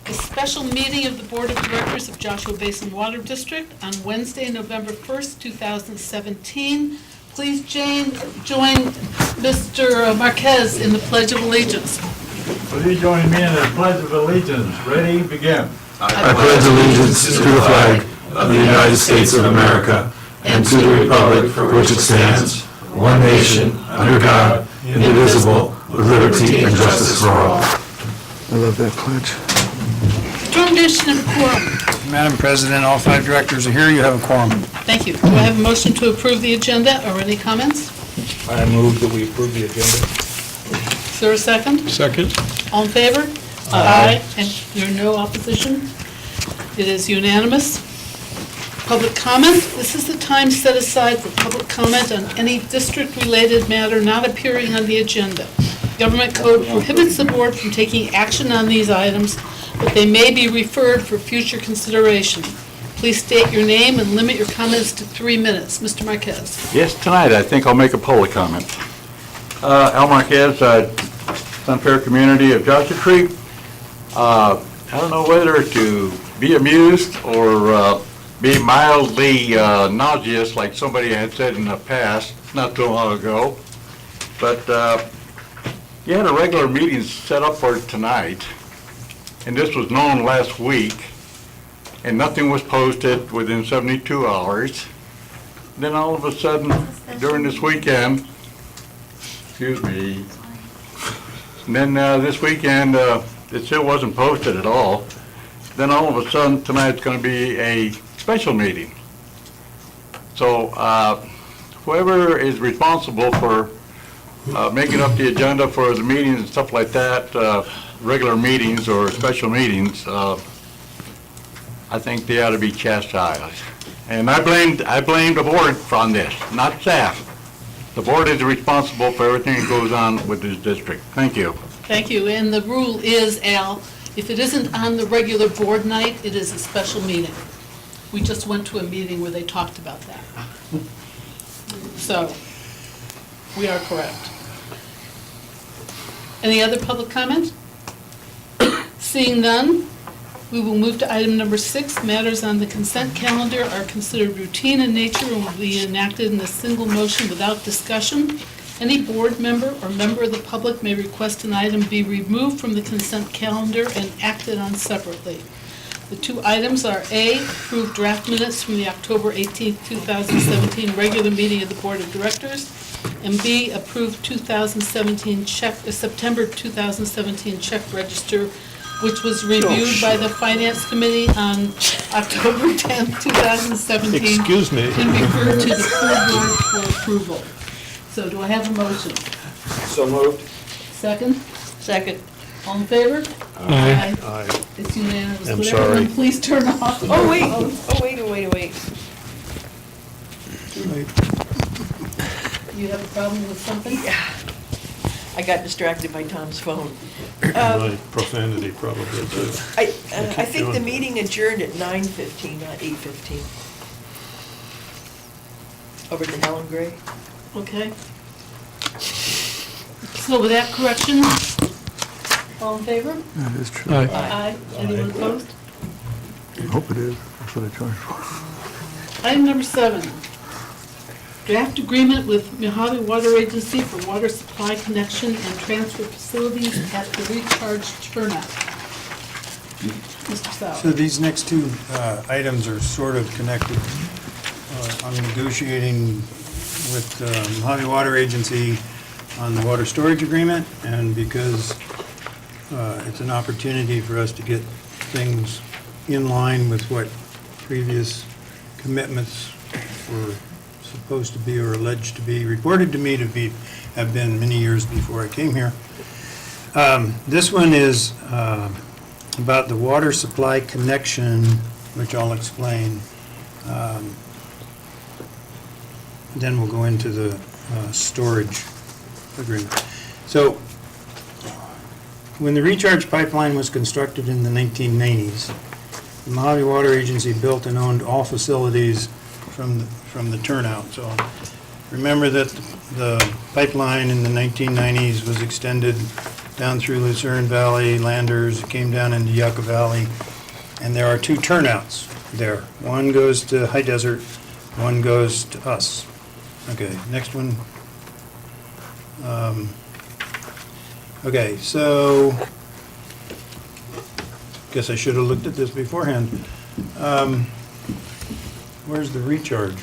A special meeting of the Board of Directors of Joshua Basin Water District on Wednesday, November 1st, 2017. Please, Jane, join Mr. Marquez in the Pledge of Allegiance. Will you join me in the Pledge of Allegiance? Ready, begin. I pledge allegiance to the flag of the United States of America and to the republic for which it stands, one nation, under God, indivisible, with liberty and justice for all. I love that pledge. Determination of quorum. Madam President, all 5 directors are here. You have a quorum. Thank you. Do I have a motion to approve the agenda or any comments? I move that we approve the agenda. Is there a second? Second. All in favor? Aye. And there are no opposition? It is unanimous. Public comment. This is the time set aside for public comment on any district-related matter not appearing on the agenda. Government code prohibits the board from taking action on these items, but they may be referred for future consideration. Please state your name and limit your comments to 3 minutes. Mr. Marquez. Yes, tonight I think I'll make a public comment. Al Marquez, Sunfair Community of Joshua Tree. I don't know whether to be amused or be mildly nauseous, like somebody had said in the past, not too long ago. But you had a regular meeting set up for tonight, and this was known last week, and nothing was posted within 72 hours. Then all of a sudden, during this weekend, excuse me, and then this weekend, it still wasn't posted at all. Then all of a sudden, tonight's going to be a special meeting. So whoever is responsible for making up the agenda for the meetings and stuff like that, regular meetings or special meetings, I think they ought to be chastised. And I blame the board on this, not staff. The board is responsible for everything that goes on with this district. Thank you. Thank you. And the rule is, Al, if it isn't on the regular board night, it is a special meeting. We just went to a meeting where they talked about that. So, we are correct. Any other public comment? Seeing none, we will move to item number 6. Matters on the consent calendar are considered routine in nature and will be enacted in a single motion without discussion. Any board member or member of the public may request an item be removed from the consent calendar and acted on separately. The 2 items are A, approved draft minutes from the October 18, 2017 regular meeting of the Board of Directors, and B, approved September 2017 check register, which was reviewed by the Finance Committee on October 10, 2017. Excuse me. And referred to the full board for approval. So do I have a motion? So moved. Second? Second. All in favor? Aye. It's unanimous. I'm Would sorry. everyone please turn off? Oh, wait. Too late. You have a problem with something? I got distracted by Tom's phone. My profanity probably too. I keep think the doing meeting adjourned at 9:15, not 8:15. Over to Helen Gray. Okay. So with that correction, all in favor? That is true. Aye. Anyone opposed? I hope it is. That's what I charge for. Item number 7, draft agreement with Mojave Water Agency for water supply connection and transfer facilities at the recharge turnout. Mr. So Sauer. these next 2 items are sort of connected. I'm negotiating with Mojave Water Agency on the water storage agreement, and because it's an opportunity for us to get things in line with what previous commitments were supposed to be or alleged to be, reported to me to be, have been many years before I came here. This one is about the water supply connection, which I'll explain. Then we'll go into the storage agreement. So, when the recharge pipeline was constructed in the 1990s, the Mojave Water Agency built and owned all facilities from the turnout. So, remember that the pipeline in the 1990s was extended down through Lucerne Valley, Landers, it came down into Yucca Valley, and there are 2 turnouts there. One goes to High Desert, one goes to us. Okay, next one. Okay, so, guess I should have looked at this beforehand. Where's the recharge?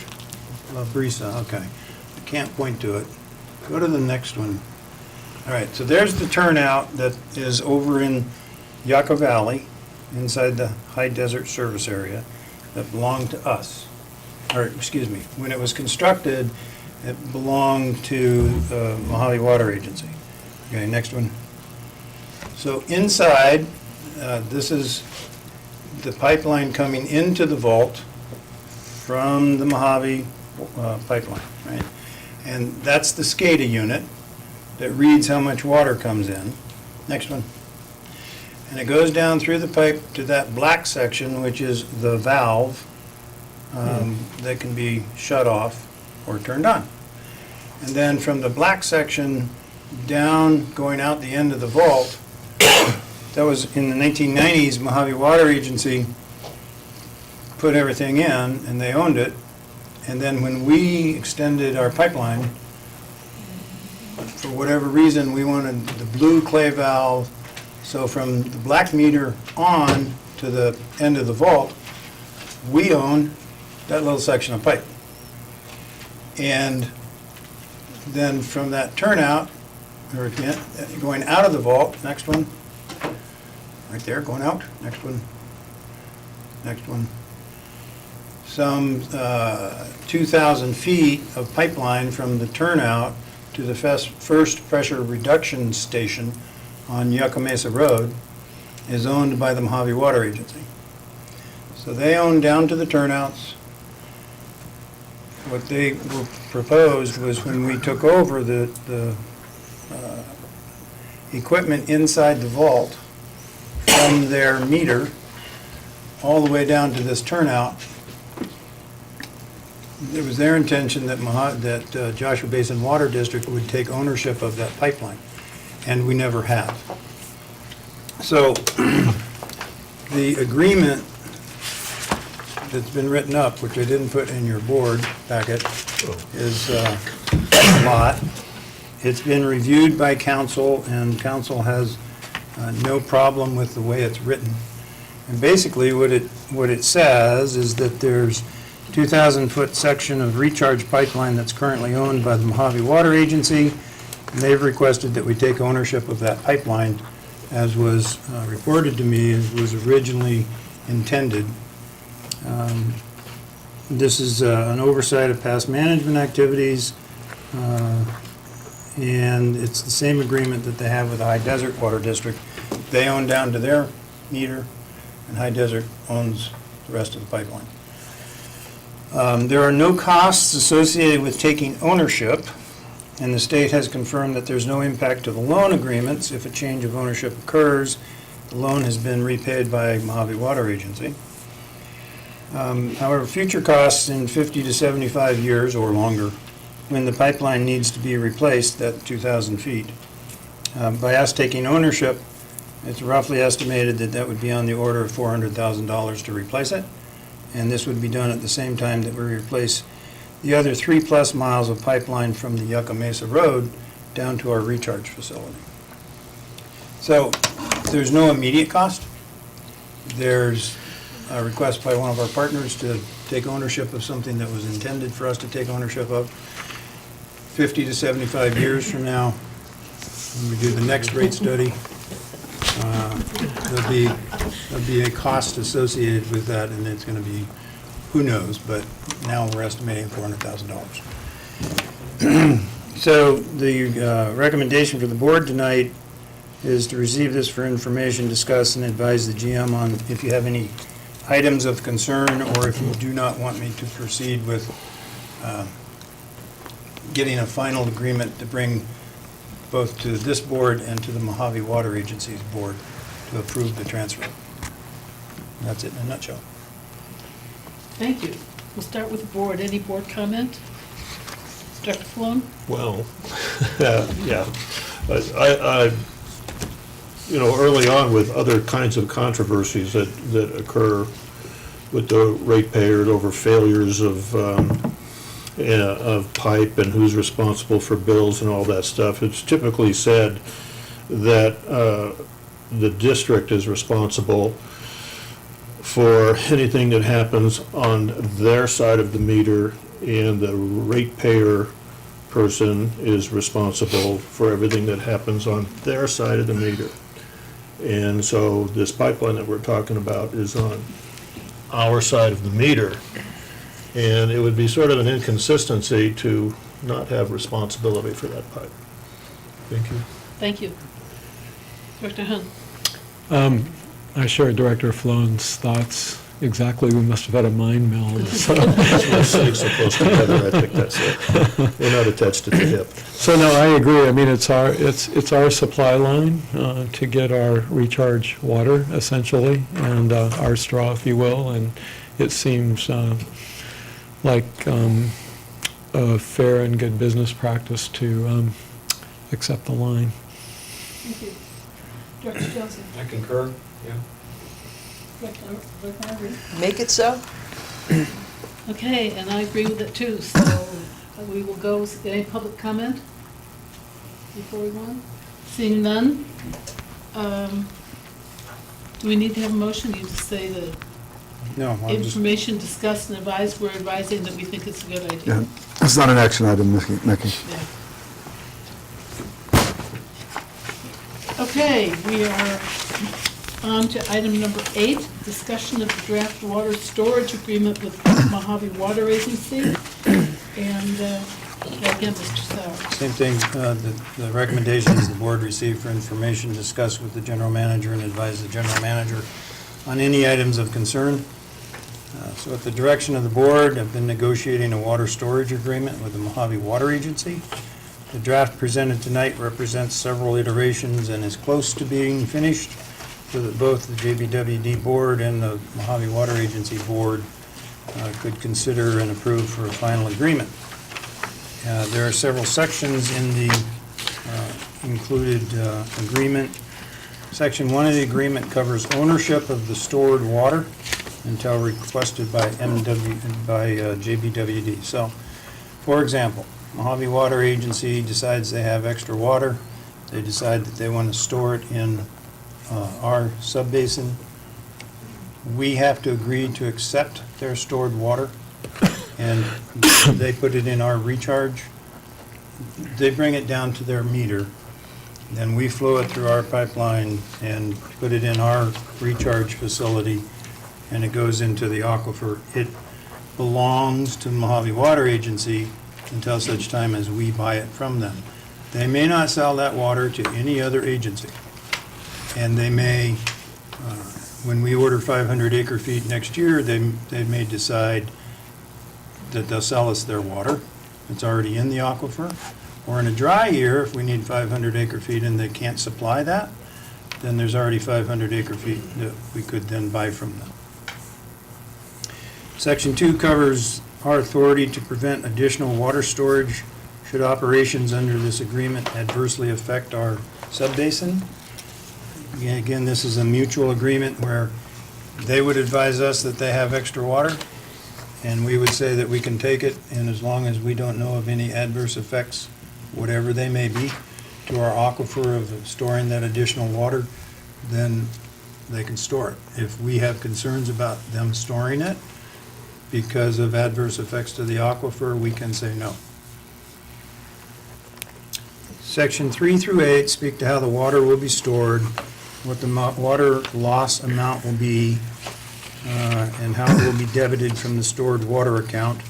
La Brisa, okay. I can't point to it. Go to the next one. All right, so there's the turnout that is over in Yucca Valley, inside the High Desert Service Area, that belonged to us. Or, excuse me, when it was constructed, it belonged to the Mojave Water Agency. Okay, next one. So inside, this is the pipeline coming into the vault from the Mojave pipeline, right? And that's the SCADA unit that reads how much water comes in. Next one. And it goes down through the pipe to that black section, which is the valve that can be shut off or turned on. And then from the black section down, going out the end of the vault, that was in the 1990s, Mojave Water Agency put everything in, and they owned it. And then when we extended our pipeline, for whatever reason, we wanted the blue clay valve. So from the black meter on to the end of the vault, we own that little section of pipe. And then from that turnout, or going out of the vault, next one, right there, going out, next one, next one. Some 2,000 feet of pipeline from the turnout to the first pressure reduction station on Yucca Mesa Road is owned by the Mojave Water Agency. So they own down to the turnouts. What they proposed was when we took over the equipment inside the vault from their meter all the way down to this turnout, it was their intention that Joshua Basin Water District would take ownership of that pipeline, and we never have. So the agreement that's been written up, which I didn't put in your board packet, is a lot. It's been reviewed by council, and council has no problem with the way it's written. And basically what it says is that there's 2,000-foot section of recharge pipeline that's currently owned by the Mojave Water Agency, and they've requested that we take ownership of that pipeline, as was reported to me, as was originally intended. This is an oversight of past management activities, and it's the same agreement that they have with the High Desert Water District. They own down to their meter, and High Desert owns the rest of the pipeline. There are no costs associated with taking ownership, and the state has confirmed that there's no impact to the loan agreements if a change of ownership occurs. The loan has been repaid by Mojave Water Agency. However, future costs in 50 to 75 years or longer, when the pipeline needs to be replaced, that 2,000 feet. By us taking ownership, it's roughly estimated that that would be on the order of $400,000 to replace it. And this would be done at the same time that we replace the other 3+ miles of pipeline from the Yucca Mesa Road down to our recharge facility. So there's no immediate cost. There's a request by one of our partners to take ownership of something that was intended for us to take ownership of. 50 to 75 years from now, when we do the next rate study, there'll be a cost associated with that, and it's going to be, who knows, but now we're estimating $400,000. So the recommendation for the board tonight is to receive this for information, discuss, and advise the GM on if you have any items of concern, or if you do not want me to proceed with getting a final agreement to bring both to this board and to the Mojave Water Agency's board to approve the transfer. And that's it in a nutshell. Thank you. We'll start with the board. Any board comment? Dr. Falone? Well, yeah. But early on with other kinds of controversies that occur with the ratepayers over failures of pipe and who's responsible for bills and all that stuff. It's typically said that the district is responsible for anything that happens on their side of the meter, and the ratepayer person is responsible for everything that happens on their side of the meter. And so this pipeline that we're talking about is on our side of the meter. And it would be sort of an inconsistency to not have responsibility for that pipe. Thank you. Thank you. Director Hunt? I share Director Flone's thoughts exactly. We must have had a mind meld. So, We're sitting so close together, I think that's it. We're not attached at the hip. so no, I agree. I mean, it's our supply line to get our recharge water, essentially, and our straw, if you will. And it seems like a fair and good business practice to accept the line. Thank you. Director Johnson? I concur, yeah. Director Marbury? Make it so? Okay, and I agree with it too, so we will go, any public comment before we go on? Seeing none, do we need to have a motion? You just say the No, I'll just, information discussed and advised, we're advising that we think it's a good Yeah, idea. it's not an action item, Nikki. Yeah. Okay, we are on to item number 8, discussion of the draft water storage agreement with Mojave Water Agency. And again, Mr. Sauer. same thing, the recommendations the board received for information, discuss with the general manager and advise the general manager on any items of concern. So at the direction of the board, I've been negotiating a water storage agreement with the Mojave Water Agency. The draft presented tonight represents several iterations and is close to being finished so that both the JBWD board and the Mojave Water Agency board could consider and approve for a final agreement. There are several sections in the included agreement. Section 1 of the agreement covers ownership of the stored water until requested by JBWD. So, for example, Mojave Water Agency decides they have extra water. They decide that they want to store it in our subbasin. We have to agree to accept their stored water, and they put it in our recharge. They bring it down to their meter. Then we flow it through our pipeline and put it in our recharge facility, and it goes into the aquifer. It belongs to Mojave Water Agency until such time as we buy it from them. They may not sell that water to any other agency. And they may, when we order 500 acre feet next year, they may decide that they'll sell us their water. It's already in the aquifer. Or in a dry year, if we need 500 acre feet and they can't supply that, then there's already 500 acre feet that we could then buy from them. Section 2 covers our authority to prevent additional water storage should operations under this agreement adversely affect our subbasin. Again, this is a mutual agreement where they would advise us that they have extra water, and we would say that we can take it, and as long as we don't know of any adverse effects, whatever they may be, to our aquifer of storing that additional water, then they can store it. If we have concerns about them storing it because of adverse effects to the aquifer, we can say no. Section 3 through 8 speak to how the water will be stored, what the water loss amount will be, and how it will be debited from the stored water account,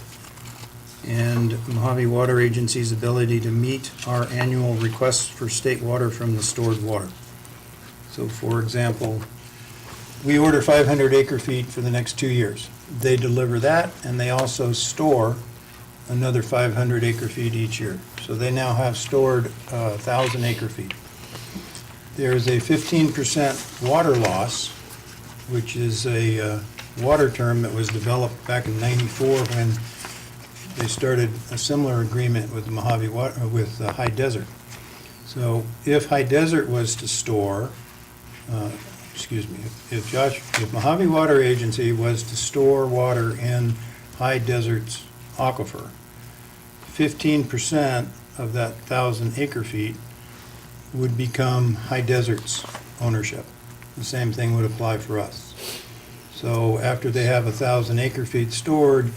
and Mojave Water Agency's ability to meet our annual requests for state water from the stored water. So for example, we order 500 acre feet for the next 2 years. They deliver that, and they also store another 500 acre feet each year. So they now have stored 1,000 acre feet. There is a 15% water loss, which is a water term that was developed back in '94 when they started a similar agreement with Mojave Water, with High Desert. So if High Desert was to store excuse me, if Mojave Water Agency was to store water in high deserts aquifer, 15% of that 1,000 acre feet would become high deserts ownership. The same thing would apply for us. So after they have 1,000 acre feet stored,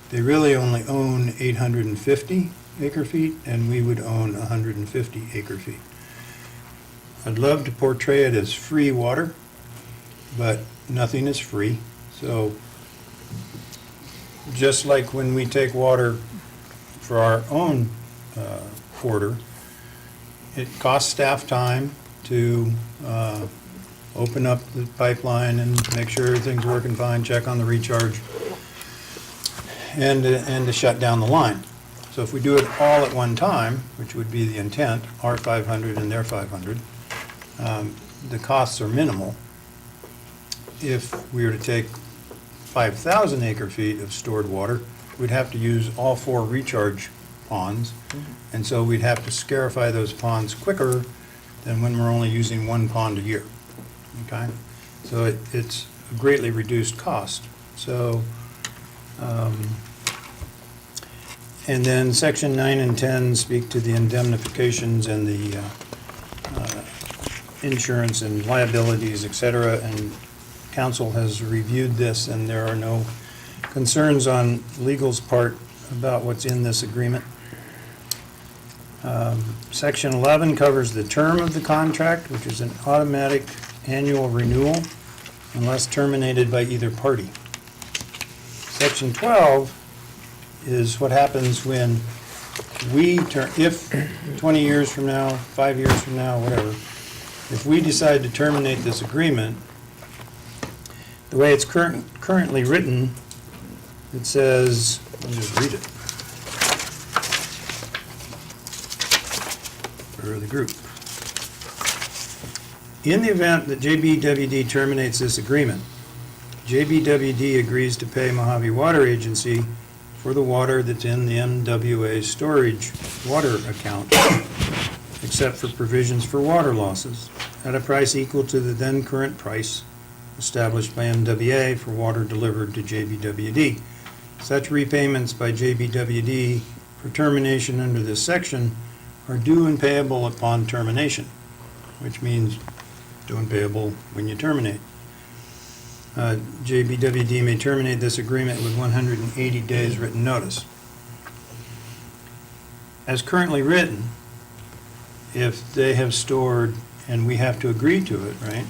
they really only own 850 acre feet, and we would own 150 acre feet. I'd love to portray it as free water, but nothing is free. So just like when we take water for our own quarter, it costs staff time to open up the pipeline and make sure everything's working fine, check on the recharge, and to shut down the line. So if we do it all at one time, which would be the intent, our 500 and their 500, the costs are minimal. If we were to take 5,000 acre feet of stored water, we'd have to use all 4 recharge ponds, and so we'd have to scarify those ponds quicker than when we're only using 1 pond a year. Okay? So it's a greatly reduced cost. So, and then section 9 and 10 speak to the indemnifications and the insurance and liabilities, et cetera, and council has reviewed this, and there are no concerns on legal's part about what's in this agreement. Section 11 covers the term of the contract, which is an automatic annual renewal unless terminated by either party. Section 12 is what happens when if 20 years from now, 5 years from now, whatever, if we decide to terminate this agreement, the way it's currently written, it says, let me just read it for the group. In the event that JBWD terminates this agreement, JBWD agrees to pay Mojave Water Agency for the water that's in the MWA storage water account, except for provisions for water losses, at a price equal to the then current price established by MWA for water delivered to JBWD. Such repayments by JBWD for termination under this section are due and payable upon termination, which means due and payable when you terminate. JBWD may terminate this agreement with 180 days written notice. As currently written, if they have stored, and we have to agree to it, right?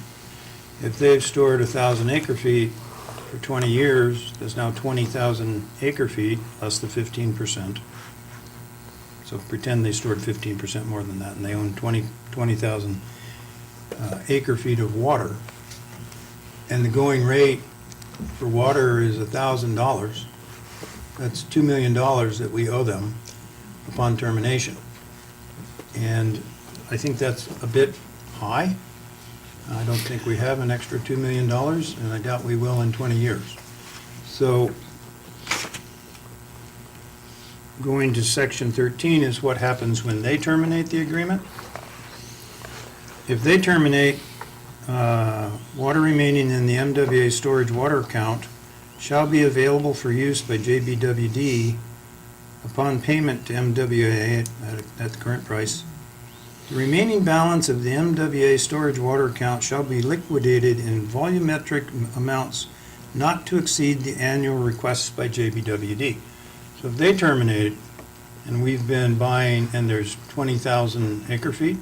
If they've stored 1,000 acre feet for 20 years, there's now 20,000 acre feet less the 15%. So pretend they stored 15% more than that, and they own 20,000 acre feet of water. And the going rate for water is $1,000. That's $2 million that we owe them upon termination. And I think that's a bit high. I don't think we have an extra $2 million, and I doubt we will in 20 years. So going to section 13 is what happens when they terminate the agreement. If they terminate, water remaining in the MWA storage water account shall be available for use by JBWD upon payment to MWA at the current price. The remaining balance of the MWA storage water account shall be liquidated in volumetric amounts not to exceed the annual requests by JBWD. So if they terminate, and we've been buying, and there's 20,000 acre feet,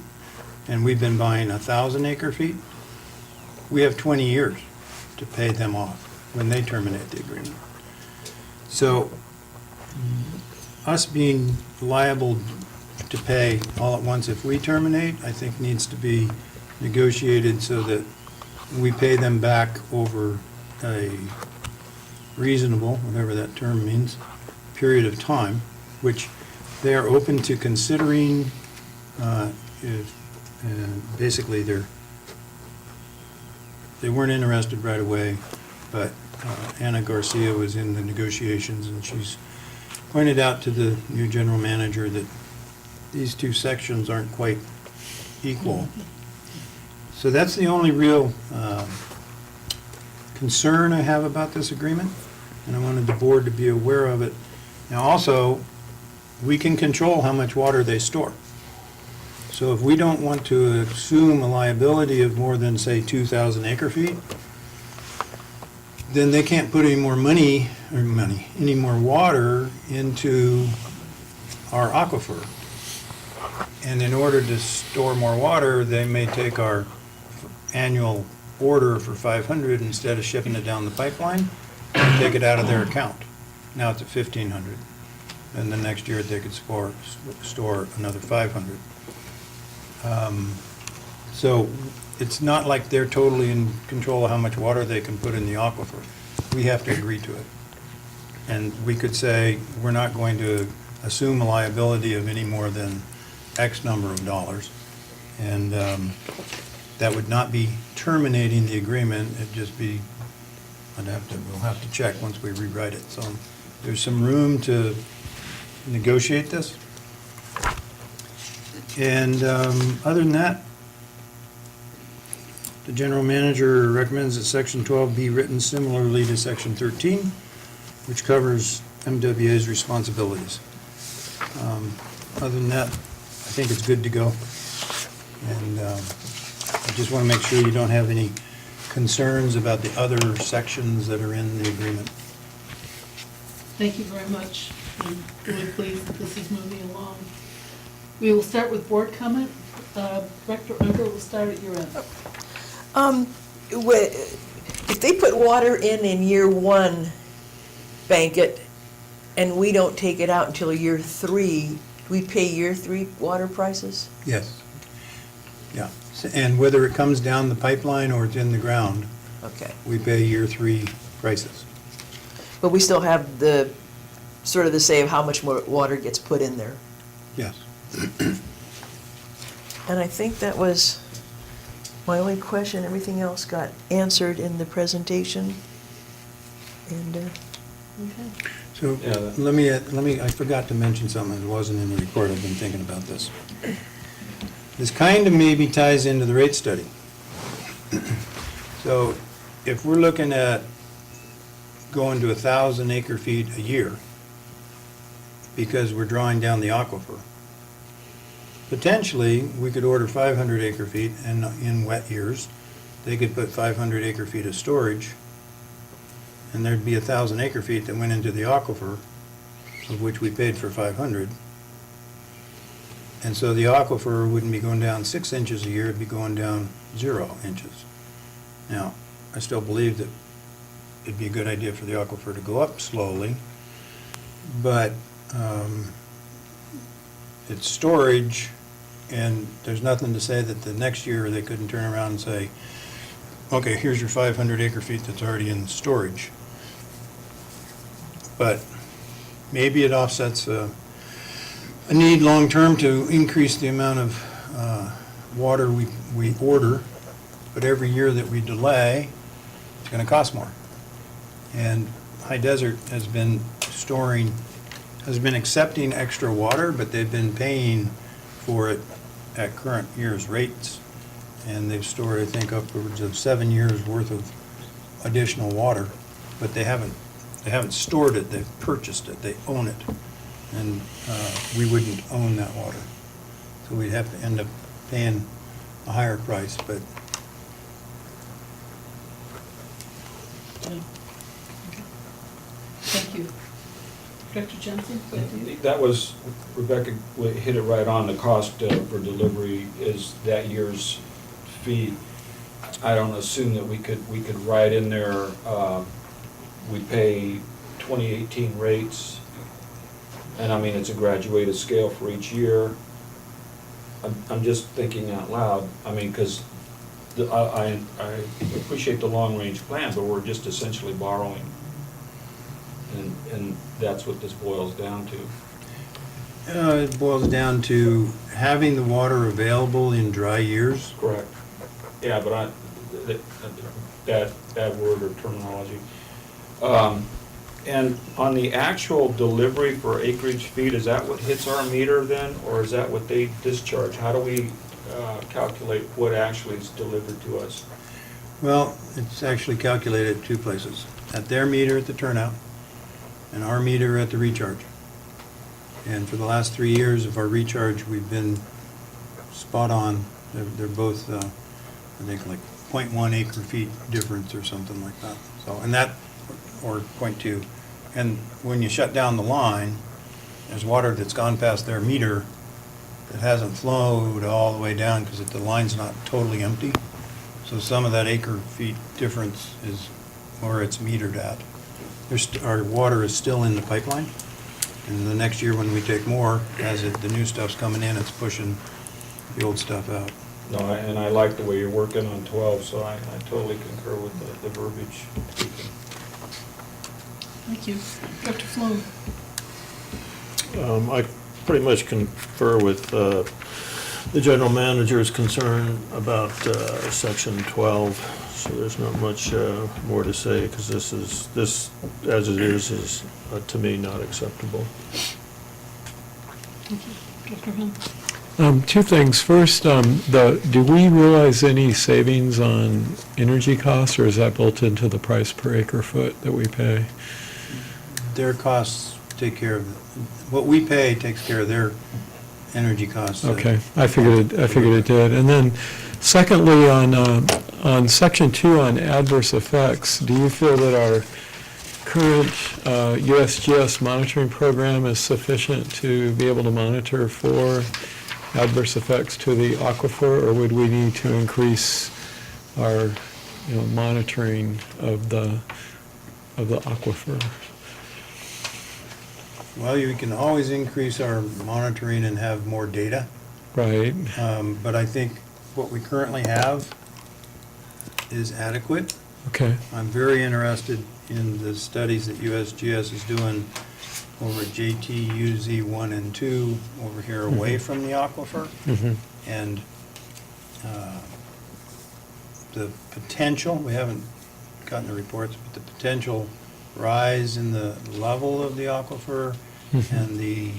and we've been buying 1,000 acre feet, we have 20 years to pay them off when they terminate the agreement. So us being liable to pay all at once if we terminate, I think needs to be negotiated so that we pay them back over a reasonable, whatever that term means, period of time, which they are open to considering. Basically, they weren't interested right away, but Anna Garcia was in the negotiations, and she's pointed out to the new general manager that these two sections aren't quite equal. So that's the only real concern I have about this agreement, and I wanted the board to be aware of it. Now, also, we can control how much water they store. So if we don't want to assume a liability of more than, say, 2,000 acre feet, then they can't put any more any more water into our aquifer. And in order to store more water, they may take our annual order for 500, instead of shipping it down the pipeline, take it out of their account. Now it's at 1,500. And the next year, they could store another 500. So it's not like they're totally in control of how much water they can put in the aquifer. We have to agree to it. And we could say, we're not going to assume a liability of any more than X number of dollars. And that would not be terminating the agreement, it'd just be, we'll have to check once we rewrite it. So there's some room to negotiate this. And other than that, the general manager recommends that Section 12 be written similarly to Section 13, which covers MWA's responsibilities. Other than that, I think it's good to go. And I just want to make sure you don't have any concerns about the other sections that are in the agreement. Thank you very much. I'm really pleased that this is moving along. We will start with board comment. Director Unger, we'll start at your end. If they put water in year one, bank it, and we don't take it out until year 3, we pay year 3 water prices? Yes. Yeah. And whether it comes down the pipeline or it's in the ground, Okay. we pay year 3 prices. But we still have the, sort of the say of how much more water gets put in there. Yes. And I think that was my only question. Everything else got answered in the presentation. And, okay. So let me, I forgot to mention something that wasn't in the report. I've been thinking about this. This kind of maybe ties into the rate study. So if we're looking at going to 1,000 acre feet a year because we're drawing down the aquifer, potentially we could order 500 acre feet, and in wet years they could put 500 acre feet of storage, and there'd be 1,000 acre feet that went into the aquifer, of which we paid for 500. And so the aquifer wouldn't be going down 6 inches a year, it'd be going down 0 inches. Now, I still believe that it'd be a good idea for the aquifer to go up slowly, but it's storage, and there's nothing to say that the next year they couldn't turn around and say, okay, here's your 500 acre feet that's already in storage. But maybe it offsets a need long-term to increase the amount of water we order, but every year that we delay, it's going to cost more. And High Desert has been accepting extra water, but they've been paying for it at current year's rates. And they've stored, I think, upwards of 7 years' worth of additional water, but they haven't stored it, they've purchased it, they own it. And we wouldn't own that water. So we'd have to end up paying a higher price, but Thank you. Director Jensen, go ahead. That was, Rebecca hit it right on, the cost for delivery is that year's fee. I don't assume that we could write in there, we pay 2018 rates, and I mean, it's a graduated scale for each year. I'm just thinking out loud, I mean, because I appreciate the long-range plan, but we're just essentially borrowing. And that's what this boils down to. it boils down to having the water available in dry years. Correct. Yeah, but that word or terminology. And on the actual delivery for acreage feet, is that what hits our meter then, or is that what they discharge? How do we calculate what actually is delivered to us? Well, it's actually calculated at two places, at their meter at the turnout and our meter at the recharge. And for the last 3 years of our recharge, we've been spot on. They're both, I think, like 0.1 acre feet difference or something like that. So, and that, or 0.2. And when you shut down the line, there's water that's gone past their meter that hasn't flowed all the way down because the line's not totally empty. So some of that acre feet difference is where it's metered at. Our water is still in the pipeline, and the next year when we take more, as the new stuff's coming in, it's pushing the old stuff out. No, and I like the way you're working on 12, so I totally concur with the verbiage. Thank you. Dr. Flow? I pretty much confer with the general manager's concern about section 12, so there's not much more to say, because this, as it is to me, not acceptable. Thank you. Dr. Hunt? Two things. First, do we realize any savings on energy costs, or is that built into the price per acre foot that we pay? Their costs take care of, what we pay takes care of their energy costs. Okay, I figured it did. And then secondly, on section 2 on adverse effects, do you feel that our current USGS monitoring program is sufficient to be able to monitor for adverse effects to the aquifer, or would we need to increase our, monitoring of the aquifer? Well, you can always increase our monitoring and have more data, Right. but I think what we currently have is adequate. Okay. I'm very interested in the studies that USGS is doing over at JTUZ 1 and 2 over here away from the aquifer. Mm-hmm. And the potential, we haven't gotten the reports, but the potential rise in the level of the aquifer and the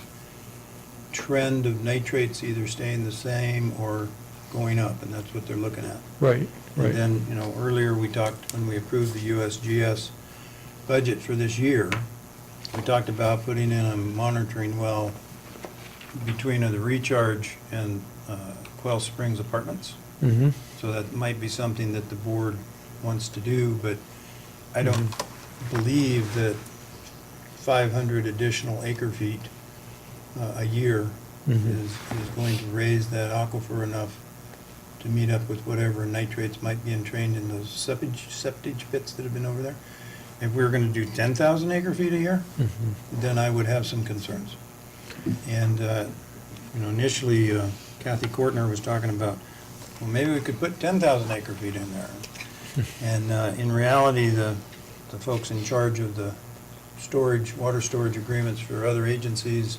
trend of nitrates either staying the same or going up, and that's what they're looking at. Right. And then, earlier we talked, when we approved the USGS budget for this year, we talked about putting in a monitoring well between the recharge and Quail Springs Apartments. Mm-hmm. So that might be something that the board wants to do, but I don't believe that 500 additional acre feet a year is going to raise that aquifer enough to meet up with whatever nitrates might be entrained in those septage pits that have been over there. If we were going to do 10,000 acre feet a year, then I would have some concerns. And, initially Kathy Kortner was talking about, well, maybe we could put 10,000 acre feet in there. And in reality, the folks in charge of the water storage agreements for other agencies,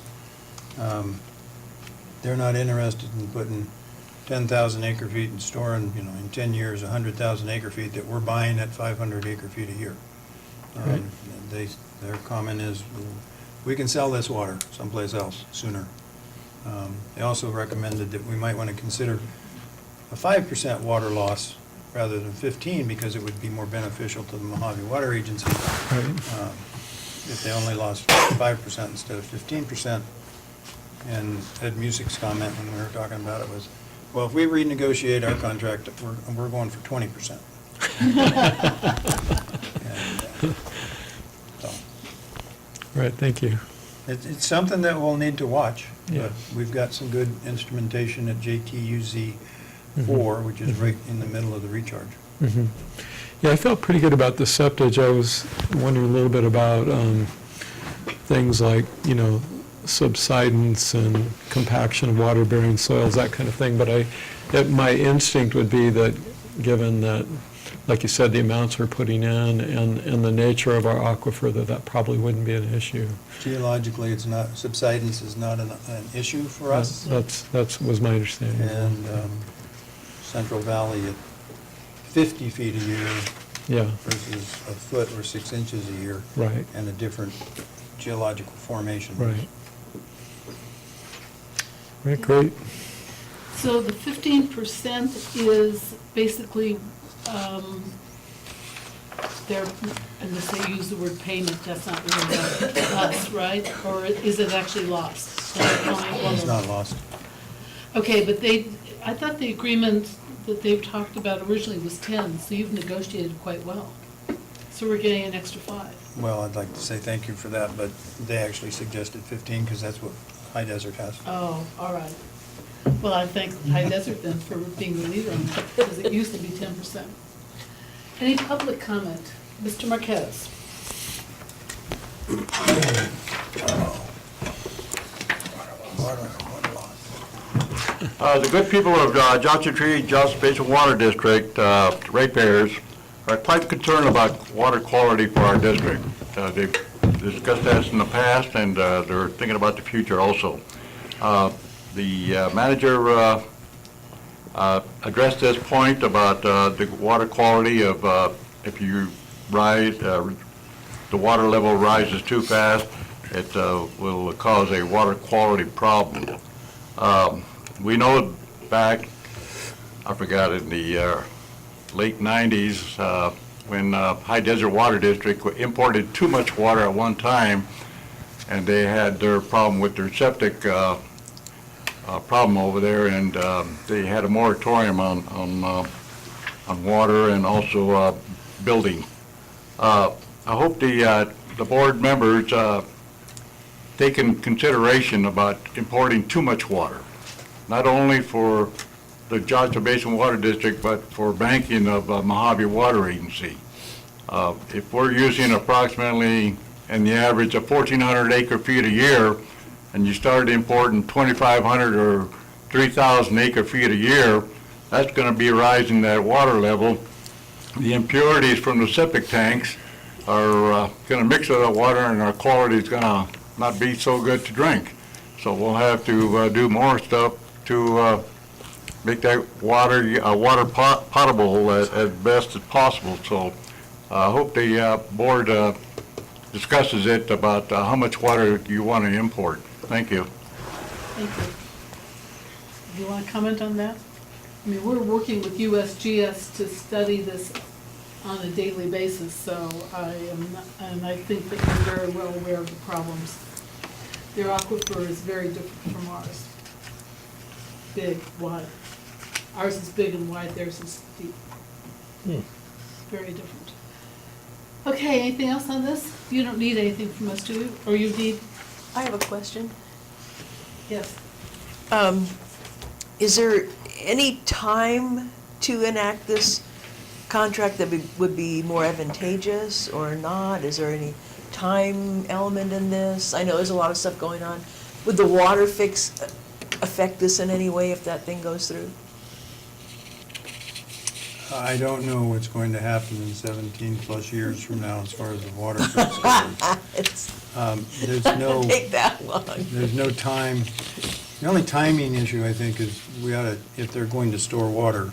they're not interested in putting 10,000 acre feet and storing, in 10 years, 100,000 acre feet that we're buying at 500 acre feet a year. Right. Their comment is, we can sell this water someplace else sooner. They also recommended that we might want to consider a 5% water loss rather than 15, because it would be more beneficial to the Mojave Water Agency if they only lost 5% instead of 15%. And Ed Music's comment when we were talking about it was, well, if we renegotiate our contract, we're going for 20%. Right, thank you. It's something that we'll need to watch. Yeah. But we've got some good instrumentation at JTUZ 4, which is right in the middle of the recharge. Mm-hmm. Yeah, I felt pretty good about the septage. I was wondering a little bit about things like, subsidence and compaction of water-bearing soils, that kind of thing. But my instinct would be that, given that, like you said, the amounts we're putting in and the nature of our aquifer, that probably wouldn't be an issue. Geologically, it's not, subsidence is not an issue for us. That was my understanding. And Central Valley at 50 feet a year Yeah, versus a foot or 6 inches a year. right, And a different geological formation. right. Right, great. So the 15% is basically, their, unless they use the word payment, that's not really us, right? Or is it actually lost? It's not lost. Okay, but I thought the agreement that they've talked about originally was 10, so you've negotiated quite well. So we're getting an extra 5. Well, I'd like to say thank you for that, but they actually suggested 15 because that's what High Desert has. Oh, all right. Well, I thank High Desert then for being the leader on that, because it used to be 10%. Any public comment? Mr. Marquez? The good people of Joshua Tree, Joshua Basin Water District, ratepayers, are quite concerned about water quality for our district. They've discussed that in the past, and they're thinking about the future also. The manager addressed this point about the water quality of if you rise, the water level rises too fast, it will cause a water quality problem. We know back, I forgot, in the late 90s, when High Desert Water District imported too much water at one time, and they had their problem with their septic problem over there, and they had a moratorium on water and also building. I hope the board members take in consideration about importing too much water, not only for the Joshua Basin Water District, but for banking of Mojave Water Agency. If we're using approximately, in the average of 1,400 acre feet a year, and you start importing 2,500 or 3,000 acre feet a year, that's going to be rising that water level. The impurities from the septic tanks are going to mix with the water, and our quality is going to not be so good to drink. So we'll have to do more stuff to make that water potable as best as possible. So I hope the board discusses it about how much water you want to import. Thank you. Thank you. Do you want to comment on that? I mean, we're working with USGS to study this on a daily basis, so and I think that you're very well aware of the problems. Their aquifer is very different from ours. Big, wide. Ours is big and wide, theirs is deep. Very different. Okay, anything else on this? You don't need anything from us, do you? Or you need? I have a question. Yes. Is there any time to enact this contract that would be more advantageous or not? Is there any time element in this? I know there's a lot of stuff going on. Would the water fix affect this in any way if that thing goes through? I don't know what's going to happen in 17-plus years from now as far as the water fix goes. There's no, Take that long. there's no time. The only timing issue, I think, is we ought to, if they're going to store water,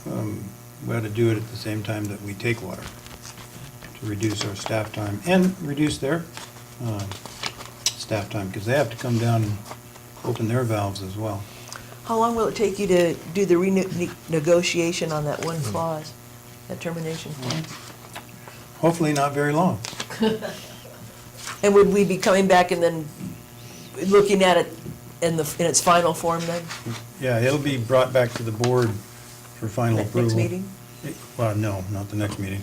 we ought to do it at the same time that we take water to reduce our staff time and reduce their staff time, because they have to come down and open their valves as well. How long will it take you to do the renegotiation on that one clause, that termination clause? Hopefully not very long. And would we be coming back and then looking at it in its final form then? Yeah, it'll be brought back to the board for final approval. Next meeting? Well, no, not the next meeting.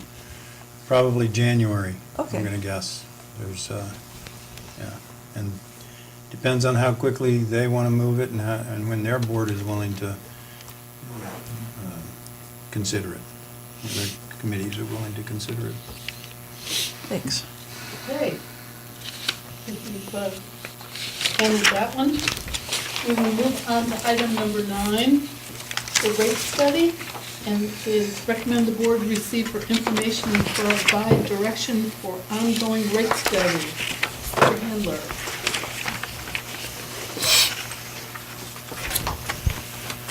Probably January, Okay. I'm gonna guess. There's, yeah, and depends on how quickly they want to move it and when their board is willing to consider it. Their committees are willing to consider it. Thanks. Okay. I think we've handled that one. We will move on to item number 9, the rate study, and is recommend the board receive for information and provide direction for ongoing rate study. Mr. Handler.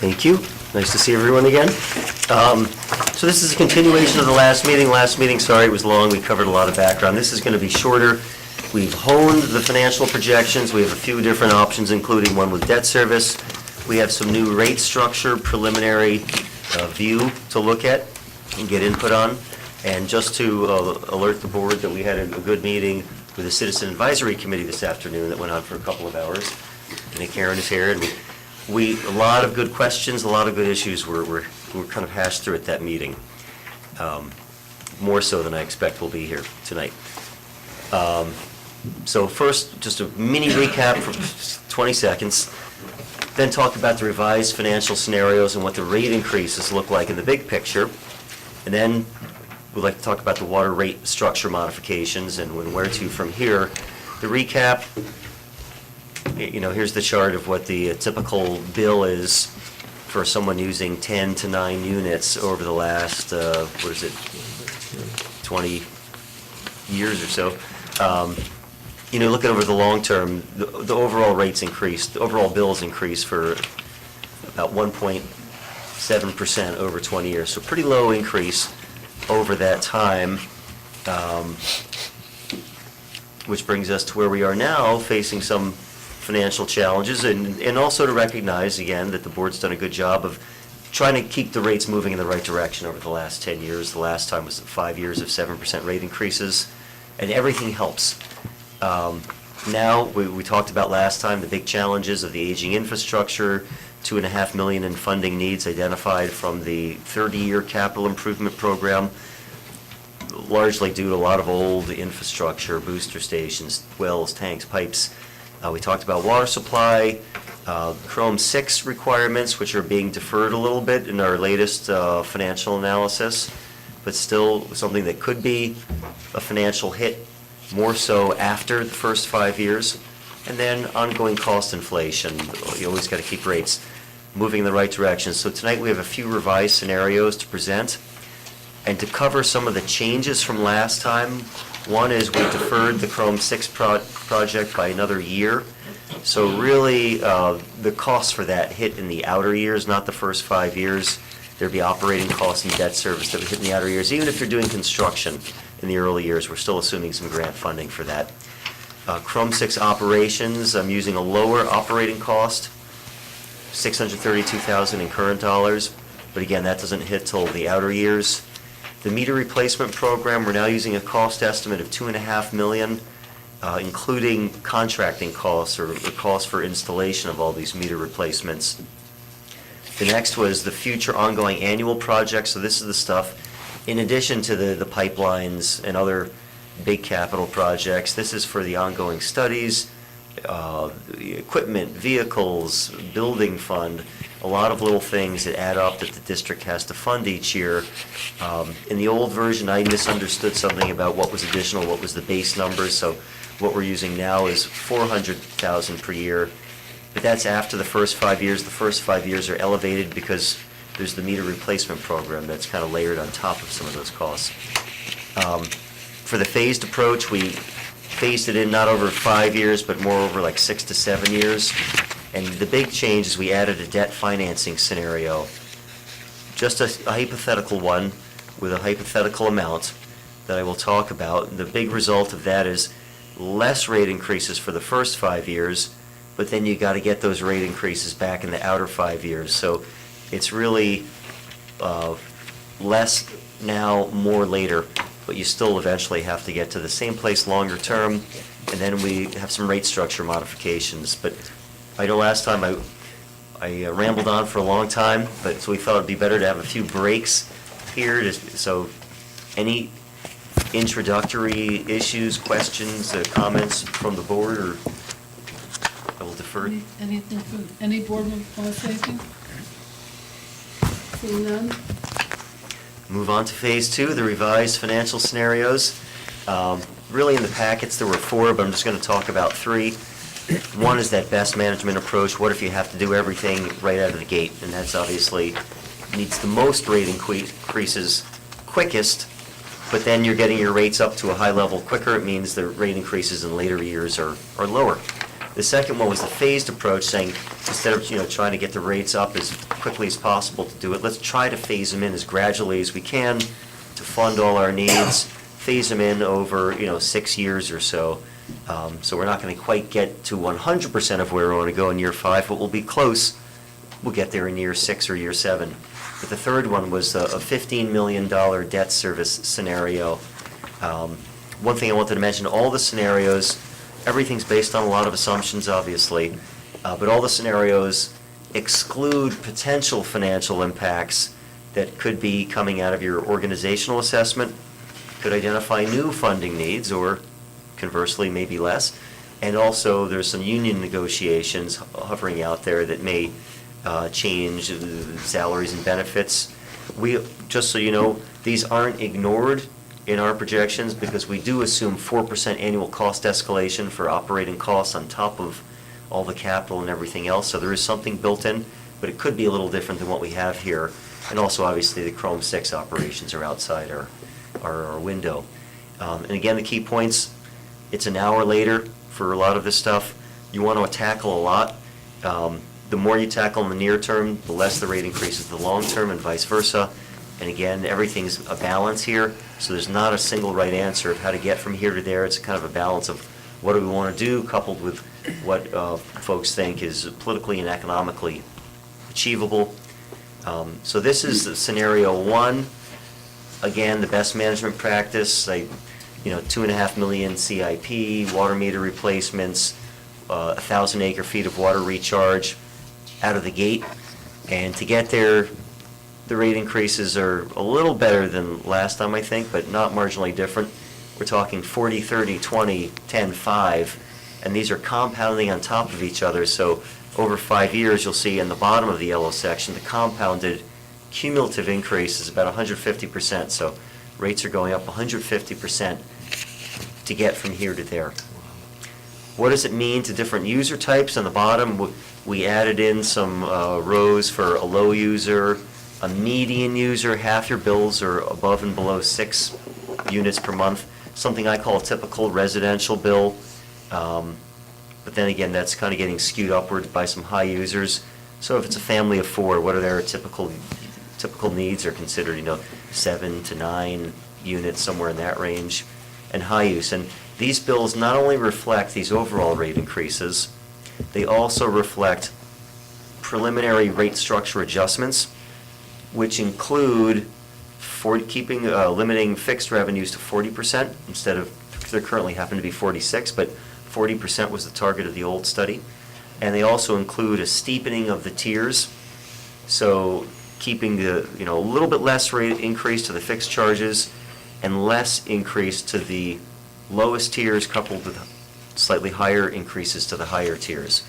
Thank you. Nice to see everyone again. So this is a continuation of the last meeting. Last meeting, sorry, it was long. We covered a lot of background. This is going to be shorter. We've honed the financial projections. We have a few different options, including one with debt service, We have some new rate structure preliminary view to look at and get input on. And just to alert the board that we had a good meeting with the Citizen Advisory Committee this afternoon that went on for a couple of hours. And Karen is here, and a lot of good questions, a lot of good issues were kind of hashed through at that meeting. More so than I expect will be here tonight. So first, just a mini recap for 20 seconds, then talk about the revised financial scenarios and what the rate increases look like in the big picture, and then we'd like to talk about the water rate structure modifications and where to from here. The recap, here's the chart of what the typical bill is for someone using 10 to 9 units over the last, 20 years or so. Looking over the long term, the overall rates increased, the overall bills increased for about 1.7% over 20 years. So pretty low increase over that time, which brings us to where we are now, facing some financial challenges, and also to recognize, again, that the board's done a good job of trying to keep the rates moving in the right direction over the last 10 years. The last time was 5 years of 7% rate increases, and everything helps. Now, we talked about last time the big challenges of the aging infrastructure, $2.5 million in funding needs identified from the 30-year capital improvement program, largely due to a lot of old infrastructure, booster stations, wells, tanks, pipes. We talked about water supply, Chrome 6 requirements, which are being deferred a little bit in our latest financial analysis, but still something that could be a financial hit, more so after the first 5 years. And then ongoing cost inflation. You always got to keep rates moving in the right direction. So tonight we have a few revised scenarios to present. And to cover some of the changes from last time, one is we deferred the Chrome 6 project by another year. So really, the costs for that hit in the outer years, not the first 5 years. There'd be operating costs and debt service that would hit in the outer years. Even if you're doing construction in the early years, we're still assuming some grant funding for that. Chrome 6 operations, I'm using a lower operating cost, $632,000 in current dollars, but again, that doesn't hit till the outer years. The meter replacement program, we're now using a cost estimate of $2.5 million, including contracting costs or the cost for installation of all these meter replacements. The next was the future ongoing annual projects, so this is the stuff, in addition to the pipelines and other big capital projects, this is for the ongoing studies, equipment, vehicles, building fund, a lot of little things that add up that the district has to fund each year. In the old version, I misunderstood something about what was additional, what was the base number, so what we're using now is $400,000 per year, but that's after the first 5 years. The first 5 years are elevated because there's the meter replacement program that's kind of layered on top of some of those costs. For the phased approach, we phased it in not over 5 years, but more over like 6 to 7 years. And the big change is we added a debt financing scenario, just a hypothetical one with a hypothetical amount that I will talk about. The big result of that is less rate increases for the first 5 years, but then you got to get those rate increases back in the outer 5 years. So it's really less now, more later, but you still eventually have to get to the same place longer term, and then we have some rate structure modifications. But I know last time I rambled on for a long time, but so we thought it'd be better to have a few breaks here. So any introductory issues, questions, comments from the board, or I will defer. Anything from any board member want to say anything? Seeing none? Move on to phase 2, the revised financial scenarios. Really in the packets there were 4, but I'm just going to talk about 3. One is that best management approach. What if you have to do everything right out of the gate? And that's obviously needs the most rate increases quickest, but then you're getting your rates up to a high level quicker. It means the rate increases in later years are lower. The second one was the phased approach, saying instead of trying to get the rates up as quickly as possible to do it, let's try to phase them in as gradually as we can to fund all our needs, phase them in over 6 years or so. So we're not going to quite get to 100% of where we want to go in year 5, but we'll be close we'll get there in year 6 or year 7. But the third one was a $15 million debt service scenario. One thing I wanted to mention, all the scenarios, everything's based on a lot of assumptions, obviously, but all the scenarios exclude potential financial impacts that could be coming out of your organizational assessment, could identify new funding needs, or conversely, maybe less. And also, there's some union negotiations hovering out there that may change salaries and benefits. Just so you know, these aren't ignored in our projections because we do assume 4% annual cost escalation for operating costs on top of all the capital and everything else. So there is something built in, but it could be a little different than what we have here. And also, obviously, the Chrome 6 operations are outside our window. And again, the key points, it's an hour later for a lot of this stuff. You want to tackle a lot. The more you tackle in the near term, the less the rate increases in the long term, and vice versa. And again, everything's a balance here, so there's not a single right answer of how to get from here to there. It's kind of a balance of what do we want to do, coupled with what folks think is politically and economically achievable. So this is scenario 1. Again, the best management practice, like, 2.5 million CIP, water meter replacements, 1,000 acre feet of water recharge out of the gate. And to get there, the rate increases are a little better than last time, I think, but not marginally different. We're talking 40, 30, 20, 10, 5, and these are compounding on top of each other. So over 5 years, you'll see in the bottom of the yellow section, the compounded cumulative increase is about 150%. So rates are going up 150% to get from here to there. What does it mean to different user types? On the bottom, we added in some rows for a low user, a median user. Half your bills are above and below 6 units per month, something I call a typical residential bill. But then again, that's kind of getting skewed upward by some high users. So if it's a family of 4, what are their typical needs are considered, 7 to 9 units, somewhere in that range, and high use. And these bills not only reflect these overall rate increases, they also reflect preliminary rate structure adjustments, which include limiting fixed revenues to 40% instead of, they currently happen to be 46, but 40% was the target of the old study. And they also include a steepening of the tiers, so keeping the, a little bit less rate increase to the fixed charges and less increase to the lowest tiers, coupled with slightly higher increases to the higher tiers.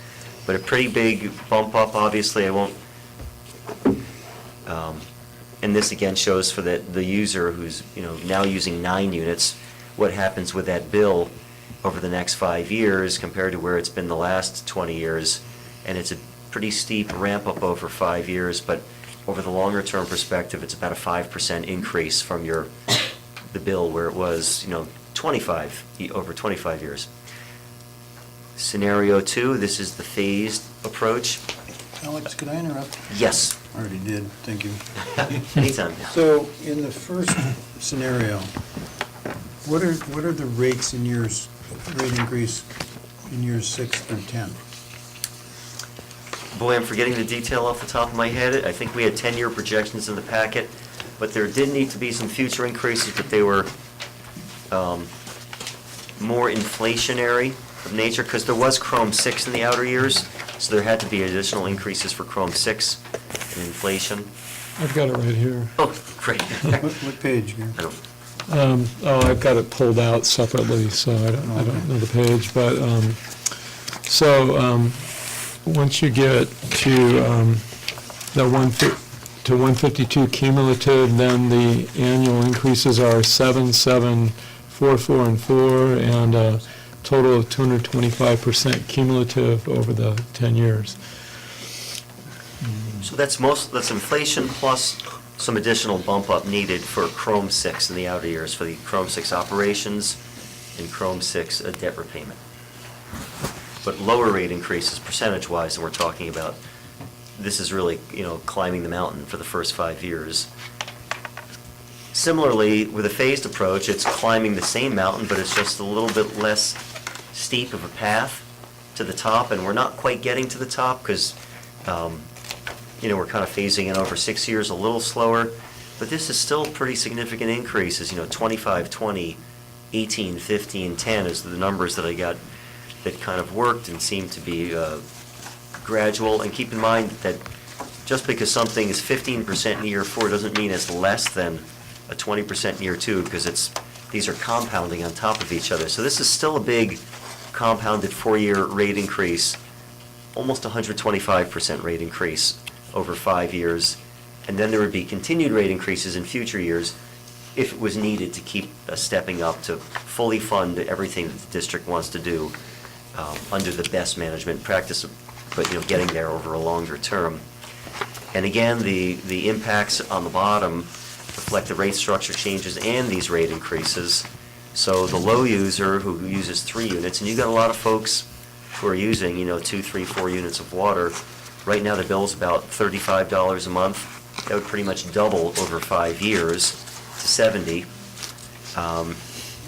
But a pretty big bump up, obviously. I won't, and this again shows for the user who's, now using 9 units, what happens with that bill over the next 5 years compared to where it's been the last 20 years. And it's a pretty steep ramp up over 5 years, but over the longer term perspective, it's about a 5% increase from the bill where it was, 25 over 25 years. Scenario 2, this is the phased approach. Alex, could I interrupt? Yes. Already did, thank you. Anytime. So, in the first scenario, what are the rates in rate increase in years 6 through 10? Boy, I'm forgetting the detail off the top of my head. I think we had 10-year projections in the packet, but there did need to be some future increases, but they were more inflationary of nature, because there was Chrome 6 in the outer years, so there had to be additional increases for Chrome 6 and inflation. I've got it right here. Oh, great. What page, Gary? I don't- I've got it pulled out separately, so I don't know the page, but, once you get to the 152 cumulative, then the annual increases are 7, 7, 4, 4, and 4, and a total of 225% cumulative over the 10 years. So that's inflation plus some additional bump up needed for Chrome 6 in the outer years, for the Chrome 6 operations and Chrome 6 debt repayment. But lower rate increases percentage-wise than we're talking about. This is really, climbing the mountain for the first 5 years. Similarly, with a phased approach, it's climbing the same mountain, but it's just a little bit less steep of a path to the top, and we're not quite getting to the top because we're kind of phasing in over 6 years a little slower, but this is still pretty significant increases, 25, 20, 18, 15, 10 is the numbers that I got that kind of worked and seemed to be gradual. And keep in mind that just because something is 15% in year 4 doesn't mean it's less than a 20% in year 2, because these are compounding on top of each other. So this is still a big compounded 4-year rate increase, almost 125% rate increase over 5 years. And then there would be continued rate increases in future years if it was needed to keep stepping up to fully fund everything that the district wants to do under the best management practice, but getting there over a longer term. And again, the impacts on the bottom reflect the rate structure changes and these rate increases. So the low user who uses 3 units, and you've got a lot of folks who are using 2, 3, 4 units of water. Right now the bill's about $35 a month. That would pretty much double over 5 years to $70.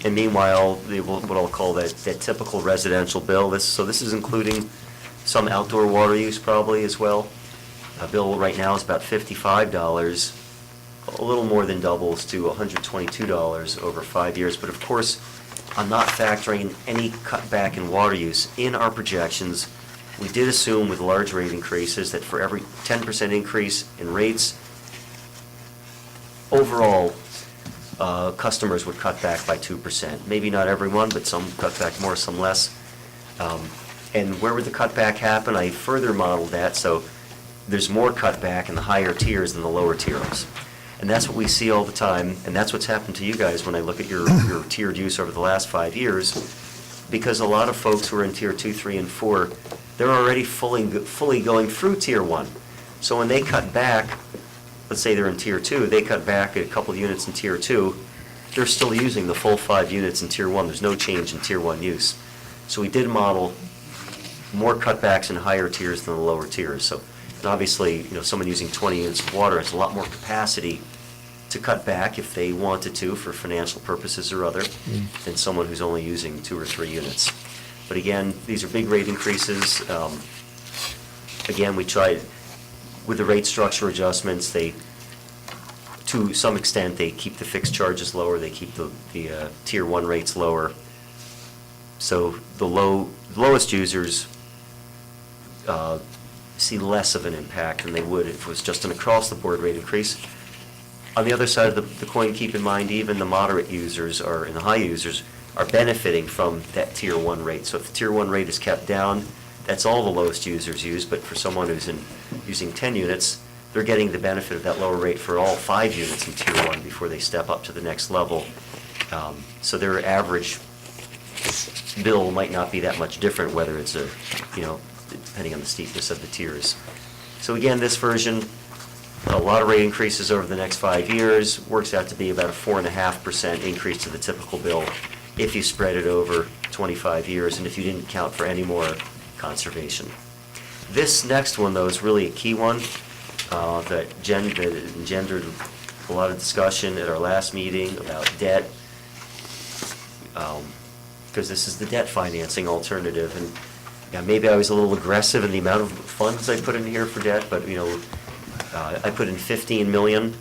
And meanwhile, what I'll call that typical residential bill, so this is including some outdoor water use probably as well. A bill right now is about $55, a little more than doubles to $122 over 5 years. But of course, I'm not factoring in any cutback in water use. In our projections, we did assume with large rate increases that for every 10% increase in rates, overall, customers would cut back by 2%. Maybe not everyone, but some cut back more, some less. And where would the cutback happen? I further modeled that, so there's more cutback in the higher tiers than the lower tiers. And that's what we see all the time, and that's what's happened to you guys when I look at your tiered use over the last 5 years, because a lot of folks who are in tier 2, 3, and 4, they're already fully going through tier 1. So when they cut back, let's say they're in tier 2, they cut back a couple units in tier 2, they're still using the full 5 units in tier 1. There's no change in tier 1 use. So we did model more cutbacks in higher tiers than the lower tiers. So and obviously, someone using 20 units of water has a lot more capacity to cut back if they wanted to for financial purposes or other than someone who's only using 2 or 3 units. But again, these are big rate increases. Again, we tried with the rate structure adjustments, to some extent, they keep the fixed charges lower, they keep the tier 1 rates lower. So the lowest users see less of an impact than they would if it was just an across-the-board rate increase. On the other side of the coin, keep in mind, even the moderate users and the high users are benefiting from that tier 1 rate. So if the tier 1 rate is kept down, that's all the lowest users use, but for someone who's using 10 units, they're getting the benefit of that lower rate for all 5 units in tier 1 before they step up to the next level. So their average bill might not be that much different, whether it's depending on the steepness of the tiers. So again, this version, a lot of rate increases over the next 5 years, works out to be about a 4.5% increase to the typical bill if you spread it over 25 years and if you didn't count for any more conservation. This next one, though, is really a key one that engendered a lot of discussion at our last meeting about debt, because this is the debt financing alternative. And maybe I was a little aggressive in the amount of funds I put in here for debt, but I put in 15 million.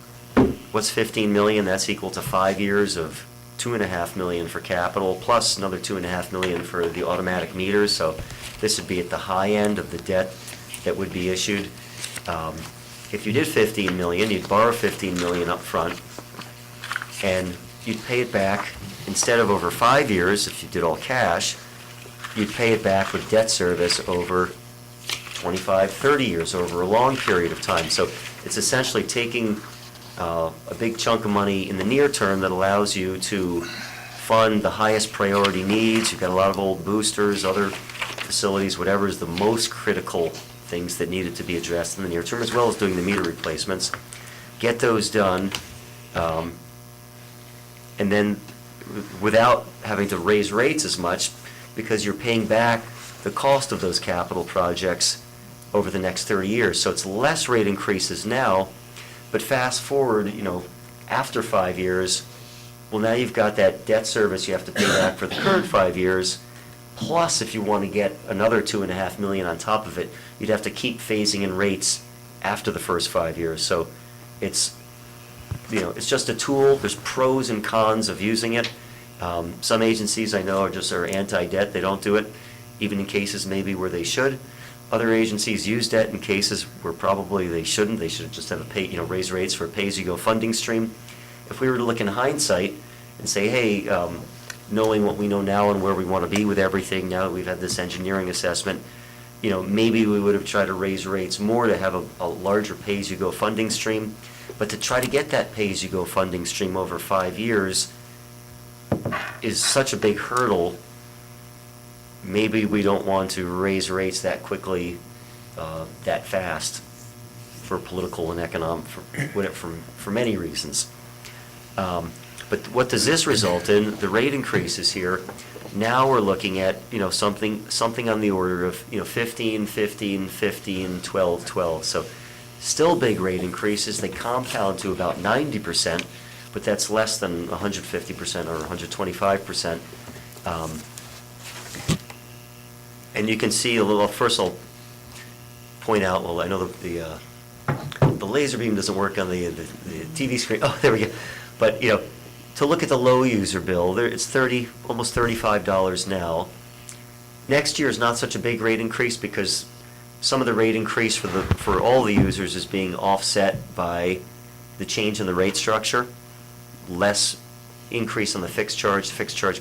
What's 15 million? That's equal to 5 years of $2.5 million for capital, plus another $2.5 million for the automatic meters. So this would be at the high end of the debt that would be issued. If you did 15 million, you'd borrow 15 million up front, and you'd pay it back instead of over 5 years. If you did all cash, you'd pay it back with debt service over 25, 30 years, over a long period of time. So it's essentially taking a big chunk of money in the near term that allows you to fund the highest priority needs. You've got a lot of old boosters, other facilities, whatever is the most critical things that needed to be addressed in the near term, as well as doing the meter replacements. Get those done, and then without having to raise rates as much, because you're paying back the cost of those capital projects over the next 30 years. So it's less rate increases now, but fast forward, after 5 years, well, now you've got that debt service you have to pay back for the current 5 years, plus if you want to get another $2.5 million on top of it, you'd have to keep phasing in rates after the first 5 years. So it's, it's just a tool. There's pros and cons of using it. Some agencies I know are anti-debt. They don't do it, even in cases maybe where they should. Other agencies use debt in cases where probably they shouldn't. They should just have raise rates for a pay-as-you-go funding stream. If we were to look in hindsight and say, hey, knowing what we know now and where we want to be with everything, now that we've had this engineering assessment, maybe we would have tried to raise rates more to have a larger pay-as-you-go funding stream. But to try to get that pay-as-you-go funding stream over 5 years is such a big hurdle. Maybe we don't want to raise rates that quickly, that fast, for political and economic, for many reasons. But what does this result in? The rate increases here. Now we're looking at, something on the order of, 15, 15, 15, 12, 12. So still big rate increases. They compound to about 90%, but that's less than 150% or 125%. And you can see a little, first I'll point out, well, I know the laser beam doesn't work on the TV screen. Oh, there we go. But, to look at the low user bill, it's almost $35 now. Next year is not such a big rate increase because some of the rate increase for all the users is being offset by the change in the rate structure, less increase on the fixed charge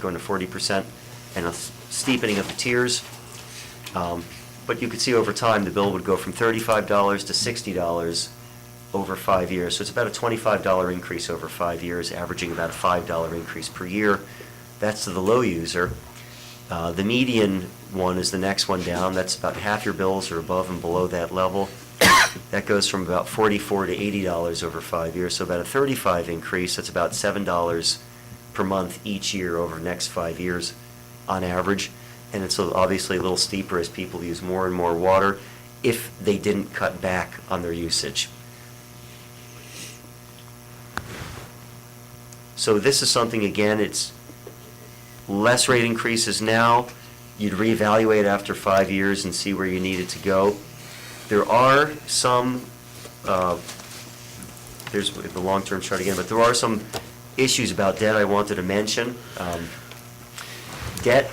going to 40%, and a steepening of the tiers. But you could see over time the bill would go from $35 to $60 over 5 years. So it's about a $25 increase over 5 years, averaging about a $5 increase per year. That's to the low user. The median one is the next one down. That's about half your bills are above and below that level. That goes from about $44 to $80 over 5 years, so about a $35 increase. That's about $7 per month each year over the next 5 years on average. And it's obviously a little steeper as people use more and more water if they didn't cut back on their usage. So this is something, again, it's less rate increases now. You'd reevaluate after 5 years and see where you need it to go. There are some, there's the long-term chart again, but there are some issues about debt I wanted to mention. Debt,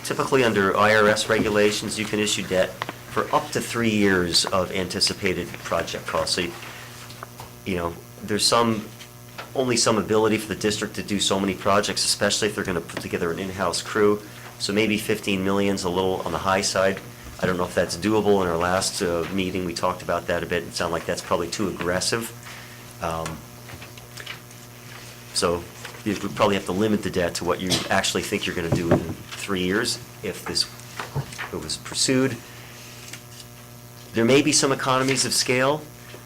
typically under IRS regulations, you can issue debt for up to 3 years of anticipated project costs. So, there's only some ability for the district to do so many projects, especially if they're going to put together an in-house crew. So maybe 15 million's a little on the high side. I don't know if that's doable. In our last meeting, we talked about that a bit. It sounded like that's probably too aggressive. So you would probably have to limit the debt to what you actually think you're going to do in 3 years if it was pursued. There may be some economies of scale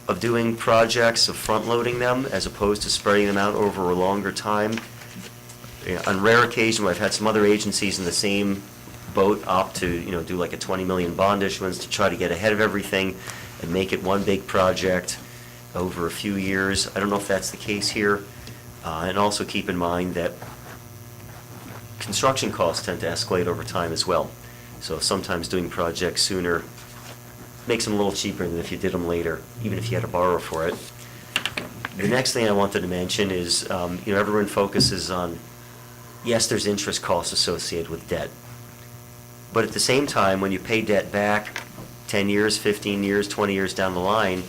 of doing projects, of front-loading them, as opposed to spreading them out over a longer time. On rare occasion, I've had some other agencies in the same boat opt to, do like a 20 million bond issuance to try to get ahead of everything and make it one big project over a few years. I don't know if that's the case here. And also keep in mind that construction costs tend to escalate over time as well. So sometimes doing projects sooner makes them a little cheaper than if you did them later, even if you had to borrow for it. The next thing I wanted to mention is, everyone focuses on, yes, there's interest costs associated with debt. But at the same time, when you pay debt back 10 years, 15 years, 20 years down the line,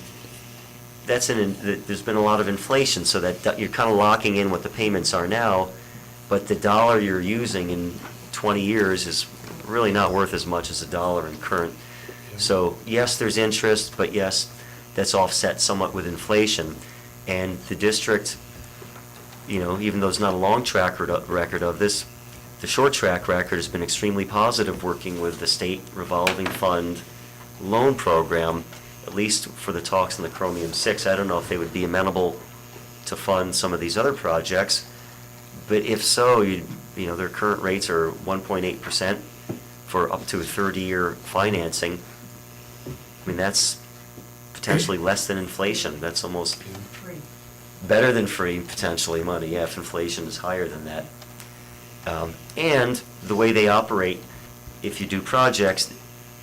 there's been a lot of inflation, so that you're kind of locking in what the payments are now, but the dollar you're using in 20 years is really not worth as much as a dollar in current. So yes, there's interest, but yes, that's offset somewhat with inflation. And the district, even though it's not a long track record of this, the short track record has been extremely positive working with the state revolving fund loan program, at least for the talks in the Chromium 6. I don't know if they would be amenable to fund some of these other projects, but if so, their current rates are 1.8% for up to a 30-year financing. I mean, that's potentially less than inflation. That's almost better than free, potentially, money, if inflation is higher than that. And the way they operate, if you do projects,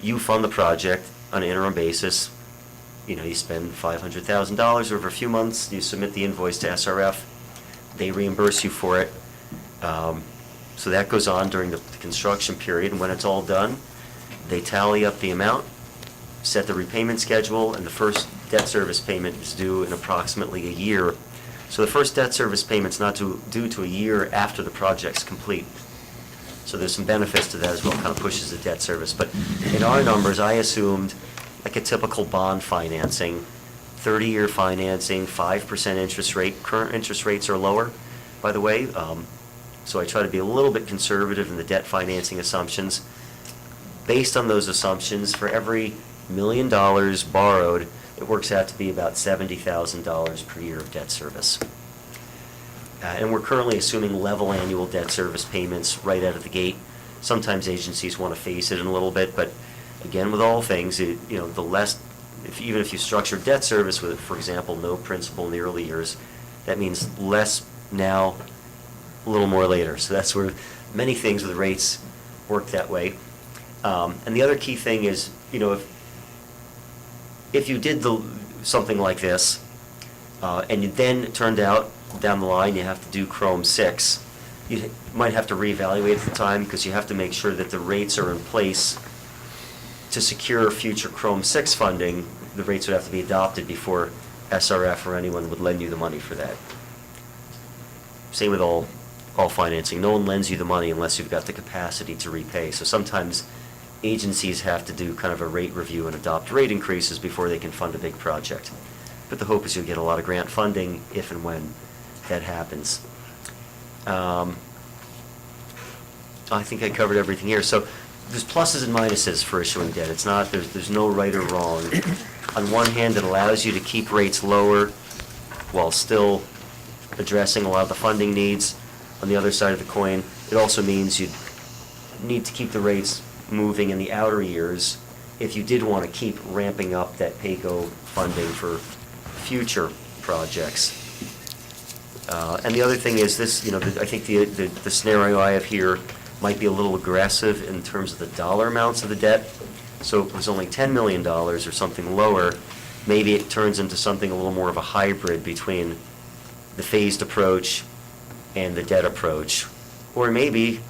you fund the project on an interim basis, You spend $500,000 over a few months, you submit the invoice to SRF, they reimburse you for it. So that goes on during the construction period, and when it's all done, they tally up the amount, set the repayment schedule, and the first debt service payment is due in approximately a year. So the first debt service payment's not due to a year after the project's complete. So there's some benefits to that as well, kind of pushes the debt service. But in our numbers, I assumed like a typical bond financing, 30-year financing, 5% interest rate. Current interest rates are lower, by the way. So I try to be a little bit conservative in the debt financing assumptions. Based on those assumptions, for every $1 million borrowed, it works out to be about $70,000 per year of debt service. And we're currently assuming level annual debt service payments right out of the gate. Sometimes agencies want to phase it in a little bit, but again, with all things, the less, even if you structure debt service with, for example, no principal in the early years, that means less now, a little more later. So that's where many things with rates work that way. And the other key thing is, if you did something like this, and it then turned out down the line you have to do Chrome 6, you might have to reevaluate at the time because you have to make sure that the rates are in place to secure future Chrome 6 funding. The rates would have to be adopted before SRF or anyone would lend you the money for that. Same with all financing. No one lends you the money unless you've got the capacity to repay. So sometimes agencies have to do kind of a rate review and adopt rate increases before they can fund a big project. But the hope is you'll get a lot of grant funding if and when that happens. I think I covered everything here. So there's pluses and minuses for issuing debt. It's not, there's no right or wrong. On one hand, it allows you to keep rates lower while still addressing a lot of the funding needs. On the other side of the coin, it also means you need to keep the moving in the outer years if you did want to keep ramping up that PAYGO funding for future projects. And the other thing is this, I think the scenario I have here might be a little aggressive in terms of the dollar amounts of the debt. So if it was only $10 million or something lower, maybe it turns into something a little more of a hybrid between the phased approach and the debt approach. Or maybe,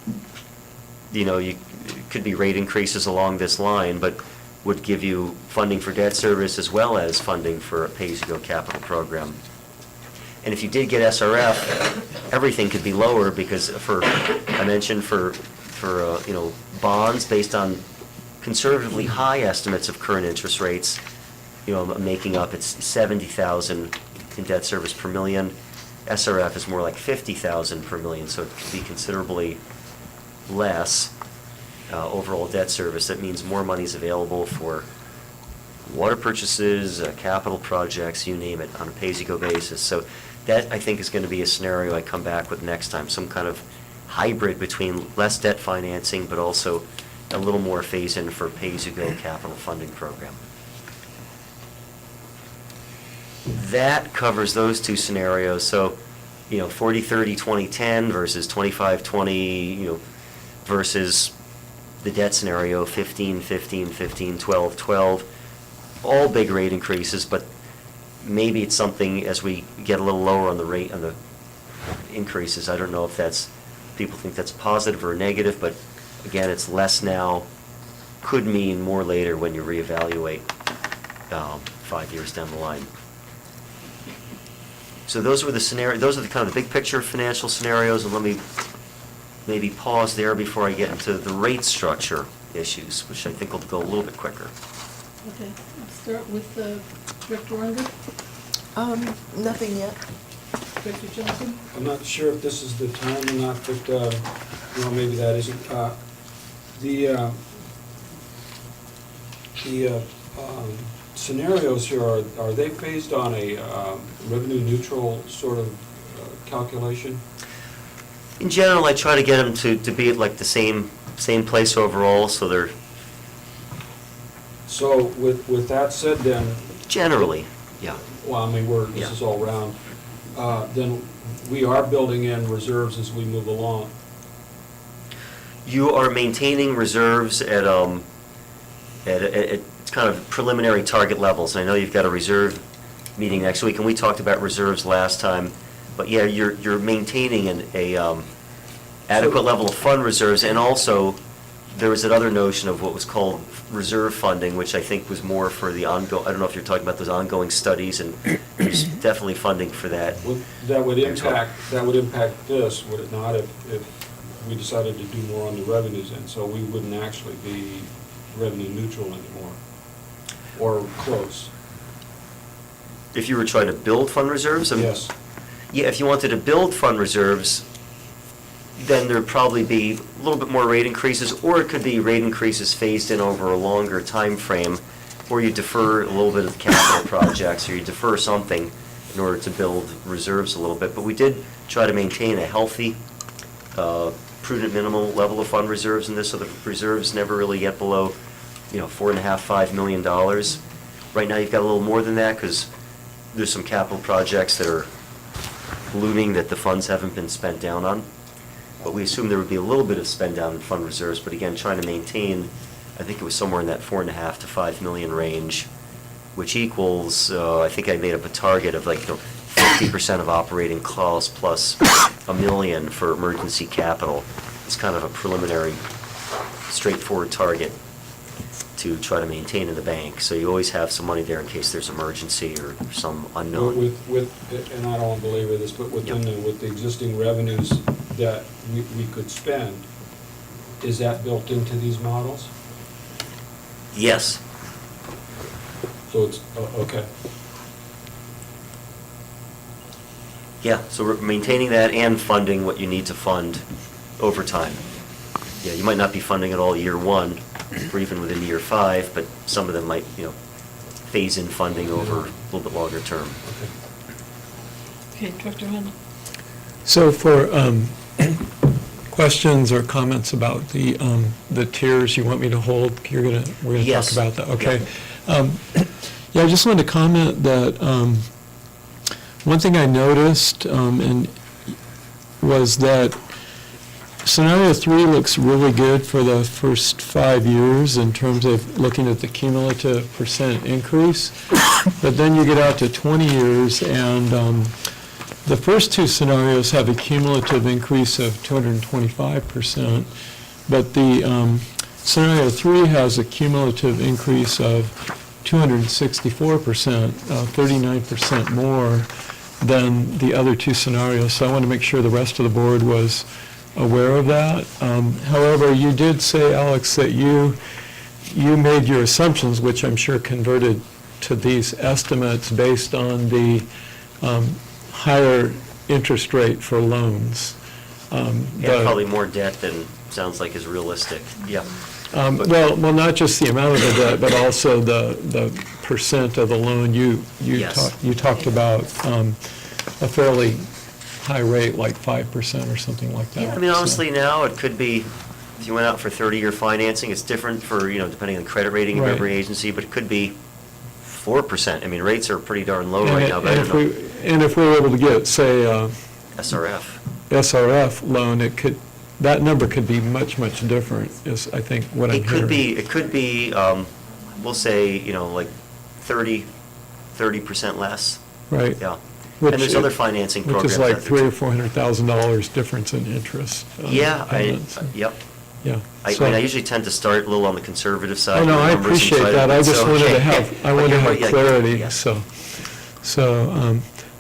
it could be rate increases along this line, but would give you funding for debt service as well as funding for a pay-as-you-go capital program. And if you did get SRF, everything could be lower because I mentioned for bonds based on conservatively high estimates of current interest rates, making up it's 70,000 in debt service per million. SRF is more like 50,000 per million, so it could be considerably less overall debt service. That means more money is available for water purchases, capital projects, you name it, on a pay-as-you-go basis. So that, I think, is going to be a scenario I come back with next time, some kind of hybrid between less debt financing, but also a little more phase-in for pay-as-you-go capital funding program. That covers those two scenarios. So, 40-30-2010 versus 25-20, versus the debt scenario, 15-15-15, 12-12, all big rate increases, but maybe it's something as we get a little lower on the rate, on the increases. I don't know if people think that's positive or negative, but again, it's less now, could mean more later when you reevaluate 5 years down the line. So those are the kind of the big picture financial scenarios, and let me maybe pause there before I get into the rate structure issues, which I think will go a little bit quicker. Okay, I'll start with Director Unger, Nothing yet. Director Johnson. I'm not sure if this is the time or not, but, maybe that isn't. The scenarios here, are they based on a revenue neutral sort of calculation? In general, I try to get them to be at like the same place overall, so they're So with that said then, generally, yeah. well, this is all round, then we are building in reserves as we move along. You are maintaining reserves at kind of preliminary target levels. And I know you've got a reserve meeting next week, and we talked about reserves last time. But yeah, you're maintaining a adequate level of fund reserves, and also there was another notion of what was called reserve funding, which I think was more for the ongoing, I don't know if you're talking about those ongoing studies, and there's definitely funding for that. That would impact this, would it not, if we decided to do more on the revenues end? So we wouldn't actually be revenue neutral anymore, or close. If you were trying to build fund reserves? Yes. Yeah, if you wanted to build fund reserves, then there'd probably be a little bit more rate increases, or it could be rate increases phased in over a longer time frame, or you defer a little bit of the capital projects, or you defer something in order to build reserves a little bit. But we did try to maintain a healthy, prudent minimal level of fund reserves in this, so the reserves never really get below, $4.5–5 million. Right now, you've got a little more than that, because there's some capital projects that are looming that the funds haven't been spent down on. But we assumed there would be a little bit of spend down in fund reserves, but again, trying to maintain, I think it was somewhere in that $4.5–5 million range, which equals, I think I made up a target of 50% of operating costs plus $1 million for emergency capital. It's kind of a preliminary, straightforward target to try to maintain in the bank. So you always have some money there in case there's emergency or some unknown. And I don't want to belabor this, but with the existing revenues that we could spend, is that built into these models? Yes. So it's, okay. Yeah, so we're maintaining that and funding what you need to fund over time. Yeah, you might not be funding it all year one, or even within year 5, but some of them might, phase in funding over a little bit longer term. Okay, Director Handel. So for questions or comments about the tiers you want me to hold, we're going to Yes. talk about that, okay? Yeah, I just wanted to comment that one thing I noticed was that Scenario 3 looks really good for the first 5 years in terms of looking at the cumulative percent increase, but then you get out to 20 years, and the first 2 scenarios have a cumulative increase of 225%, but the Scenario 3 has a cumulative increase of 264%, 39% more than the other 2 scenarios. So I want to make sure the rest of the board was aware of that. However, you did say, Alex, that you made your assumptions, which I'm sure converted to these estimates based on the higher interest rate for loans. Probably more debt than sounds like is realistic. Yeah. Well, not just the amount of the debt, but also the percent of the loan. You Yes. talked about a fairly high rate, like 5% or something like that. Yeah, I mean, So- honestly, now, it could be, if you went out for 30-year financing, it's different for, depending on the credit rating of Right. every agency, but it could be 4%. I mean, rates are pretty darn low And right it- now, but I and don't if know. And if we were able to get, say, SRF. SRF loan, that number could be much, much different, is, I think, what I'm hearing. It could be, we'll say, like 30% less, Right. yeah. Which And there's other financing Which programs. is like out there, $300,000 or too. $400,000 difference in interest. Yeah, payments. yep. Yeah. I So- mean, I usually tend to start a little on the conservative side. Oh, no, with I numbers and appreciate try to- that. I just so, wanted to okay. have, I But wanted to you're have right, yeah, clarity, yeah. so,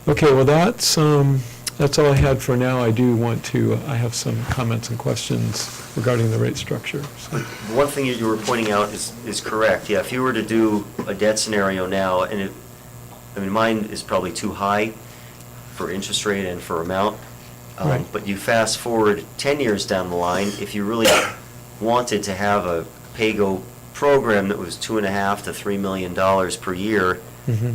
okay, well, that's all I had for now. I have some comments and questions regarding the rate structure. So, One thing you were pointing out is correct. Yeah, if you were to do a debt scenario now, and mine is probably too high for interest rate and for amount. Right. But you fast forward 10 years down the line, if you really wanted to have a pay-go program that was $2.5 to $3 million per year, mhm.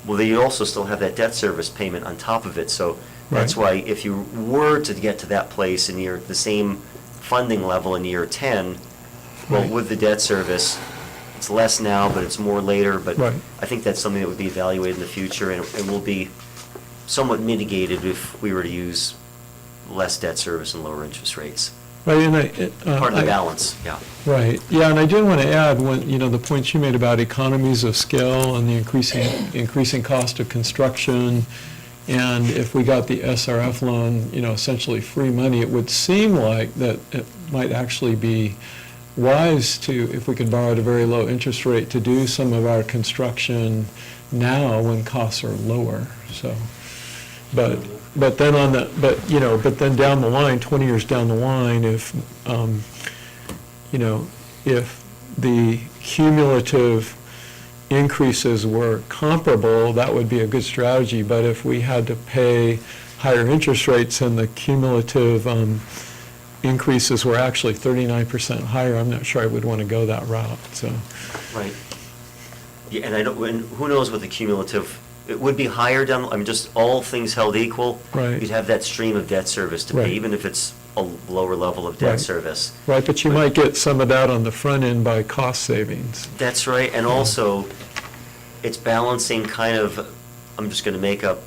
well, then you also still have that debt service payment on top of it. So that's why if you were to get to that place in the same funding level in year 10, well, Right. with the debt service, it's less now, but it's more later. But Right. I think that's something that would be evaluated in the future, and will be somewhat mitigated if we were to use less debt service and lower interest rates. Right, and part of the balance, yeah. Right, yeah, and I did want to add, when, the points you made about economies of scale and the increasing cost of construction, and if we got the SRF loan, essentially free money, it would seem like that it might actually be wise to, if we could borrow at a very low interest rate, to do some of our construction now when costs are lower, so. But then down the line, 20 years down the line, if the cumulative increases were comparable, that would be a good strategy. But if we had to pay higher interest rates and the cumulative increases were actually 39% higher, I'm not sure I would want to go that route, so. Right. Yeah, and who knows what the cumulative, it would be higher down, just all things held equal. Right. You'd have that stream of debt service to Right. pay, even if it's a lower level of debt Right. service. Right, but you might get some of that on the front end by cost savings. That's right, and also, it's balancing kind of, I'm just going to make up,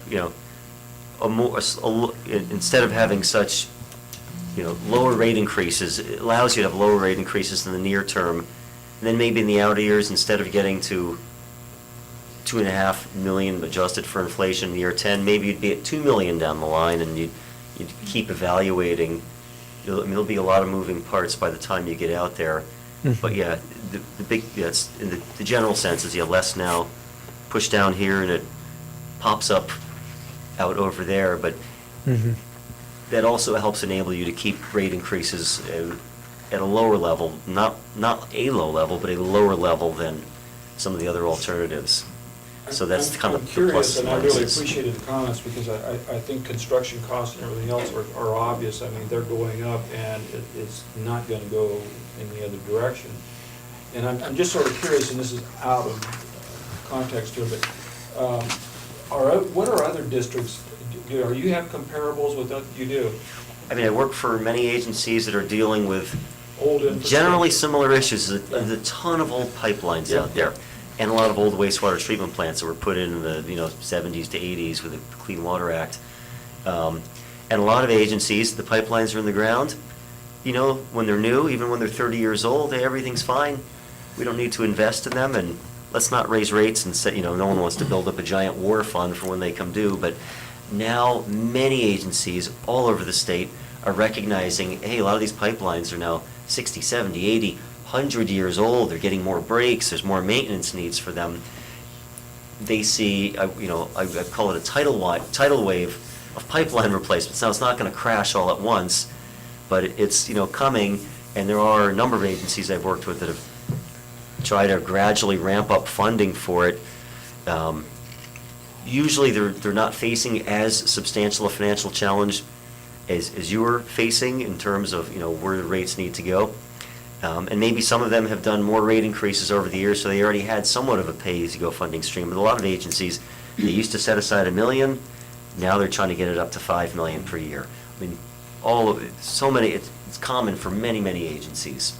instead of having such, lower rate increases, it allows you to have lower rate increases in the near term, and then maybe in the outer years, instead of getting to 2.5 million adjusted for inflation in year 10, maybe you'd be at 2 million down the line, and you'd keep evaluating. There'll be a lot of moving parts by the time you get out there. But yeah, the big, it's in the general sense is you have less now pushed down here and it pops up out over there, but that also helps enable you to keep rate increases at a lower level, not a low level, but a lower level than some of the other alternatives. So that's kind of I'm the curious, pluses and and I really minuses. appreciated the comments, because I think construction costs and everything else are obvious. I mean, they're going up, and it's not going to go in the other direction. And I'm just sort of curious, and this is out of context here, but what are other districts, are you have comparables with what you do? I mean, I work for many agencies that are dealing with Old infrastructure? generally similar issues. There's a ton of old pipelines out there, and a lot of old wastewater treatment plants that were put in the 70s to 80s with the Clean Water Act. And a lot of agencies, the pipelines are in the ground. When they're new, even when they're 30 years old, everything's fine. We don't need to invest in them, and let's not raise rates and say, no one wants to build up a giant war fund for when they come due. But now many agencies all over the state are recognizing, hey, a lot of these pipelines are now 60, 70, 80, 100 years old. They're getting more breaks. There's more maintenance needs for them. They see, I call it a tidal wave of pipeline replacements. Now, it's not going to crash all at once, but it's, coming, and there are a number of agencies I've worked with that have tried to gradually ramp up funding for it. Usually, they're not facing as substantial a financial challenge as you're facing in terms of, where the rates need to go. And maybe some of them have done more rate increases over the years, so they already had somewhat of a pay-as-you-go funding stream. But a lot of agencies, they used to set aside $1 million, now they're trying to get it up to $5 million per year. I mean, all of it, so many, it's common for many, many agencies.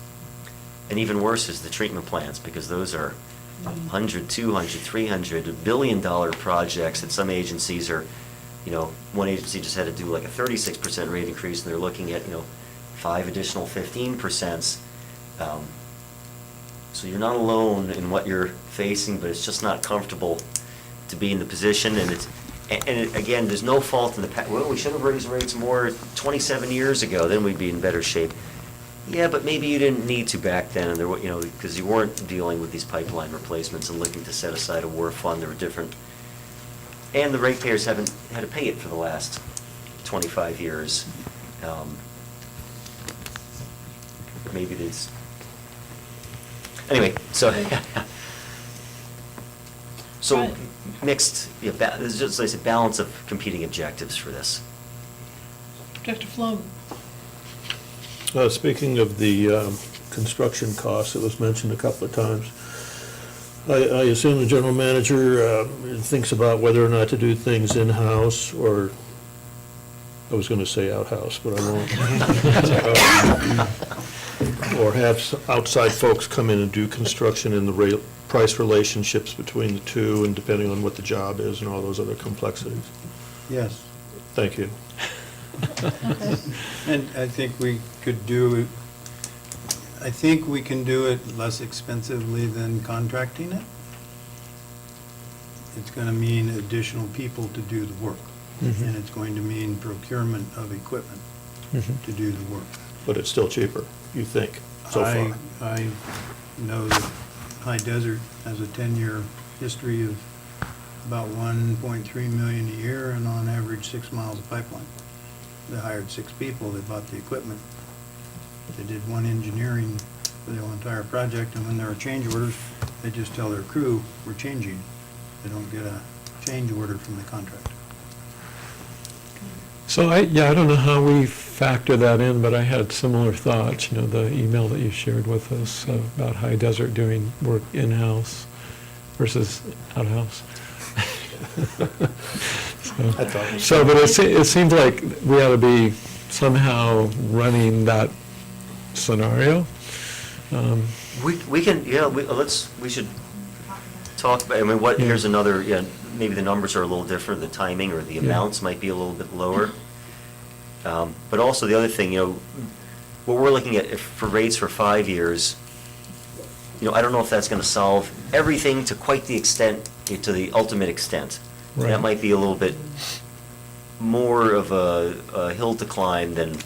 And even worse is the treatment plants, because those are 100, 200, 300, $1 billion projects that some agencies are, one agency just had to do like a 36% rate increase, and they're looking at, 5 additional 15%. So you're not alone in what you're facing, but it's just not comfortable to be in the position, and again, there's no fault in the past. Well, we should have raised rates more 27 years ago, then we'd be in better shape. Yeah, but maybe you didn't need to back then, and there were, because you weren't dealing with these pipeline replacements and looking to set aside a war fund. There were different, and the ratepayers haven't had to pay it for the last 25 years. Maybe there's, anyway, so, Right. mixed, there's just, like I said, balance of competing objectives for this. Dr. Flom, Speaking of the construction costs, it was mentioned a couple of times. I assume the general manager thinks about whether or not to do things in-house, or, I was going to say outhouse, but I won't. Or have outside folks come in and do construction, in the price relationships between the two, and depending on what the job is and all those other complexities. Yes. Thank you. And I think we could do, I think we can do it less expensively than contracting it. It's gonna mean additional people to do the work, and it's going to mean procurement of equipment to do the work. But it's still cheaper, you think, so far? I know that High Desert has a 10-year history of about 1.3 million a year and on average 6 miles of pipeline. They hired 6 people, they bought the equipment. They did one engineering for the whole entire project, and when there are change orders, they just tell their crew, we're changing. They don't get a change order from the contractor. So I don't know how we factor that in, but I had similar thoughts, the email that you shared with us about High Desert doing work in-house versus out-of-house. But it seems like we ought to be somehow running that scenario. We can, we should talk about, here's another, maybe the numbers are a little different, the timing or the amounts might be a little bit lower. But also the other thing, what we're looking at for rates for 5 years, I don't know if that's going to solve everything to quite the extent, to the ultimate extent. Right. That might be a little bit more of a hill to climb than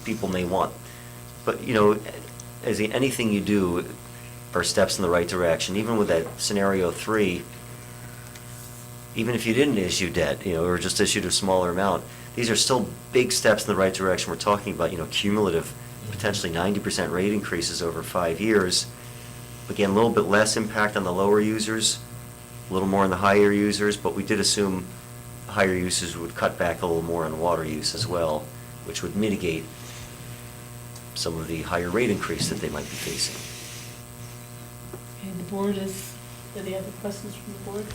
people may want. But, as anything you do are steps in the right direction. Even with that scenario 3, even if you didn't issue debt, or just issued a smaller amount, these are still big steps in the right direction. We're talking about, cumulative, potentially 90% rate increases over 5 years. Again, a little bit less impact on the lower users, a little more on the higher users, but we did assume higher users would cut back a little more on water use as well, which would mitigate some of the higher rate increase that they might be facing. Okay, the board any other questions from the board?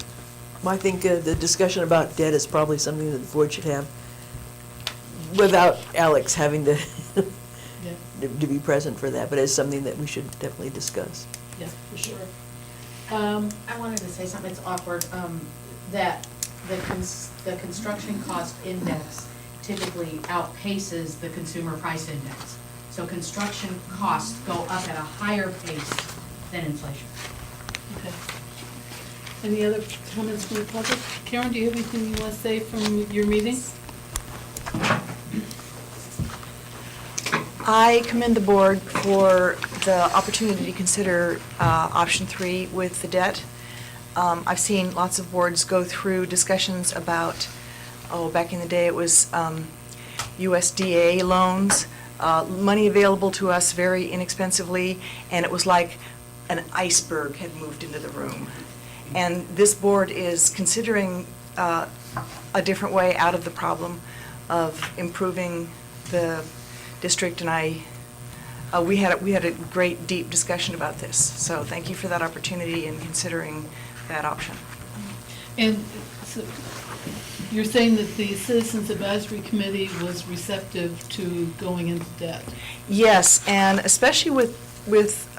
I think the discussion about debt is probably something that the board should have without Alex having to Yeah, to be present for that, but it's something that we should definitely discuss. yeah, for sure. I wanted to say something, it's awkward, that the construction cost index typically outpaces the consumer price index. So construction costs go up at a higher pace than inflation. Okay. Any other comments from the public? Karen, do you have anything you want to say from your meeting? I commend the board for the opportunity to consider option 3 with the debt. I've seen lots of boards go through discussions about, back in the day it was USDA loans, money available to us very inexpensively, and it was like an iceberg had moved into the room. And this board is considering a different way out of the problem of improving the district, and we had a great, deep discussion about this. So thank you for that opportunity in considering that option. And so you're saying that the Citizens Advisory Committee was receptive to going into debt? Yes, and especially with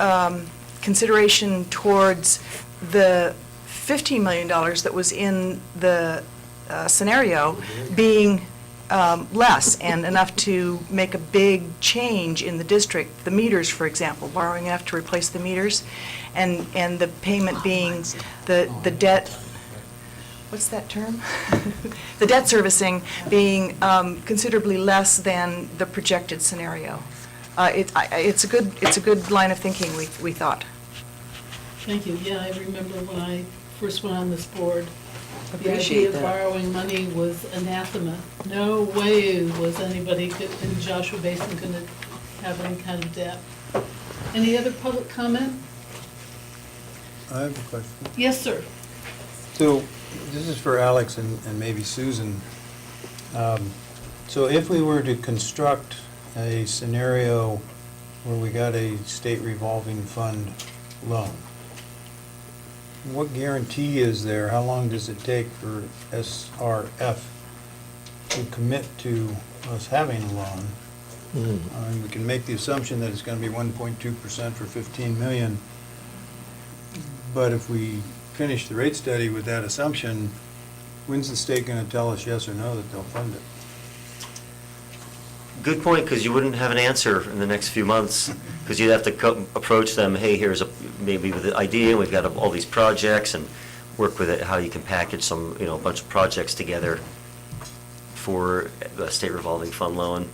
consideration towards the $15 million that was in the scenario being less and enough to make a big change in the district. The meters, for example, borrowing enough to replace the meters, and the payment being the debt, what's that term? The debt servicing being considerably less than the projected scenario. It's a good line of thinking, we thought. Thank you. Yeah, I remember when I first went on this board, the Appreciate idea of that. borrowing money was anathema. No way was anybody in Joshua Basin going to have any kind of debt. Any other public comment? I have a question. Yes, sir. So, this is for Alex and maybe Susan. So if we were to construct a scenario where we got a state revolving fund loan, what guarantee is there? How long does it take for SRF to commit to us having a loan? We can make the assumption that it's going to be 1.2% for 15 million. But if we finish the rate study with that assumption, when's the state going to tell us yes or no that they'll fund it? Good point, because you wouldn't have an answer in the next few months, because you'd have to approach them, hey, here's maybe with the idea, we've got all these projects, and work with it, how you can package some, a bunch of projects together for a state revolving fund loan.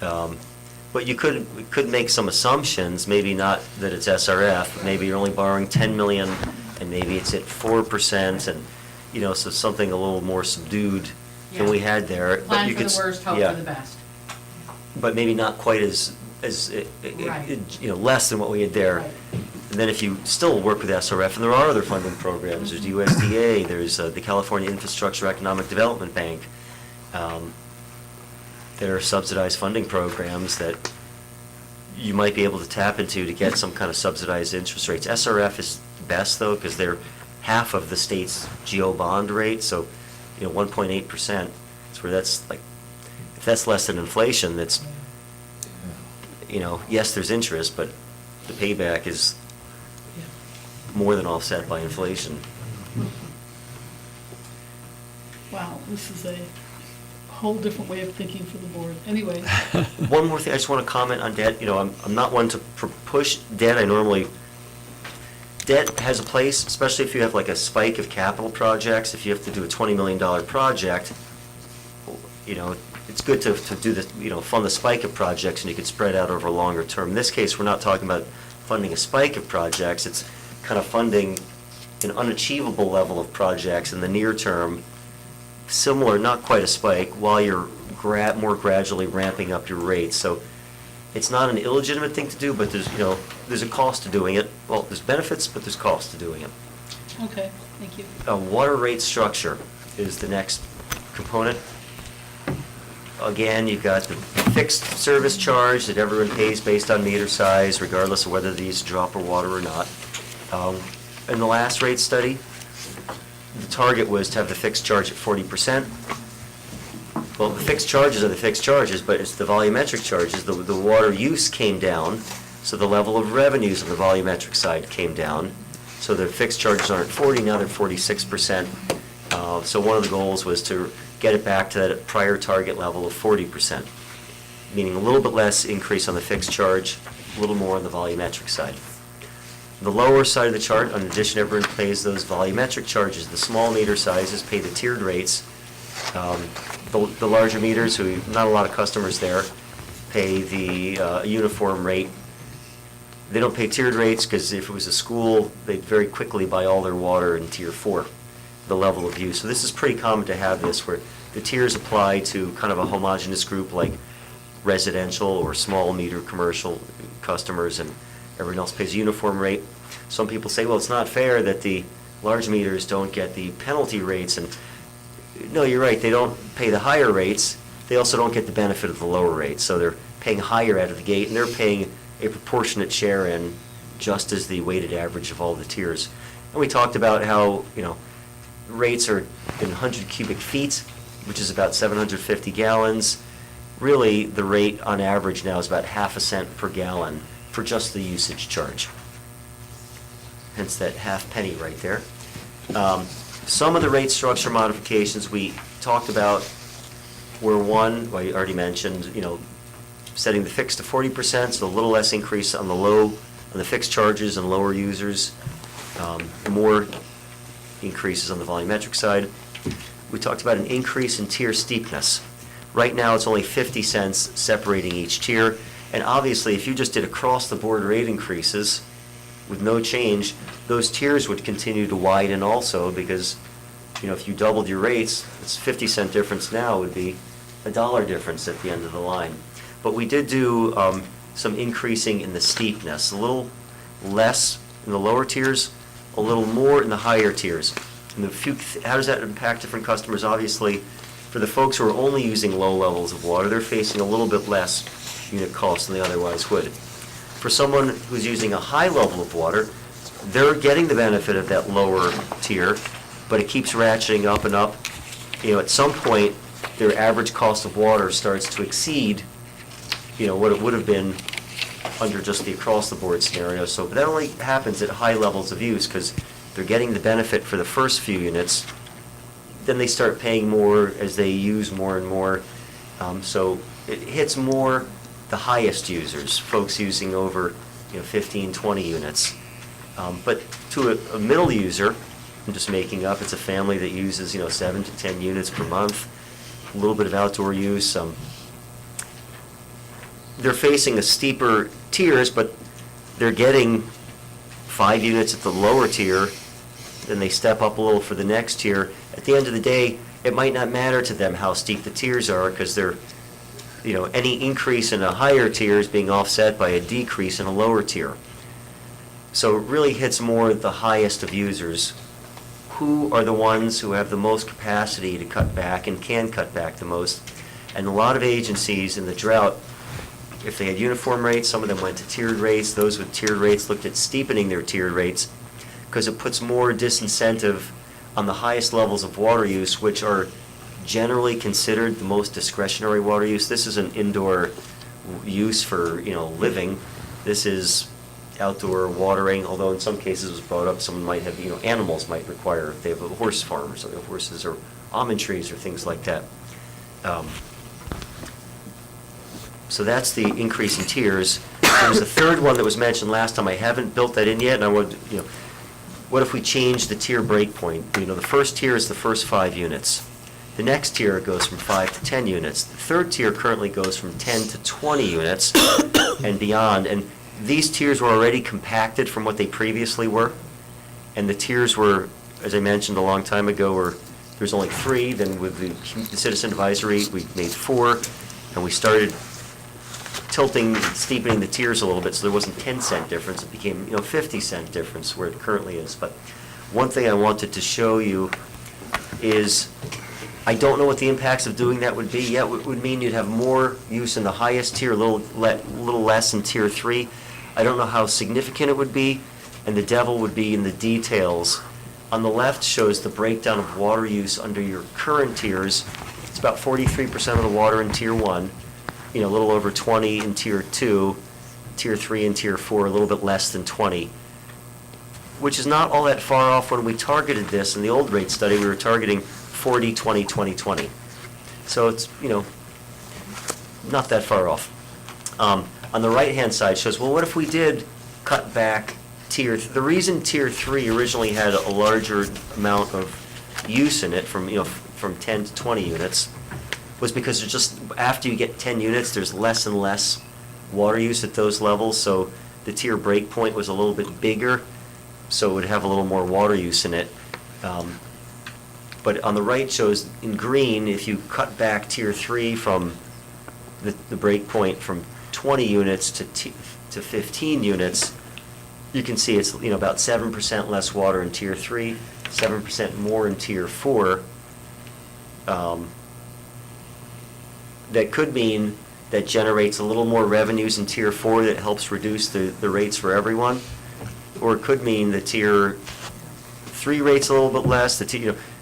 But you could make some assumptions, maybe not that it's SRF, but maybe you're only borrowing 10 million, and maybe it's at 4%, and, so something a little more subdued than we had there. But Plan you for the could worst, hope yeah. for the best. But maybe not quite as Right. less than what we had there. Right. And then if you still work with SRF, and there are other funding programs, there's USDA, there's the California Infrastructure Economic Development Bank. There are subsidized funding programs that you might be able to tap into to get some kind of subsidized interest rates. SRF is best, though, because they're half of the state's GO bond rate, so, 1.8%. That's where that's like, if that's less than inflation, that's, yes, there's interest, but the payback is more than offset by inflation. Wow, this is a whole different way of thinking for the board. Anyway, One more thing, I just want to comment on debt. I'm not one to push debt. Debt has a place, especially if you have like a spike of capital projects. If you have to do a $20 million project, it's good to do this, fund the spike of projects, and you could spread out over a longer term. In this case, we're not talking about funding a spike of projects. It's kind of funding an unachievable level of projects in the near term, similar, not quite a spike, while you're more gradually ramping up your rates. So it's not an illegitimate thing to do, but there's a cost to doing it. Well, there's benefits, but there's cost to doing it. okay, thank you. Water rate structure is the next component. Again, you've got the fixed service charge that everyone pays based on meter size, regardless of whether these drop or water or not. In the last rate study, the target was to have the fixed charge at 40%. Well, the fixed charges are the fixed charges, but it's the volumetric charges. The water use came down, so the level of revenues on the volumetric side came down. So the fixed charges aren't 40, now they're 46%. So one of the goals was to get it back to that prior target level of 40%, meaning a little bit less increase on the fixed charge, a little more on the volumetric side. The lower side of the chart, in addition, everyone pays those volumetric charges. The small meter sizes pay the tiered rates. The larger meters, who not a lot of customers there, pay the uniform rate. They don't pay tiered rates because if it was a school, they'd very quickly buy all their water in Tier 4, the level of use. So this is pretty common to have this, where the tiers apply to kind of a homogeneous group like residential or small meter commercial customers, and everyone else pays a uniform rate. Some people say, well, it's not fair that the large meters don't get the penalty rates, and no, you're right, they don't pay the higher rates, they also don't get the benefit of the lower rates, so they're paying higher out of the gate, and they're paying a proportionate share in just as the weighted average of all the tiers. And we talked about how, rates are in 100 cubic feet, which is about 750 gallons. Really, the rate on average now is about half a cent per gallon for just the usage charge. Hence that half penny right there. Some of the rate structure modifications we talked about were one, well, you already mentioned, setting the fixed to 40%, so a little less increase on the fixed charges and lower users, more increases on the volumetric side. We talked about an increase in tier steepness. Right now, it's only 50 cents separating each tier, and obviously, if you just did across-the-board rate increases with no change, those tiers would continue to widen also, because, if you doubled your rates, it's 50-cent difference now would be $1 difference at the end of the line. But we did do some increasing in the steepness, a little less in the lower tiers, a little more in the higher tiers. And how does that impact different customers? Obviously, for the folks who are only using low levels of water, they're facing a little bit less unit cost than they otherwise would. For someone who's using a high level of water, they're getting the benefit of that lower tier, but it keeps ratcheting up and up. At some point, their average cost of water starts to exceed, what it would have been under just the across-the-board scenario. So that only happens at high levels of use, because they're getting the benefit for the first few units. Then they start paying more as they use more and more. So it hits more the highest users, folks using over, 15, 20 units. But to a middle user, I'm just making up, it's a family that uses, 7 to 10 units per month, a little bit of outdoor use. They're facing a steeper tiers, but they're getting 5 units at the lower tier, then they step up a little for the next tier. At the end of the day, it might not matter to them how steep the tiers are, because they're, any increase in a higher tier is being offset by a decrease in a lower tier. So it really hits more the highest of users, who are the ones who have the most capacity to cut back and can cut back the most. And a lot of agencies in the drought, if they had uniform rates, some of them went to tiered rates. Those with tiered rates looked at steepening their tiered rates, because it puts more disincentive on the highest levels of water use, which are generally considered the most discretionary water use. This is an indoor use for, living. This is outdoor watering, although in some cases it was brought up, someone might have, animals might require, if they have a horse farm or something, horses or almond trees or things like that. So that's the increase in tiers. There was a third one that was mentioned last time. I haven't built that in yet, and I would, what if we change the tier breakpoint? The first tier is the first 5 units. The next tier goes from 5 to 10 units. The third tier currently goes from 10 to 20 units and beyond. And these tiers were already compacted from what they previously were. And the tiers were, as I mentioned a long time ago, there's only 3. Then with the citizen advisory, we made 4. And we started steepening the tiers a little bit, so there wasn't 10-cent difference. It became, 50-cent difference where it currently is. But one thing I wanted to show you is, I don't know what the impacts of doing that would be. Yeah, it would mean you'd have more use in the highest tier, a little less in tier 3. I don't know how significant it would be, and the devil would be in the details. On the left shows the breakdown of water use under your current tiers. It's about 43% of the water in tier 1, a little over 20 in tier 2, tier 3 and tier 4, a little bit less than 20, which is not all that far off. When we targeted this in the old rate study, we were targeting 40, 20, 20, 20. So it's, not that far off. On the right-hand side shows, well, what if we did cut back the reason tier 3 originally had a larger amount of use in it from 10 to 20 units was because it's just, after you get 10 units, there's less and less water use at those levels, so the tier break point was a little bit bigger, so it would have a little more water use in it. But on the right shows in green, if you cut back tier 3 from the break point from 20 units to 15 units, you can see it's about 7% less water in tier 3, 7% more in tier 4. That could mean that generates a little more revenues in tier 4 that helps reduce the rates for everyone, or it could mean the tier 3 rates a little bit less.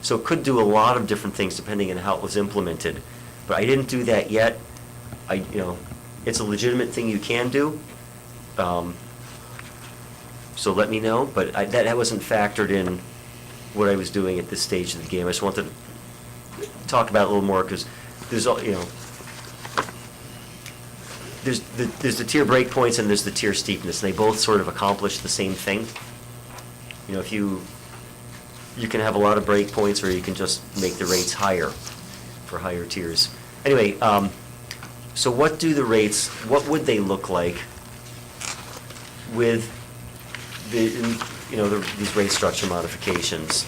So it could do a lot of different things depending on how it was implemented. But I didn't do that yet. It's a legitimate thing you can do. So let me know, but that wasn't factored in what I was doing at this stage of the game. I just wanted to talk about it a little more because there's there's the tier breakpoints and there's the tier steepness, and they both sort of accomplish the same thing. If you can have a lot of breakpoints, or you can just make the rates higher for higher tiers. Anyway, so what would they look like with these rate structure modifications?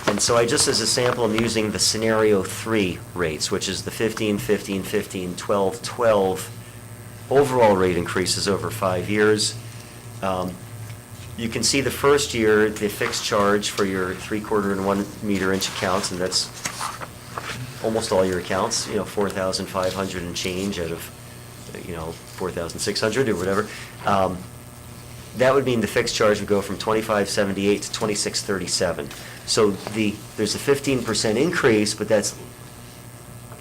And so as a sample, I'm using the scenario 3 rates, which is the 15, 15, 15, 12, 12 overall rate increases over 5 years. You can see the first year, the fixed charge for your 3/4 and 1 meter inch accounts, and that's almost all your accounts, 4,500 and change out of, 4,600 or whatever. That would mean the fixed charge would go from $25.78 to $26.37. So there's a 15% increase, but that's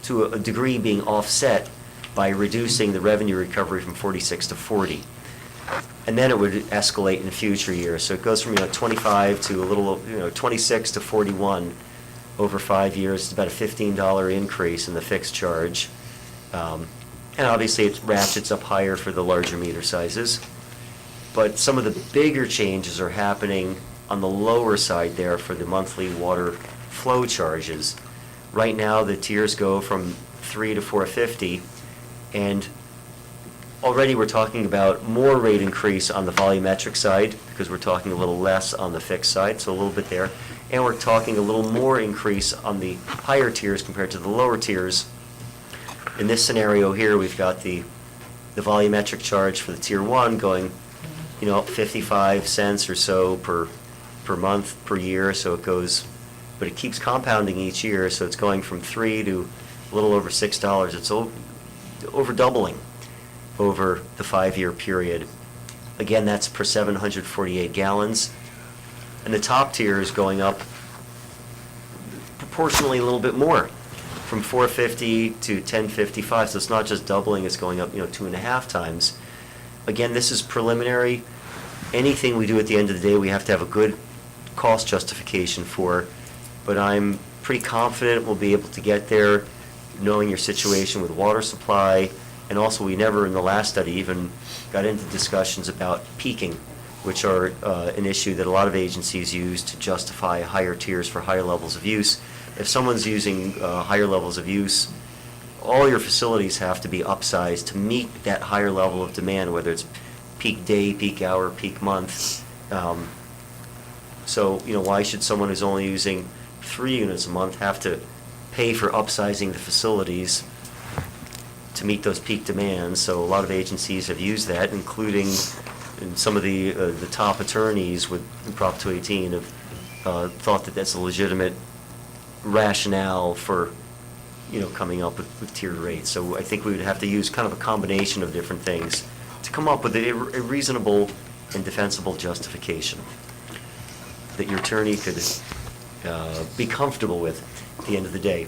to a degree being offset by reducing the revenue recovery from 46 to 40. And then it would escalate in future years. So it goes from 25 to a little 26 to 41 over 5 years. It's about a $15 increase in the fixed charge. And obviously, it ratchets up higher for the larger meter sizes. But some of the bigger changes are happening on the lower side there for the monthly water flow charges. Right now, the tiers go from $3 to $4.50, and already we're talking about more rate increase on the volumetric side, because we're talking a little less on the fixed side, so a little bit there. And we're talking a little more increase on the higher tiers compared to the lower tiers. In this scenario here, we've got the volumetric charge for the tier 1 going, 55 cents or so per month, per year, so it goes, but it keeps compounding each year, so it's going from $3 to a little over $6. It's over doubling over the 5-year period. Again, that's per 748 gallons. And the top tier is going up proportionally a little bit more, from $4.50 to $10.55. So it's not just doubling, it's going up, 2.5 times. Again, this is preliminary. Anything we do at the end of the day, we have to have a good cost justification for. But I'm pretty confident we'll be able to get there, knowing your situation with water supply. And also, we never in the last study even got into discussions about peaking, which are an issue that a lot of agencies use to justify higher tiers for higher levels of use. If someone's using higher levels of use, all your facilities have to be upsized to meet that higher level of demand, whether it's peak day, peak hour, peak month. So, why should someone who's only using 3 units a month have to pay for upsizing the facilities to meet those peak demands? So a lot of agencies have used that, including some of the top attorneys with Prop 218 have thought that that's a legitimate rationale for, coming up with tiered rates. So I think we would have to use kind of a combination of different things to come up with a reasonable and defensible justification that your attorney could be comfortable with at the end of the day.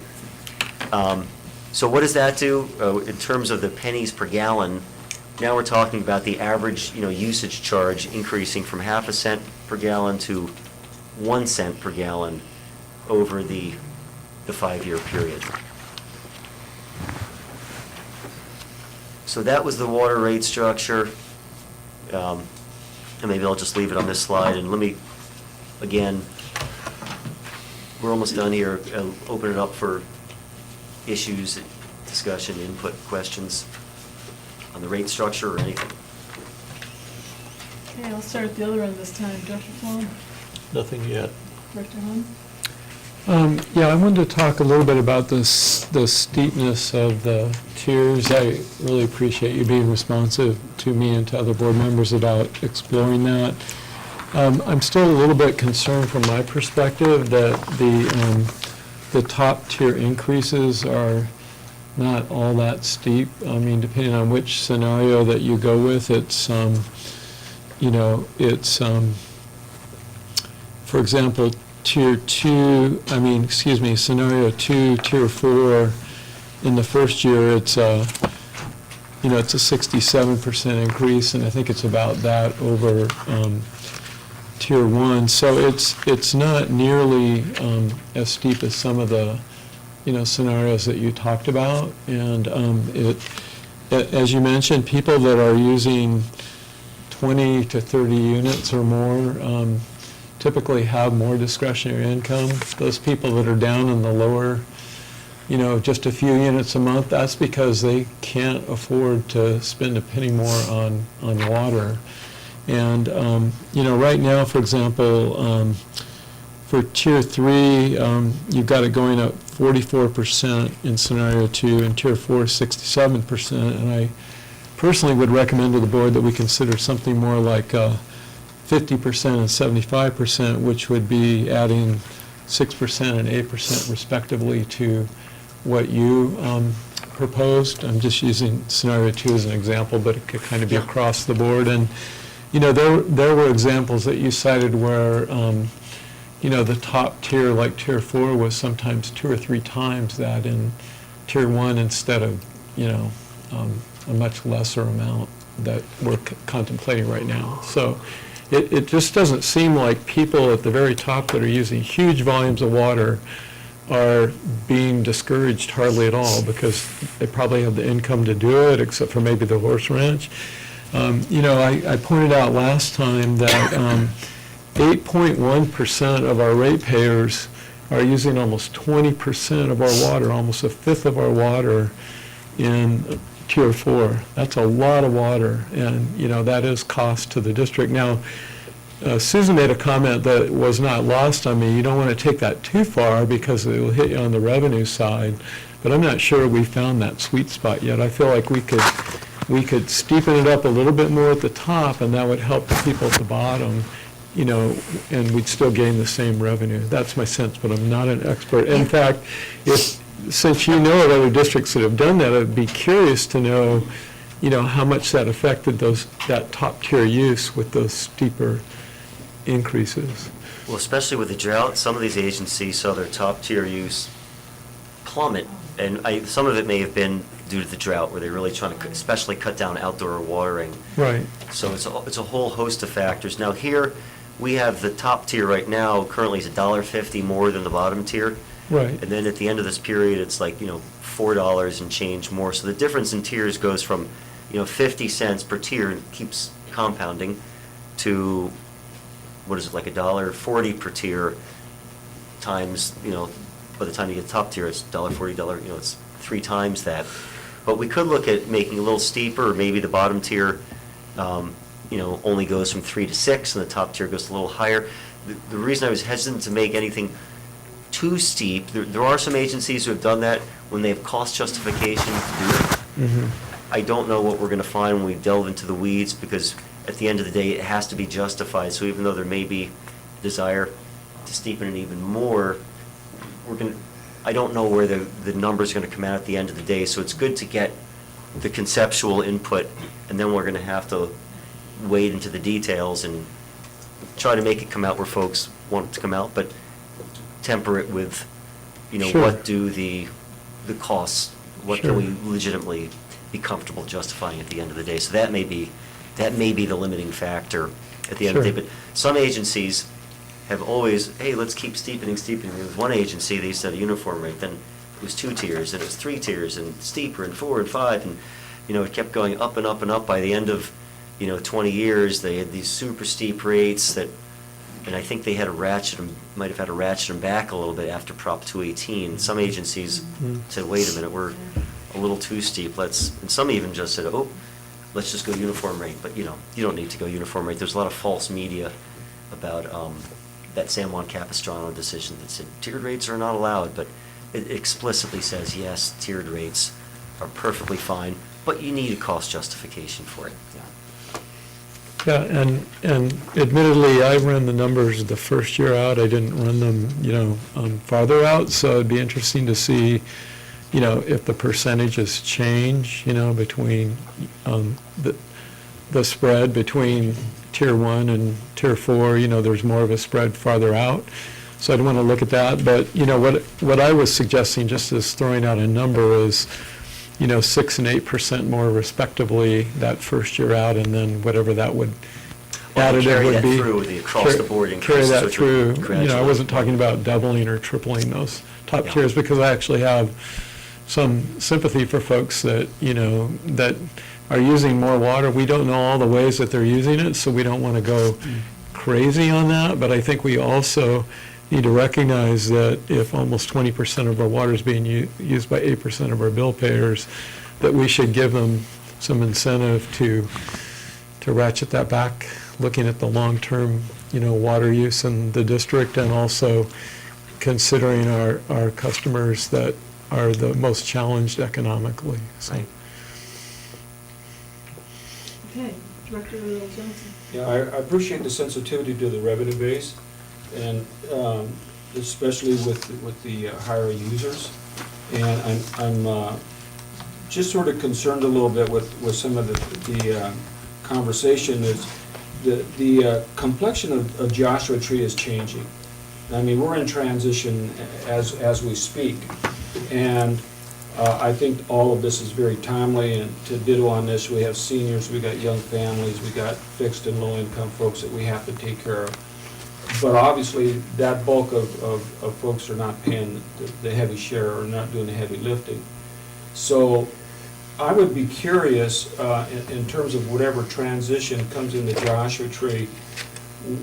So what does that do in terms of the pennies per gallon? Now we're talking about the average, usage charge increasing from half a cent per gallon to 1 cent per gallon over the 5-year period. So that was the water rate structure. And maybe I'll just leave it on this slide, and let me, again, we're almost done here. I'll open it up for issues, discussion, input, questions on the rate structure or anything. Okay, I'll start at the other end this time. Dr. Flom, Nothing yet. Director Hahn? Yeah, I wanted to talk a little bit about the steepness of the tiers. I really appreciate you being responsive to me and to other board members about exploring that. I'm still a little bit concerned from my perspective that the top tier increases are not all that steep. I mean, depending on which scenario that you go with, it's, for example, scenario 2, tier 4, in the first year, it's a 67% increase, and I think it's about that over tier 1. So it's not nearly as steep as some of the, scenarios that you talked about. And as you mentioned, people that are using 20 to 30 units or more typically have more discretionary income. Those people that are down in the lower, just a few units a month, that's because they can't afford to spend a penny more on water. And, right now, for example, for tier 3, you've got it going up 44% in scenario 2, and tier 4 67%. And I personally would recommend to the board that we consider something more like 50% and 75%, which would be adding 6% and 8% respectively to what you proposed. I'm just using scenario 2 as an example, but it could kind of be across the board. And there were examples that you cited where the top tier, like tier 4, was sometimes 2 or 3 times that in tier 1 instead of a much lesser amount that we're contemplating right now. So it just doesn't seem like people at the very top that are using huge volumes of water are being discouraged hardly at all because they probably have the income to do it, except for maybe the horse ranch. I pointed out last time that 8.1% of our ratepayers are using almost 20% of our water, almost a fifth of our water in Tier 4. That's a lot of water, and, that is cost to the district. Now, Susan made a comment that was not lost on me. You don't want to take that too far because it will hit you on the revenue side, but I'm not sure we found that sweet spot yet. I feel like we could steepen it up a little bit more at the top, and that would help the people at the bottom, and we'd still gain the same revenue. That's my sense, but I'm not an expert. In fact, since you know of other districts that have done that, I'd be curious to know, how much that affected that top tier use with those steeper increases. Well, especially with the drought, some of these agencies saw their top tier use plummet, and some of it may have been due to the drought, where they're really trying to especially cut down outdoor watering. Right. So it's a whole host of factors. Now here, we have the top tier right now, currently is $1.50 more than the bottom tier. Right. And then at the end of this period, it's like, $4 and change more. So the difference in tiers goes from, 50 cents per tier, and keeps compounding, to, what is it, like $1.40 per tier times, by the time you get top tier, it's $1.40, it's 3 times that. But we could look at making it a little steeper, or maybe the bottom tier, only goes from 3 to 6, and the top tier goes a little higher. The reason I was hesitant to make anything too steep, there are some agencies who have done that when they have cost justification to do it. Mm-hmm. I don't know what we're going to find when we delve into the weeds, because at the end of the day, it has to be justified. So even though there may be desire to steepen it even more, I don't know where the number's going to come out at the end of the day. So it's good to get the conceptual input, and then we're going to have to wade into the details and try to make it come out where folks want it to come out, but temper it with, Sure. what do the costs, what Sure. can we legitimately be comfortable justifying at the end of the day. So that may be the limiting factor at the end of the Sure. day. But some agencies have always, hey, let's keep steepening. There was one agency, they said a uniform rate, then it was 2 tiers, and it was 3 tiers, and steeper, and 4 and 5, and, it kept going up and up and up. By the end of, 20 years, they had these super steep rates that, and I think they had might have had to ratchet them back a little bit after Prop 218. Some agencies said, wait a minute, we're a little too steep, and some even just said, let's just go uniform rate. But, you don't need to go uniform rate. There's a lot of false media about that San Juan Capistrano decision that said tiered rates are not allowed, but it explicitly says, yes, tiered rates are perfectly fine, but you need a cost justification for it. Yeah, and admittedly, I ran the numbers the first year out. I didn't run them, farther out, so it'd be interesting to see, if the percentages change, between the spread between Tier 1 and Tier 4, there's more of a spread farther out. So I'd want to look at that, but, what I was suggesting, just as throwing out a number, is 6 and 8% more respectively that first year out, and then whatever that would additive would be. Carry that through the across-the-board Carry increases, that which would through. gradually- I wasn't talking about doubling or tripling those top Yeah. tiers, because I actually have some sympathy for folks that, that are using more water. We don't know all the ways that they're using it, so we don't want to go crazy on that, but I think we also need to recognize that if almost 20% of our water is being used by 8% of our bill payers, that we should give them some incentive to ratchet that back, looking at the long-term, water use in the district, and also considering our customers that are the most challenged economically. So. Right. Okay, Director Johnson. Yeah, I appreciate the sensitivity to the revenue base, and especially with the higher users. And I'm just sort of concerned a little bit with some of the conversation is the complexion of Joshua Tree is changing. I mean, we're in transition as we speak, and I think all of this is very timely. And to ditto on this, we have seniors, we got young families, we got fixed and low-income folks that we have to take care of. But obviously, that bulk of folks are not paying the heavy share or not doing the heavy lifting. So I would be curious, in terms of whatever transition comes in the Joshua Tree,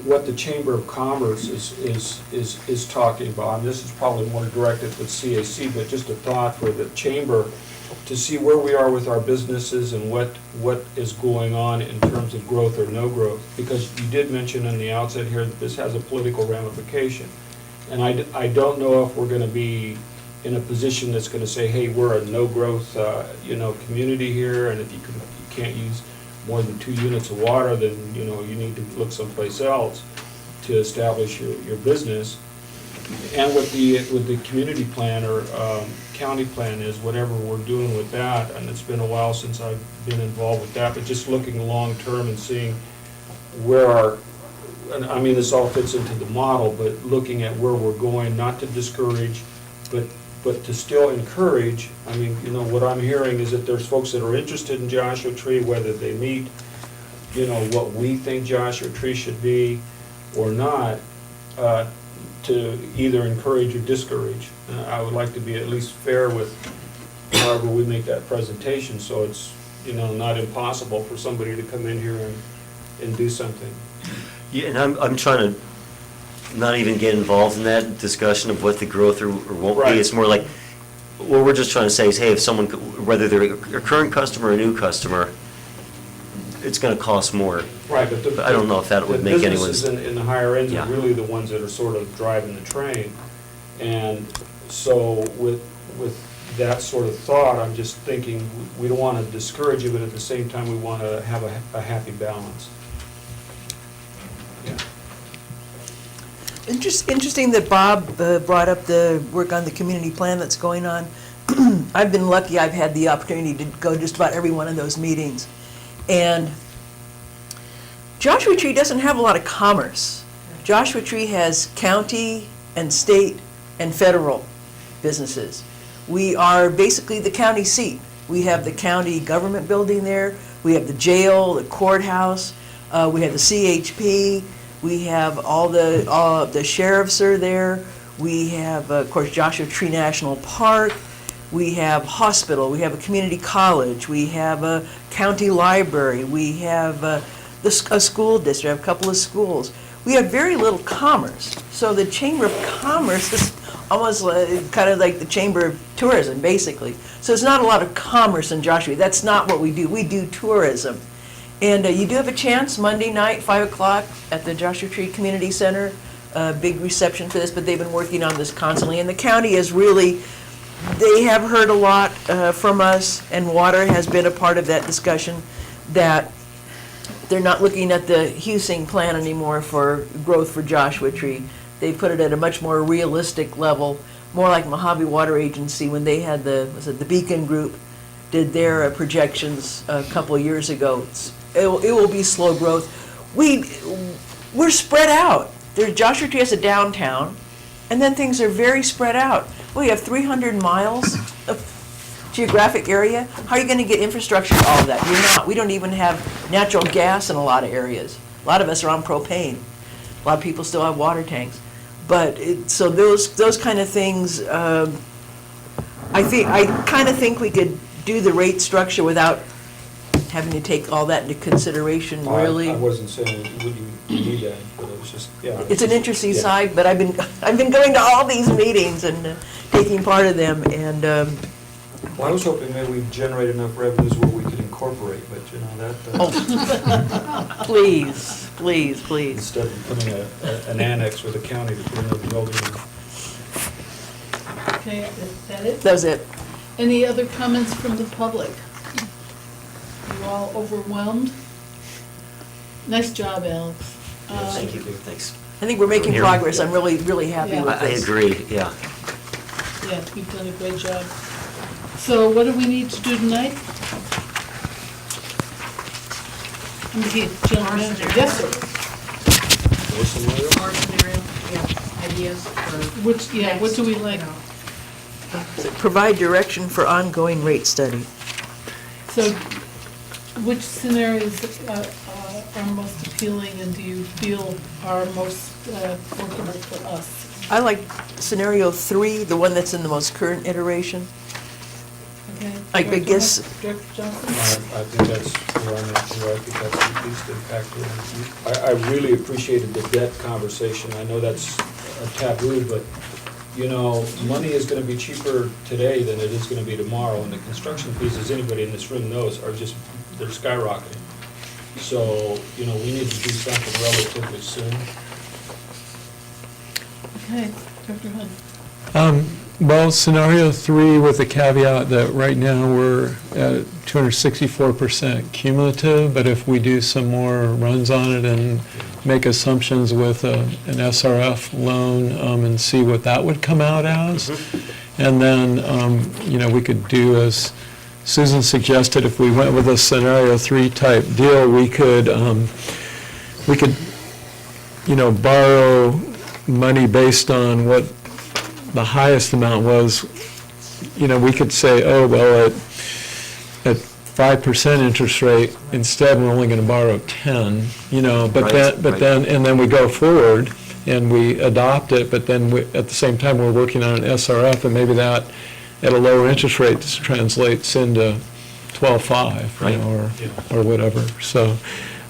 what the Chamber of Commerce is talking about. And this is probably more directed at CAC, but just a thought for the Chamber to see where we are with our businesses and what is going on in terms of growth or no growth. Because you did mention in the outset here that this has a political ramification. And I don't know if we're going to be in a position that's going to say, hey, we're a no-growth, community here, and if you can't use more than 2 units of water, then, you need to look someplace else to establish your business. And what the community plan or county plan is, whatever we're doing with that, and it's been a while since I've been involved with that, but just looking long-term and seeing where this all fits into the model, but looking at where we're going, not to discourage, but to still encourage. What I'm hearing is that there's folks that are interested in Joshua Tree, whether they meet, what we think Joshua Tree should be or not, to either encourage or discourage. I would like to be at least fair with however we make that presentation, so it's, not impossible for somebody to come in here and do something. Yeah, and I'm trying to not even get involved in that discussion of what the growth or won't Right. be. It's more like, what we're just trying to say is, hey, if someone, whether they're a current customer or a new customer, it's going to cost more. Right, but I don't know if that would make the anyone's... businesses in the higher ends Yeah. are really the ones that are sort of driving the train. And so with that sort of thought, I'm just thinking, we don't want to discourage you, but at the same time, we want to have a happy balance. Yeah. Interesting that Bob brought up the work on the community plan that's going on. I've been lucky, I've had the opportunity to go just about every one of those meetings. And Joshua Tree doesn't have a lot of commerce. Joshua Tree has county and state and federal businesses. We are basically the county seat. We have the county government building there, we have the jail, the courthouse, we have the CHP, we have all the sheriffs are there, we have, of course, Joshua Tree National Park, we have hospital, we have a community college, we have a county library, we have a school district, we have a couple of schools. We have very little commerce. So the Chamber of Commerce is almost kind of like the Chamber of Tourism, basically. So there's not a lot of commerce in Joshua. That's not what we do. We do tourism. And you do have a chance Monday night, 5 o'clock, at the Joshua Tree Community Center. Big reception for this, but they've been working on this constantly. And the county is really, they have heard a lot from us, and water has been a part of that discussion, that they're not looking at the Husing plan anymore for growth for Joshua Tree. They put it at a much more realistic level, more like Mojave Water Agency when they had the Beacon Group did their projections a couple of years ago. It will be slow growth. We're spread out. Joshua Tree has a downtown, and then things are very spread out. We have 300 miles of geographic area. How are you going to get infrastructure to all of that? You're not. We don't even have natural gas in a lot of areas. A lot of us are on propane. A lot of people still have water tanks. But so those kind of things, I kind of think we could do the rate structure without having to take all that into consideration, really. I wasn't saying you need that, but it was just, yeah. It's an interesting yeah. side, but I've been going to all these meetings and taking part of them, and Well, I was hoping maybe we'd generate enough revenues where we could incorporate, but that, please. instead of putting an annex with a county to put another building in. Okay, is that it? That was it. Any other comments from the public? You all overwhelmed? Nice job, Alex. Thank you, thanks. I think we're making Here. progress. I'm really happy Yeah. with I this. agree, yeah. Yeah, you've done a great job. So what do we need to do tonight? General Manager, yes, sir. Or scenario, ideas for. What do we like? Provide direction for ongoing rate study. So which scenarios are most appealing and do you feel are most workable for us? I like scenario 3, the one that's in the most current iteration. Okay. I Director guess- Hunt, Director Johnson? I think that's where I'm at, where I think that's the least impactful. I really appreciated the debt conversation. I know that's a taboo, but, you know, money is gonna be cheaper today than it is gonna be tomorrow, and the construction fees, as anybody in this room knows, are just, they're skyrocketing. So, you know, we need to do something relatively soon. Okay, Director Hunt. Well, scenario 3 with the caveat that right now we're at 264% cumulative, but if we do some more runs on it and make assumptions with an SRF loan and see what that would come out as. And then, you know, we could do, as Susan suggested, if we went with a scenario 3 type deal, we could, you know, borrow money based on what the highest amount was. You know, we could say, oh, well, at 5% interest rate, instead we're only going to borrow 10, you know, but then we go forward and we adopt it, but then at the same time we're working on an SRF, and maybe that at a lower interest rate translates into 12.5, you know, or whatever. So,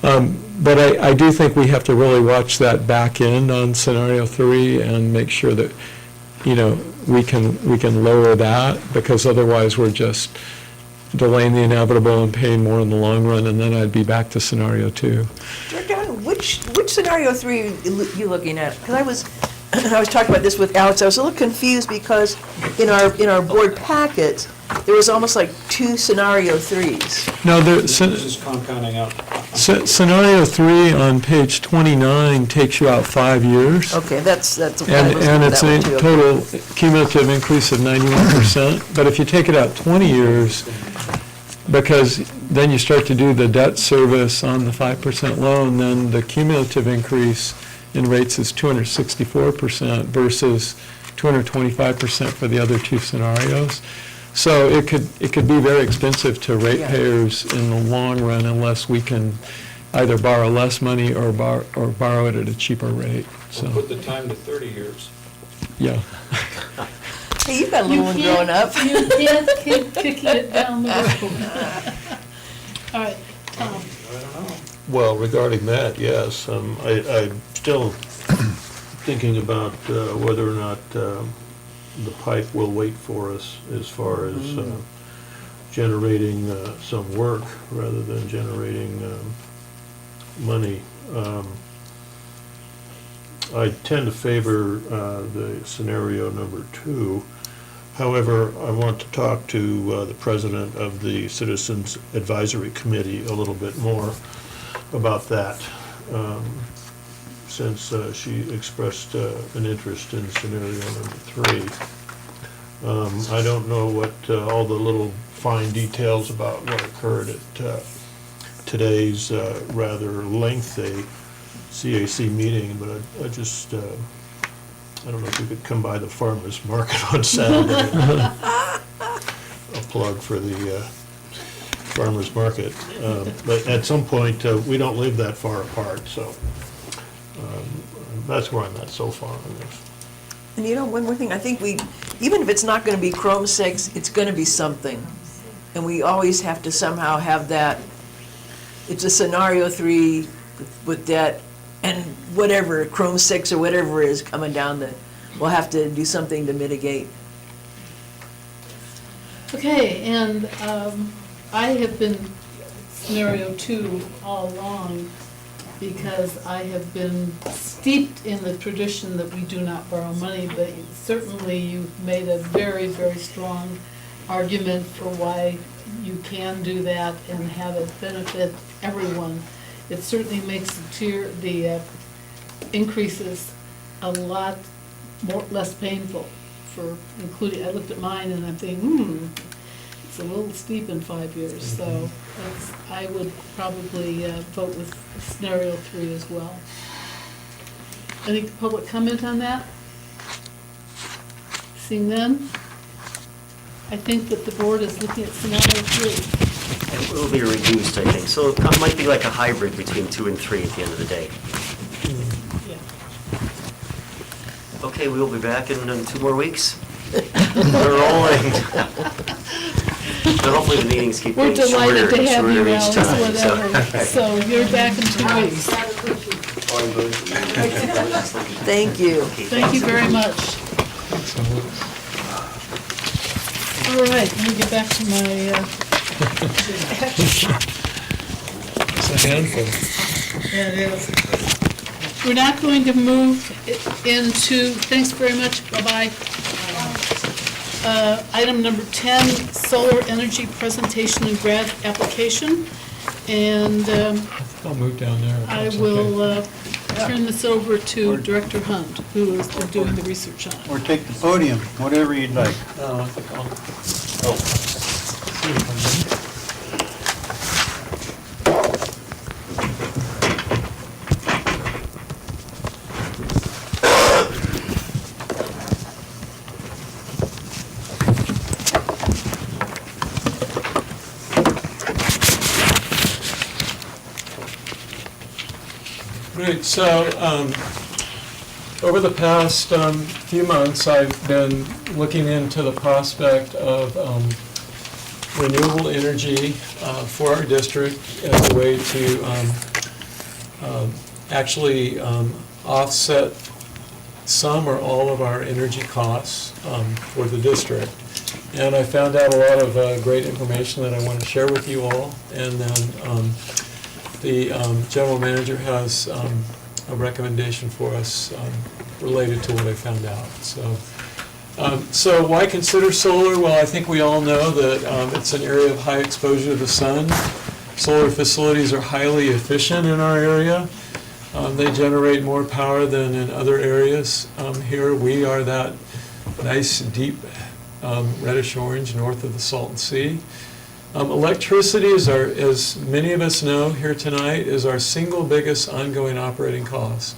but I do think we have to really watch that back end on scenario 3 and make sure that, you know, we can lower that, because otherwise we're just delaying the inevitable and paying more in the long run, and then I'd be back to scenario 2. Jordan, which scenario 3 are you looking at? Because I was talking about this with Alex, I was a little confused because in our board packets, there was almost like 2 scenario 3s. No, This is compounding out. scenario 3 on page 29 takes you out 5 years. Okay, that's. And it's a total cumulative increase of 91%. But if you take it out 20 years, because then you start to do the debt service on the 5% loan, then the cumulative increase in rates is 264% versus 225% for the other 2 scenarios. So it could be very expensive to ratepayers in the long run unless we can either borrow less money or borrow it at a cheaper rate. So, We'll put the time to 30 years. yeah. Hey, you've got a little one growing up. You can't keep kicking it down the road. All right, Tom. Well, regarding that, yes, I'm still thinking about whether or not the pipe will wait for us as far as generating some work rather than generating money. I tend to favor the scenario number 2. However, I want to talk to the president of the Citizens Advisory Committee a little bit more about that, since she expressed an interest in scenario number 3. I don't know what all the little fine details about what occurred at today's rather lengthy CAC meeting, but I just, I don't know if you could come by the farmer's market on Saturday. A plug for the farmer's market. But at some point, we don't live that far apart, so that's where I'm at so far on this. And you know, one more thing, I think even if it's not gonna be Chrome 6, it's gonna be something. And we always have to somehow have that, it's a scenario 3 with debt, and whatever, Chrome 6 or whatever is coming down, that we'll have to do something to mitigate. Okay, and I have been scenario 2 all along because I have been steeped in the tradition that we do not borrow money, but certainly you've made a very, very strong argument for why you can do that and have it benefit everyone. It certainly makes the increases a lot less painful for including, I looked at mine and I'm thinking, it's a little steep in 5 years, so I would probably vote with scenario 3 as well. Any public comment on that? Seeing none, I think that the board is looking at scenario 3. It will be reduced, I think. So it might be like a hybrid between 2 and 3 at the end of the day. Okay, we will be back in 2 more weeks. We're rolling. But hopefully the meetings keep We're getting shorter delighted to and have shorter you, each Alex, time. whatever. So you're back in 2 weeks. Thank you. Thank you very much. All right, let me get back to my, It's a handful. yeah, it is. We're not going to move into, thanks very much, bye-bye. Item number 10, solar energy presentation and grant application. And I'll move down there. if I that's okay. will turn this over to Director Hunt, who has been doing the research on it. Or take the podium, whatever you'd like. No, I think I'll. Great, so over the past few months, I've been looking into the prospect of renewable energy for our district as a way to actually offset some or all of our energy costs for the district. And I found out a lot of great information that I want to share with you all. And then the general manager has a recommendation for us related to what I found out. So why consider solar? Well, I think we all know that it's an area of high exposure to the sun. Solar facilities are highly efficient in our area. They generate more power than in other areas. Here we are that nice deep reddish orange north of the Salton Sea. Electricity is as many of us know here tonight, is our single biggest ongoing operating cost.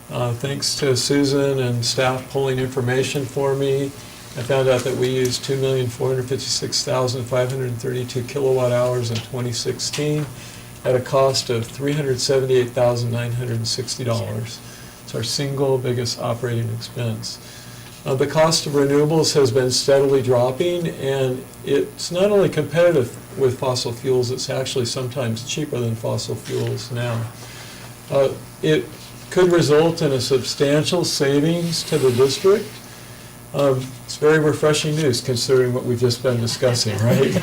Thanks to Susan and staff pulling information for me, I found out that we used 2,456,532 kilowatt hours in 2016 at a cost of $378,960. It's our single biggest operating expense. The cost of renewables has been steadily dropping, and it's not only competitive with fossil fuels, it's actually sometimes cheaper than fossil fuels now. It could result in a substantial savings to the district. It's very refreshing news considering what we've just been discussing, right?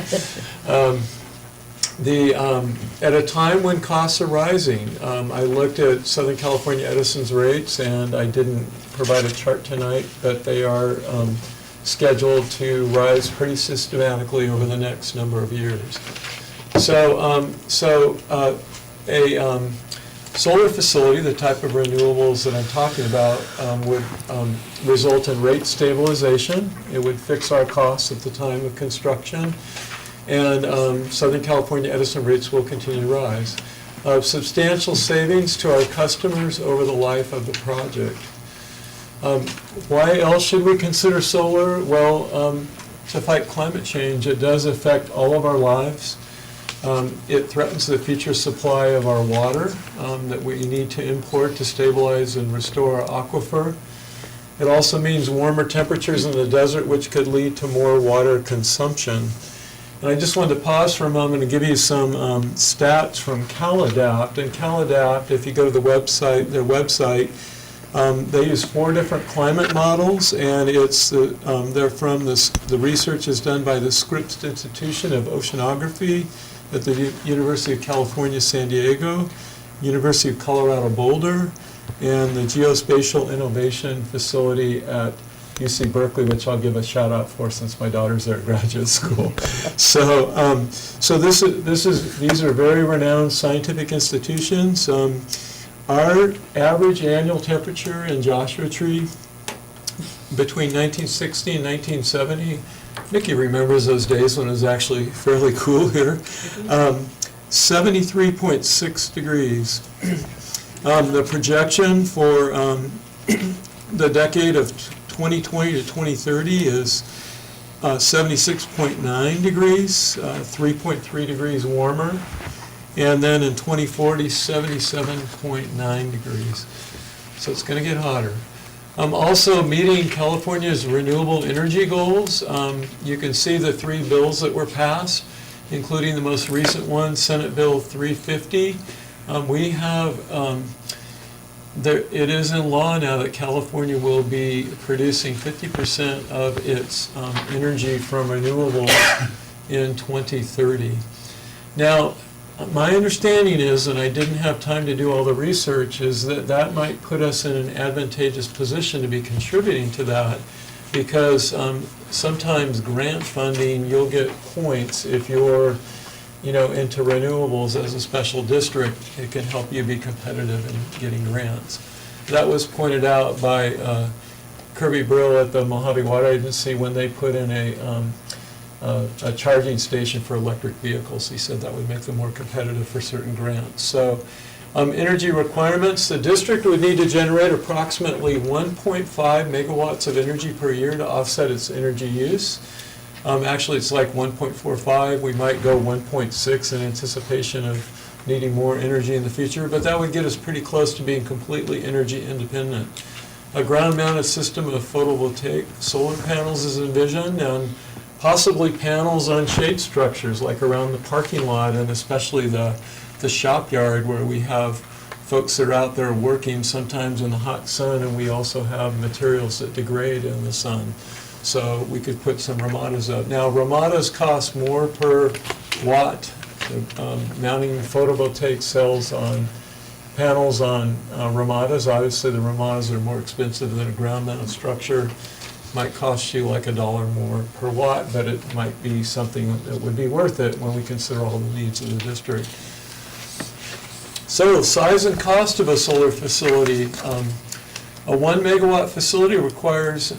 At a time when costs are rising, I looked at Southern California Edison's rates, and I didn't provide a chart tonight, but they are scheduled to rise pretty systematically over the next number of years. So a solar facility, the type of renewables that I'm talking about, would result in rate stabilization. It would fix our costs at the time of construction, and Southern California Edison rates will continue to rise. Substantial savings to our customers over the life of the project. Why else should we consider solar? Well, to fight climate change. It does affect all of our lives. It threatens the future supply of our water that we need to import to stabilize and restore our aquifer. It also means warmer temperatures in the desert, which could lead to more water consumption. And I just wanted to pause for a moment and give you some stats from CalAdapt. And CalAdapt, if you go to the website, their website, they use 4 different climate models, and it's they're from the research is done by the Scripps Institution of Oceanography at the University of California, San Diego, University of Colorado Boulder, and the Geospatial Innovation Facility at UC Berkeley, which I'll give a shout out for since my daughter's there at graduate school. So these are very renowned scientific institutions. Our average annual temperature in Joshua Tree between 1960 and 1970, Nikki remembers those days when it was actually fairly cool here, 73.6 degrees. The projection for the decade of 2020 to 2030 is 76.9 degrees, 3.3 degrees warmer. And then in 2040, 77.9 degrees. So it's going to get hotter. Also meeting California's renewable energy goals. You can see the 3 bills that were passed, including the most recent one, Senate Bill 350. We have, it is in law now that California will be producing 50% of its energy from renewables in 2030. Now, my understanding is, and I didn't have time to do all the research, is that that might put us in an advantageous position to be contributing to that, because sometimes grant funding, you'll get points if you're, into renewables as a special district. It can help you be competitive in getting grants. That was pointed out by Kirby Brill at the Mojave Water Agency when they put in a charging station for electric vehicles. He said that would make them more competitive for certain grants. So energy requirements, the district would need to generate approximately 1.5 megawatts of energy per year to offset its energy use. Actually, it's like 1.45. We might go 1.6 in anticipation of needing more energy in the future, but that would get us pretty close to being completely energy independent. A ground-mounted system of photovoltaic solar panels is envisioned, and possibly panels on shade structures like around the parking lot, and especially the shop yard where we have folks that are out there working sometimes in the hot sun, and we also have materials that degrade in the sun. So we could put some ramadas up. Now, ramadas cost more per watt. Mounting photovoltaic cells on panels on ramadas. Obviously, the ramadas are more expensive than a ground-mounted structure. Might cost you like $1 more per watt, but it might be something that would be worth it when we consider all the needs of the district. So, size and cost of a solar facility. A 1 megawatt facility requires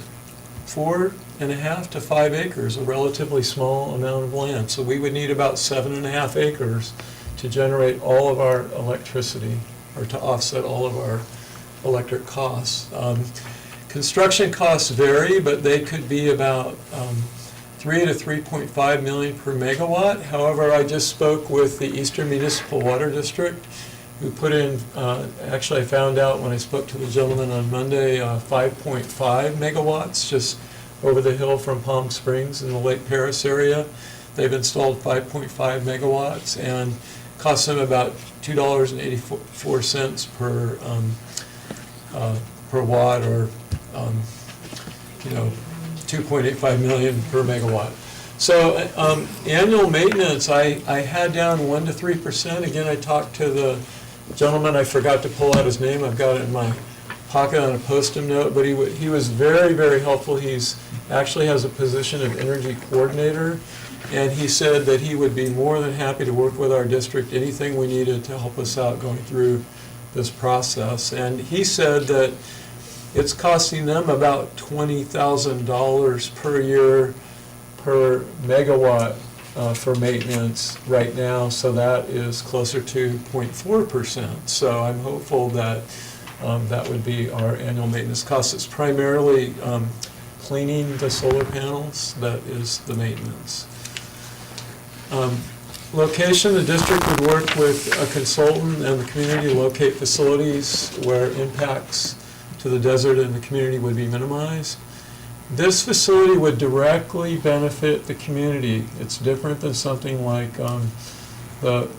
4.5 to 5 acres, a relatively small amount of land. So we would need about 7.5 acres to generate all of our electricity, or to offset all of our electric costs. Construction costs vary, but they could be about 3 to 3.5 million per megawatt. However, I just spoke with the Eastern Municipal Water District, who put in, actually I found out when I spoke to the gentleman on Monday, 5.5 megawatts just over the hill from Palm Springs in the Lake Paris area. They've installed 5.5 megawatts and costs them about $2.84 per watt, or 2.85 million per megawatt. So annual maintenance, I had down 1 to 3%. Again, I talked to the gentleman, I forgot to pull out his name, I've got it in my pocket on a post-it note, but he was very, very helpful. He's actually has a position of energy coordinator, and he said that he would be more than happy to work with our district, anything we needed to help us out going through this process. And he said that it's costing them about $20,000 per year per megawatt for maintenance right now, so that is closer to 0.4%. So I'm hopeful that that would be our annual maintenance cost. It's primarily cleaning the solar panels, that is the maintenance. Location, the district would work with a consultant and the community to locate facilities where impacts to the desert and the community would be minimized. This facility would directly benefit the community. It's different than something like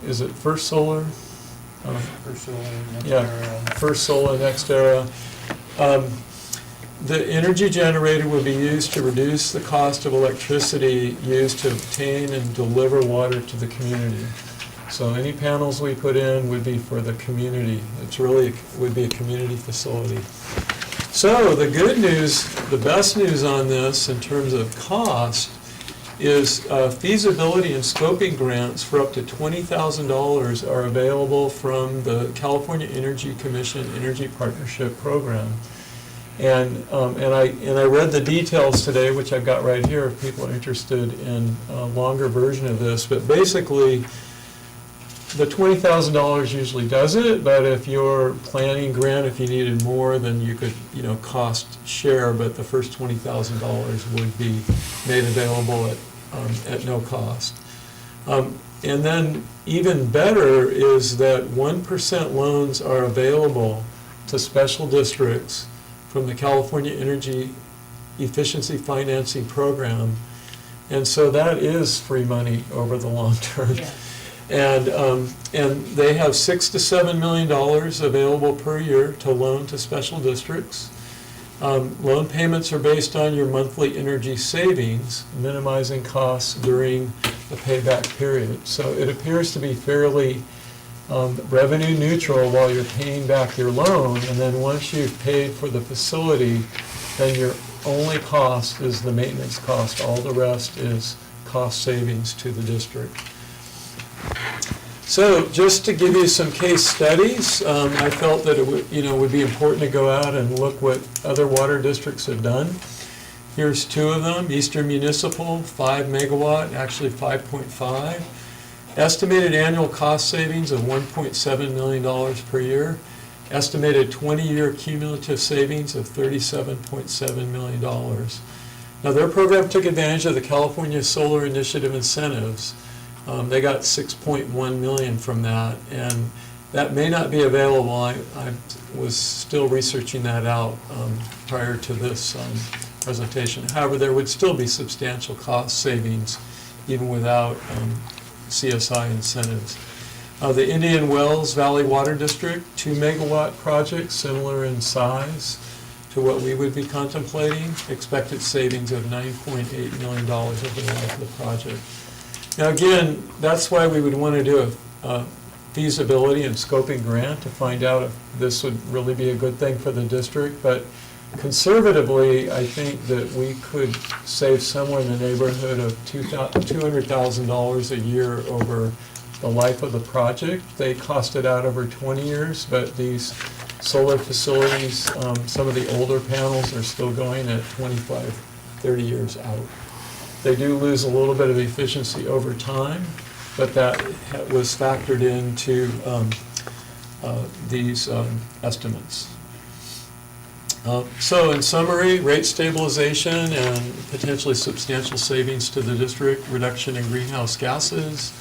is it First Solar? First Solar, Yeah, First Solar, NextEra. The energy generated would be used to reduce the cost of electricity used to obtain and deliver water to the community. So any panels we put in would be for the community. It's really would be a community facility. So the good news, the best news on this in terms of cost is feasibility and scoping grants for up to $20,000 are available from the California Energy Commission Energy Partnership Program. And I read the details today, which I've got right here if people are interested in a longer version of this. But basically, the $20,000 usually does it, but if you're planning grant, if you needed more, then you could, cost share, but the first $20,000 would be made available at no cost. And then even better is that 1% loans are available to special districts from the California Energy Efficiency Financing Program. And so that is free money over the long term. Yeah. And they have $6 to $7 million available per year to loan to special districts. Loan payments are based on your monthly energy savings, minimizing costs during the payback period. So it appears to be fairly revenue neutral while you're paying back your loan, and then once you've paid for the facility, then your only cost is the maintenance cost. All the rest is cost savings to the district. So just to give you some case studies, I felt that it would be important to go out and look what other water districts have done. Here's two of them. Eastern Municipal, 5 megawatt, actually 5.5. Estimated annual cost savings of $1.7 million per year. Estimated 20-year cumulative savings of $37.7 million. Now, their program took advantage of the California Solar Initiative incentives. They got $6.1 million from that, and that may not be available. I was still researching that out prior to this presentation. However, there would still be substantial cost savings even without CSI incentives. The Indian Wells Valley Water District, 2 megawatt project, similar in size to what we would be contemplating. Expected savings of $9.8 million over the life of the project. Now again, that's why we would want to do a feasibility and scoping grant to find out if this would really be a good thing for the district. But conservatively, I think that we could save somewhere in the neighborhood of $200,000 a year over the life of the project. They cost it out over 20 years, but these solar facilities, some of the older panels are still going at 25, 30 years out. They do lose a little bit of efficiency over time, but that was factored into these estimates. So in summary, rate stabilization and potentially substantial savings to the district, reduction in greenhouse gases.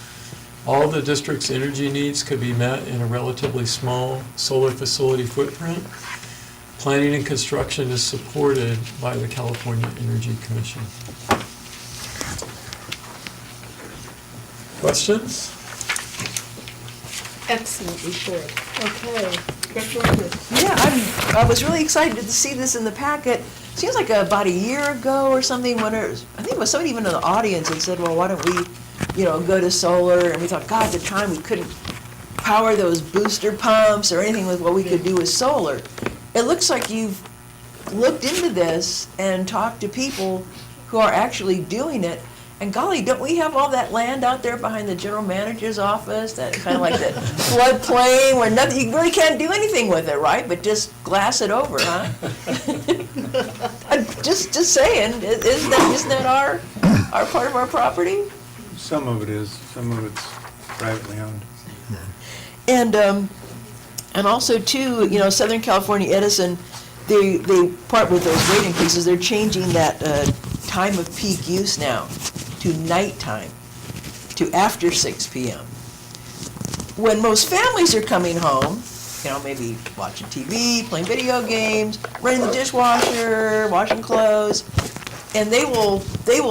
All the district's energy needs could be met in a relatively small solar facility footprint. Planning and construction is supported by the California Energy Commission. Questions? Excellent report. Okay. Director Roberts. Yeah, I was really excited to see this in the packet. Seems like about a year ago or something, when I think it was somebody even in the audience that said, well, why don't we, go to solar? And we thought, God, at the time we couldn't power those booster pumps or anything with what we could do with solar. It looks like you've looked into this and talked to people who are actually doing it. And golly, don't we have all that land out there behind the general manager's office, that kind of like that floodplain where nothing, you really can't do anything with it, right? But just glass it over, huh? Just saying, isn't that our part of our property? Some of it is, some of it's privately owned. And also too, Southern California Edison, they part with those rate increases, they're changing that time of peak use now to nighttime, to after 6 p.m. When most families are coming home, maybe watching TV, playing video games, running the dishwasher, washing clothes, and they will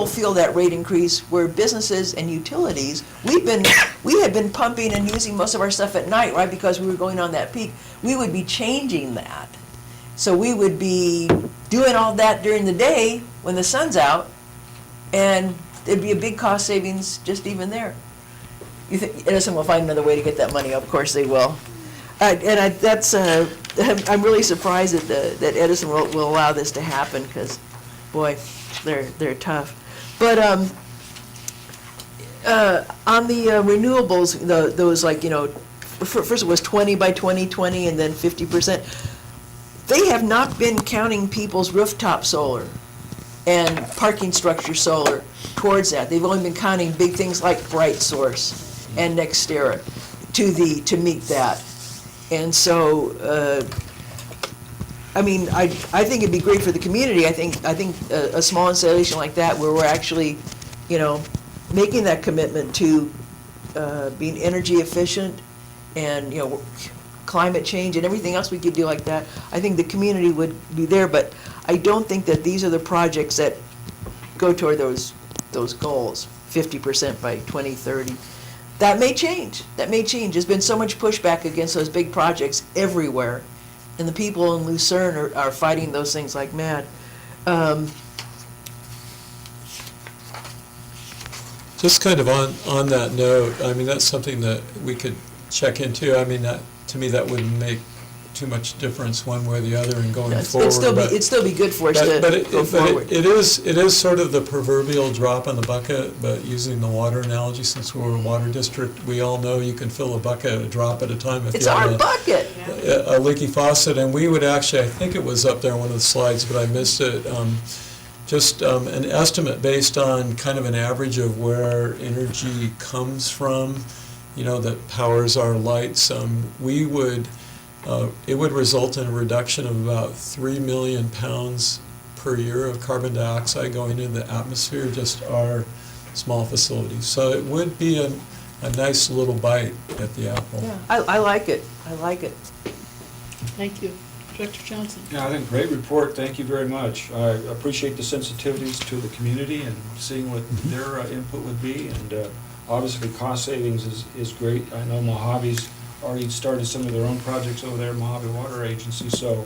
feel that rate increase, where businesses and utilities, we had been pumping and using most of our stuff at night, right, because we were going on that peak. We would be changing that. So we would be doing all that during the day when the sun's out, and there'd be a big cost savings just even there. You think Edison will find another way to get that money? Of course they will. I'm really surprised that Edison will allow this to happen, because, boy, they're tough. But on the renewables, those first it was 20 by 2020 and then 50%. They have not been counting people's rooftop solar and parking structure solar towards that. They've only been counting big things like Bright Source and NextEra. to meet that. And so, I mean, I think it'd be great for the community. I think a small installation like that, where we're actually, you know, making that commitment to being energy efficient and, you know, climate change and everything else we could do like that, I think the community would be there. But I don't think that these are the projects that go toward those goals, 50% by 2030. That may change. That may change. There's been so much pushback against those big projects everywhere, and the people in Lucerne are fighting those things like mad. Just kind of on that note, I mean, that's something that we could check into. I mean, that, to me, that wouldn't make too much difference one way or the other in going forward. It'd still be good for us to go forward. It is sort of the proverbial drop in the bucket, but using the water analogy, since we're a water district, we all know you can fill a bucket a drop at a time if It's you our have bucket. a leaky faucet. And we would actually, I think it was up there on one of the slides, but I missed it, just an estimate based on kind of an average of where energy comes from, you know, that powers our lights. It would result in a reduction of about 3 million pounds per year of carbon dioxide going into the atmosphere, just our small facilities. So it would be a nice little bite at the apple. Yeah, I like it. I like it. Thank you. Director Johnson? Yeah, I think great report, thank you very much. I appreciate the sensitivities to the community and seeing what their input would be, and obviously cost savings is great. I know Mojave's already started some of their own projects over there, Mojave Water Agency, so,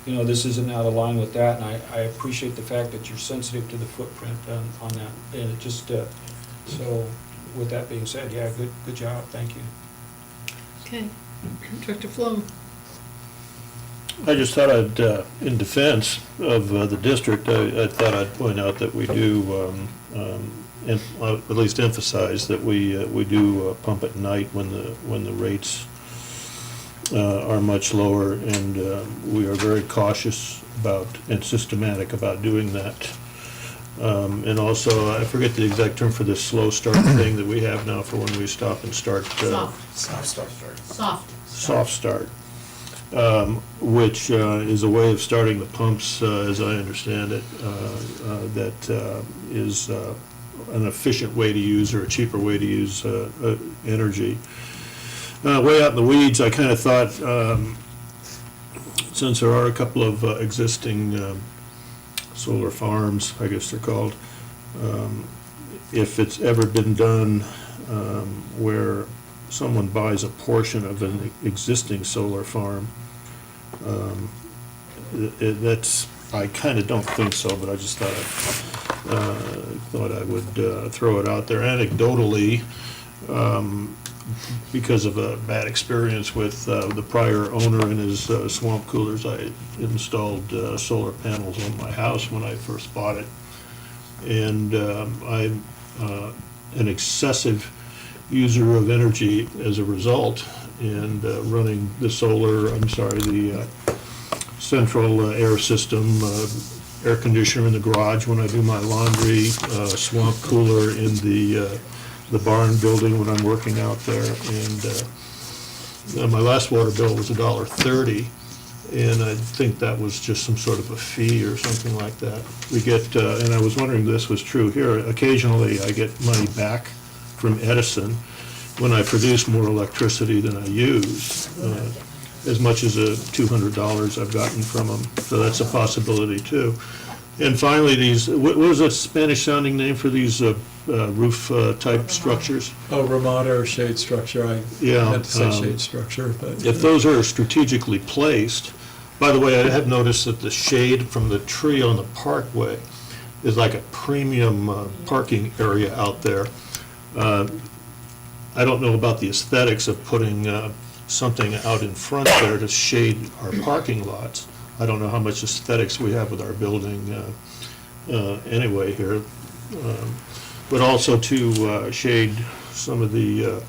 you know, this isn't out of line with that, and I appreciate the fact that you're sensitive to the footprint on that, and it just, so, with that being said, yeah, good job, thank you. Okay. Director Flum? I just thought I'd, in defense of the district, I thought I'd point out that we do, at least emphasize that we do pump at night when the rates are much lower, and we are very cautious about and systematic about doing that. And also, I forget the exact term for this slow start thing that we have now for when we stop and start. Soft start. Which is a way of starting the pumps, as I understand it, that is an efficient way to use, or a cheaper way to use energy. Way out in the weeds, I kind of thought, since there are a couple of existing solar farms, I guess they're called, if it's ever been done where someone buys a portion of an existing solar farm, that's, I kind of don't think so, but I just thought I would throw it out there. Anecdotally, because of a bad experience with the prior owner and his swamp coolers, I installed solar panels on my house when I first bought it. And I'm an excessive user of energy as a result, and running the the central air system, air conditioner in the garage when I do my laundry, swamp cooler in the barn building when I'm working out there, and my last water bill was $1.30, and I think that was just some sort of a fee or something like that. We get, and I was wondering if this was true here, occasionally I get money back from Edison when I produce more electricity than I use, as much as $200 I've gotten from them, so that's a possibility too. And finally, these, what was that Spanish-sounding name for these roof-type structures? Oh, ramada or shade structure, I had to say shade structure, but. If those are strategically placed, by the way, I have noticed that the shade from the tree on the parkway is like a premium parking area out there. I don't know about the aesthetics of putting something out in front there to shade our parking lots. I don't know how much aesthetics we have with our building anyway here, but also to shade some of the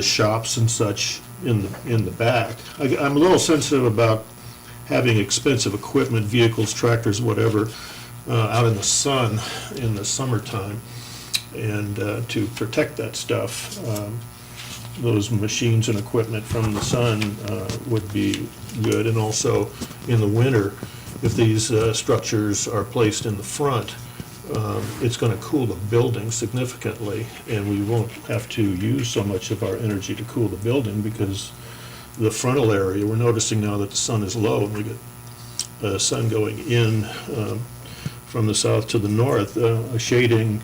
shops and such in the back. I'm a little sensitive about having expensive equipment, vehicles, tractors, whatever, out in the sun in the summertime, and to protect that stuff. those machines and equipment from the sun would be good. And also, in the winter, if these structures are placed in the front, it's going to cool the building significantly, and we won't have to use so much of our energy to cool the building because the frontal area, we're noticing now that the sun is low and we get sun going in from the south to the north, shading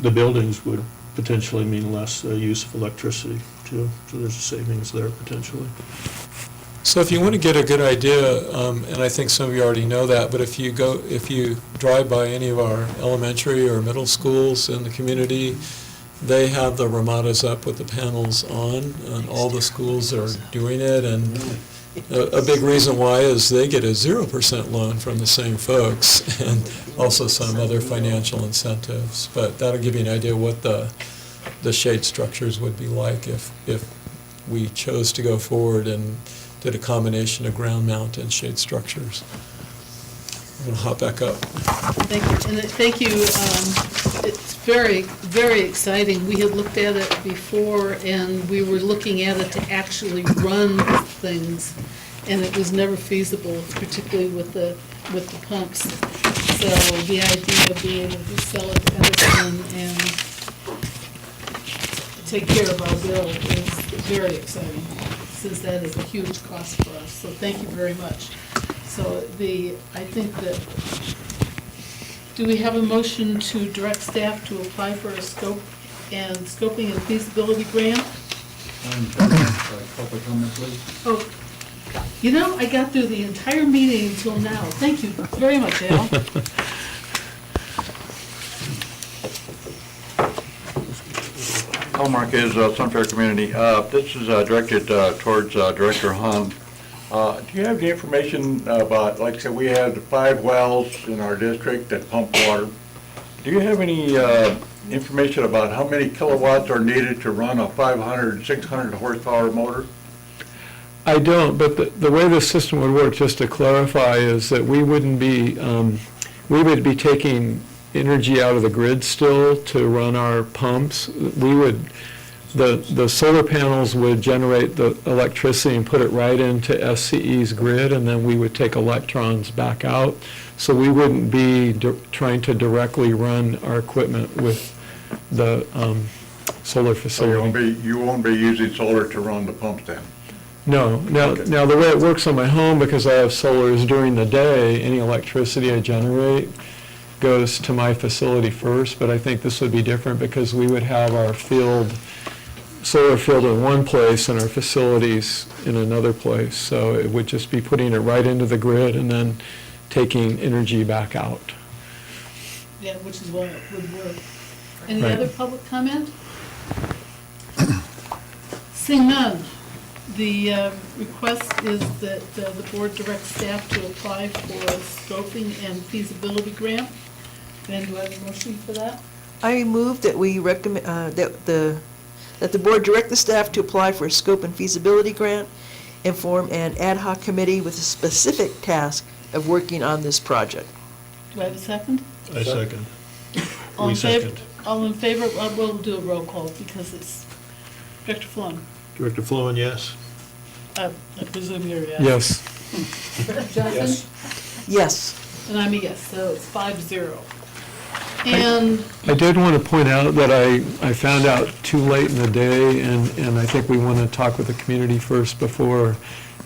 the buildings would potentially mean less use of electricity too. So there's a savings there potentially. So if you want to get a good idea, and I think some of you already know that, but if you drive by any of our elementary or middle schools in the community, they have the Ramadas up with the panels on, and all the schools are doing it, and a big reason why is they get a 0% loan from the same folks, and also some other financial incentives. But that'll give you an idea what the shade structures would be like if we chose to go forward and did a combination of ground mount and shade structures. I'm going to hop back up. Thank you, and thank you. It's very, very exciting. We had looked at it before, and we were looking at it to actually run things, and it was never feasible, particularly with the pumps. So the idea of being able to sell it to Edison and take care of our bill is very exciting, since that is a huge cost for us. So thank you very much. So I think that, do we have a motion to direct staff to apply for a scoping and feasibility grant? Public comment, please. Oh, you know, I got through the entire meeting until now. Thank you very much, Al. Al Marquez, Sunfair Community. This is directed towards Director Hahn. Do you have the information about, like I said, we have 5 wells in our district that pump water. Do you have any information about how many kilowatts are needed to run a 500, 600 horsepower motor? I don't, but the way the system would work, just to clarify, is that we would be taking energy out of the grid still to run our pumps. The solar panels would generate the electricity and put it right into SCE's grid, and then we would take electrons back out. So we wouldn't be trying to directly run our equipment with the solar So facility. you won't be using solar to run the pumps then? No. Now the way it works on my home, because I have solar, is during the day, any electricity I generate goes to my facility first, but I think this would be different because we would have our solar field in one place and our facilities in another place. So it would just be putting it right into the grid and then taking energy back out. Yeah, which is what would work. Any Right. other public comment? Seeing none, the request is that the board directs staff to apply for a scoping and feasibility grant. And do I have a motion for that? I move that we recommend, that the board direct the staff to apply for a scope and feasibility grant and form an ad hoc committee with a specific task of working on this project. Do I have a second? I second. All We in favor? second. All in favor? We'll do a roll call because it's Director Flum. Director Flowen, yes? I presume you're a Yes. Johnson? Yes. And I'm a yes, so it's 5-0. And I did want to point out that I found out too late in the day, and I think we want to talk with the community first before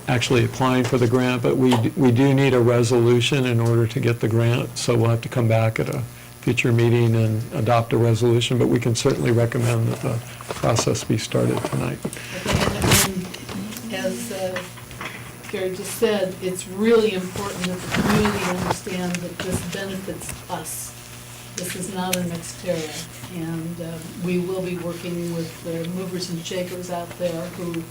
actually applying for the grant, but we do need a resolution in order to get the grant, so we'll have to come back at a future meeting and adopt a resolution, but we can certainly recommend that the process be started tonight. and as Gary just said, it's really important that the community understand that this benefits us. This is not an Xterra, and we will be working with the movers and shakers out there who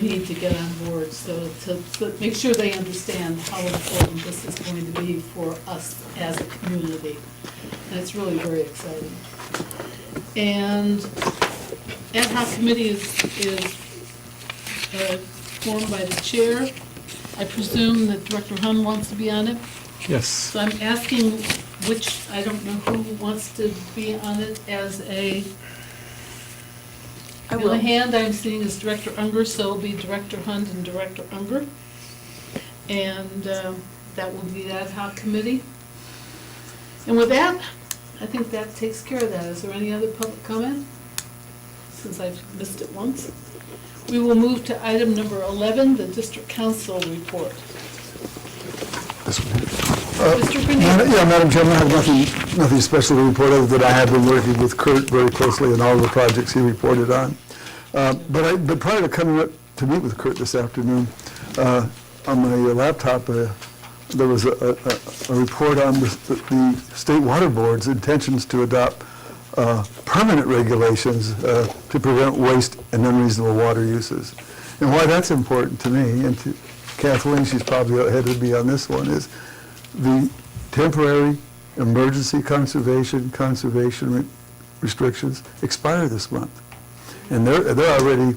need to get on board, so to make sure they understand how important this is going to be for us as a community. And it's really very exciting. And ad hoc committee is formed by the chair. I presume that Director Hun wants to be on it. Yes. So I'm asking which, I don't know who wants to be on it as a I The will. only hand I'm seeing is Director Unger, so it'll be Director Hunt and Director Unger. And that will be the ad hoc committee. And with that, I think that takes care of that. Is there any other public comment? Since I've missed it once. We will move to item number 11, the district council report. Mr. Grenier. Yeah, Madam Chairman, I have nothing special to report other than I have been working with Kurt very closely on all the projects he reported on. But prior to coming up to meet with Kurt this afternoon, on my laptop, there was a report on the State Water Board's intentions to adopt permanent regulations to prevent waste and unreasonable water uses. And why that's important to me, and to Kathleen, she's probably ahead of me on this one, is the temporary emergency conservation restrictions expire this month. And they're already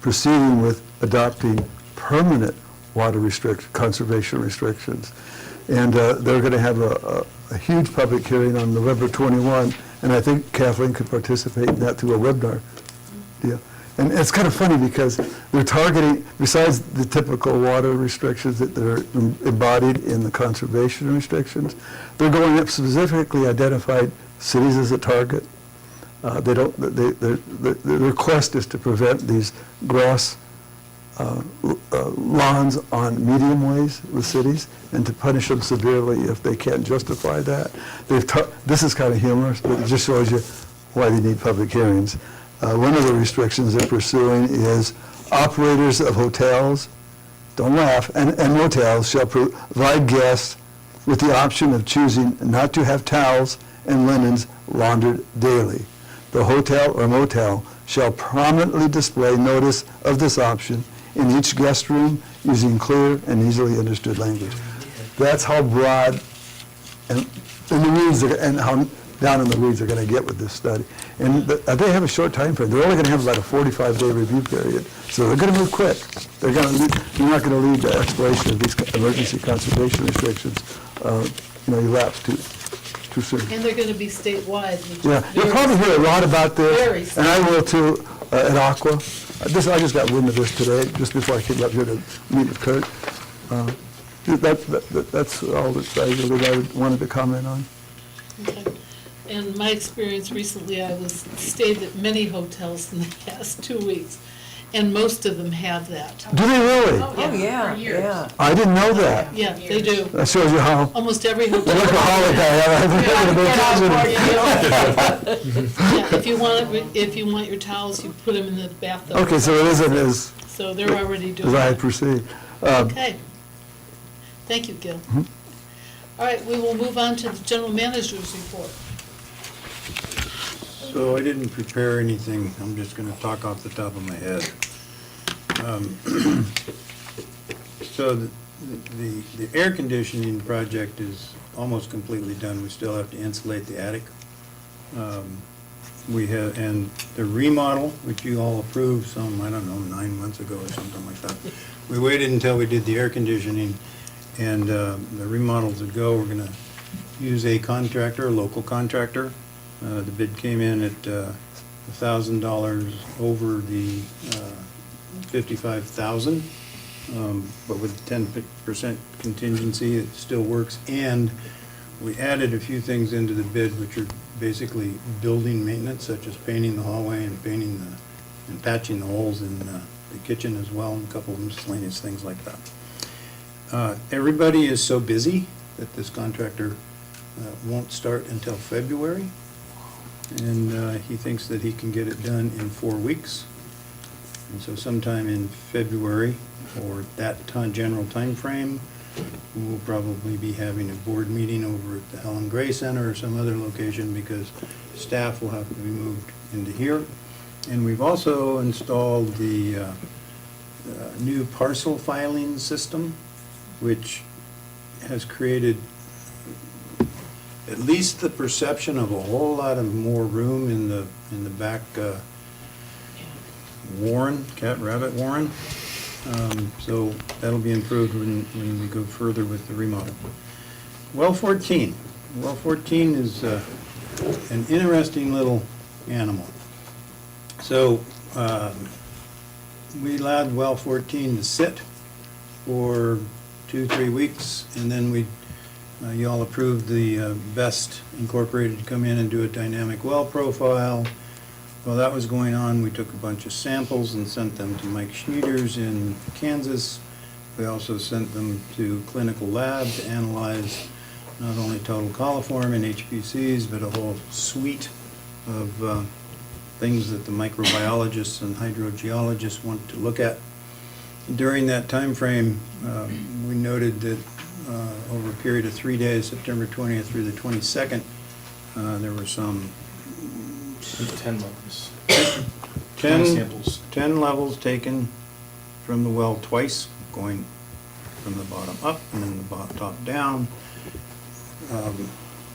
proceeding with adopting permanent water conservation restrictions. And they're going to have a huge public hearing on November 21, and I think Kathleen could participate in that through a webinar deal. And it's kind of funny because they're targeting, besides the typical water restrictions that they're embodied in the conservation restrictions, they're going up specifically identified cities as a target. Their quest is to prevent these grass lawns on medium ways with cities and to punish them severely if they can't justify that. This is kind of humorous, but it just shows you why they need public hearings. One of the restrictions they're pursuing is operators of hotels, don't laugh, and motels shall provide guests with the option of choosing not to have towels and linens laundered daily. The hotel or motel shall prominently display notice of this option in each guest room using clear and easily understood language. That's how broad and the weeds and how down in the weeds they're going to get with this study. And they have a short time frame. They're only going to have about a 45-day review period, so they're going to move quick. They're not going to leave the exploration of these emergency conservation restrictions, elapse too soon. And they're going to be statewide. Which Yeah, is you'll probably hear a lot about Very this, and I will too, at Aqua. I just got wind of this today, just before I came up here to meet with Kurt. That's all that I really wanted to comment on. Okay. In my experience recently, I stayed at many hotels in the past 2 weeks, and most of them have that. Do they really? Oh, yeah, for years. yeah. I didn't know that. Yeah, they do. That shows you how Almost every hotel. workaholic I am. Yeah, if you want your towels, you put them in the bathtub. Okay, so it isn't as So they're already doing I it. had perceived. Okay. Thank you, Gil. All right, we will move on to the general manager's report. So I didn't prepare anything, I'm just gonna talk off the top of my head. So the air conditioning project is almost completely done, we still have to insulate the attic. We have, and the remodel, which you all approved some, I don't know, 9 months ago or something like that. We waited until we did the air conditioning, and the remodel's a go. We're gonna use a contractor, a local contractor. The bid came in at $1,000 over the 55,000, but with 10% contingency, it still works. And we added a few things into the bid, which are basically building maintenance, such as painting the hallway and and patching the holes in the kitchen as well, and a couple of miscellaneous things like that. Everybody is so busy that this contractor won't start until February, and he thinks that he can get it done in 4 weeks. And so sometime in February, or that general time frame, we'll probably be having a board meeting over at the Helen Gray Center or some other location, because staff will have to be moved into here. And we've also installed the new parcel filing system, which has created at least the perception of a whole lot of more room in the back warren, cat-rabbit warren. So that'll be improved when we go further with the remodel. Well 14. Well 14 is an interesting little animal. So we allowed well 14 to sit for 2-3 weeks, and then you all approved the Best Incorporated to come in and do a dynamic well profile. While that was going on, we took a bunch of samples and sent them to Mike Schneiders in Kansas. We also sent them to clinical lab to analyze not only total coliform and HPCs, but a whole suite of things that the microbiologists and hydrogeologists want to look at. During that time frame, we noted that over a period of 3 days, September 20th through the 22nd, there were some 10 levels. 10 samples. 10 levels taken from the well twice, going from the bottom up and then the top down.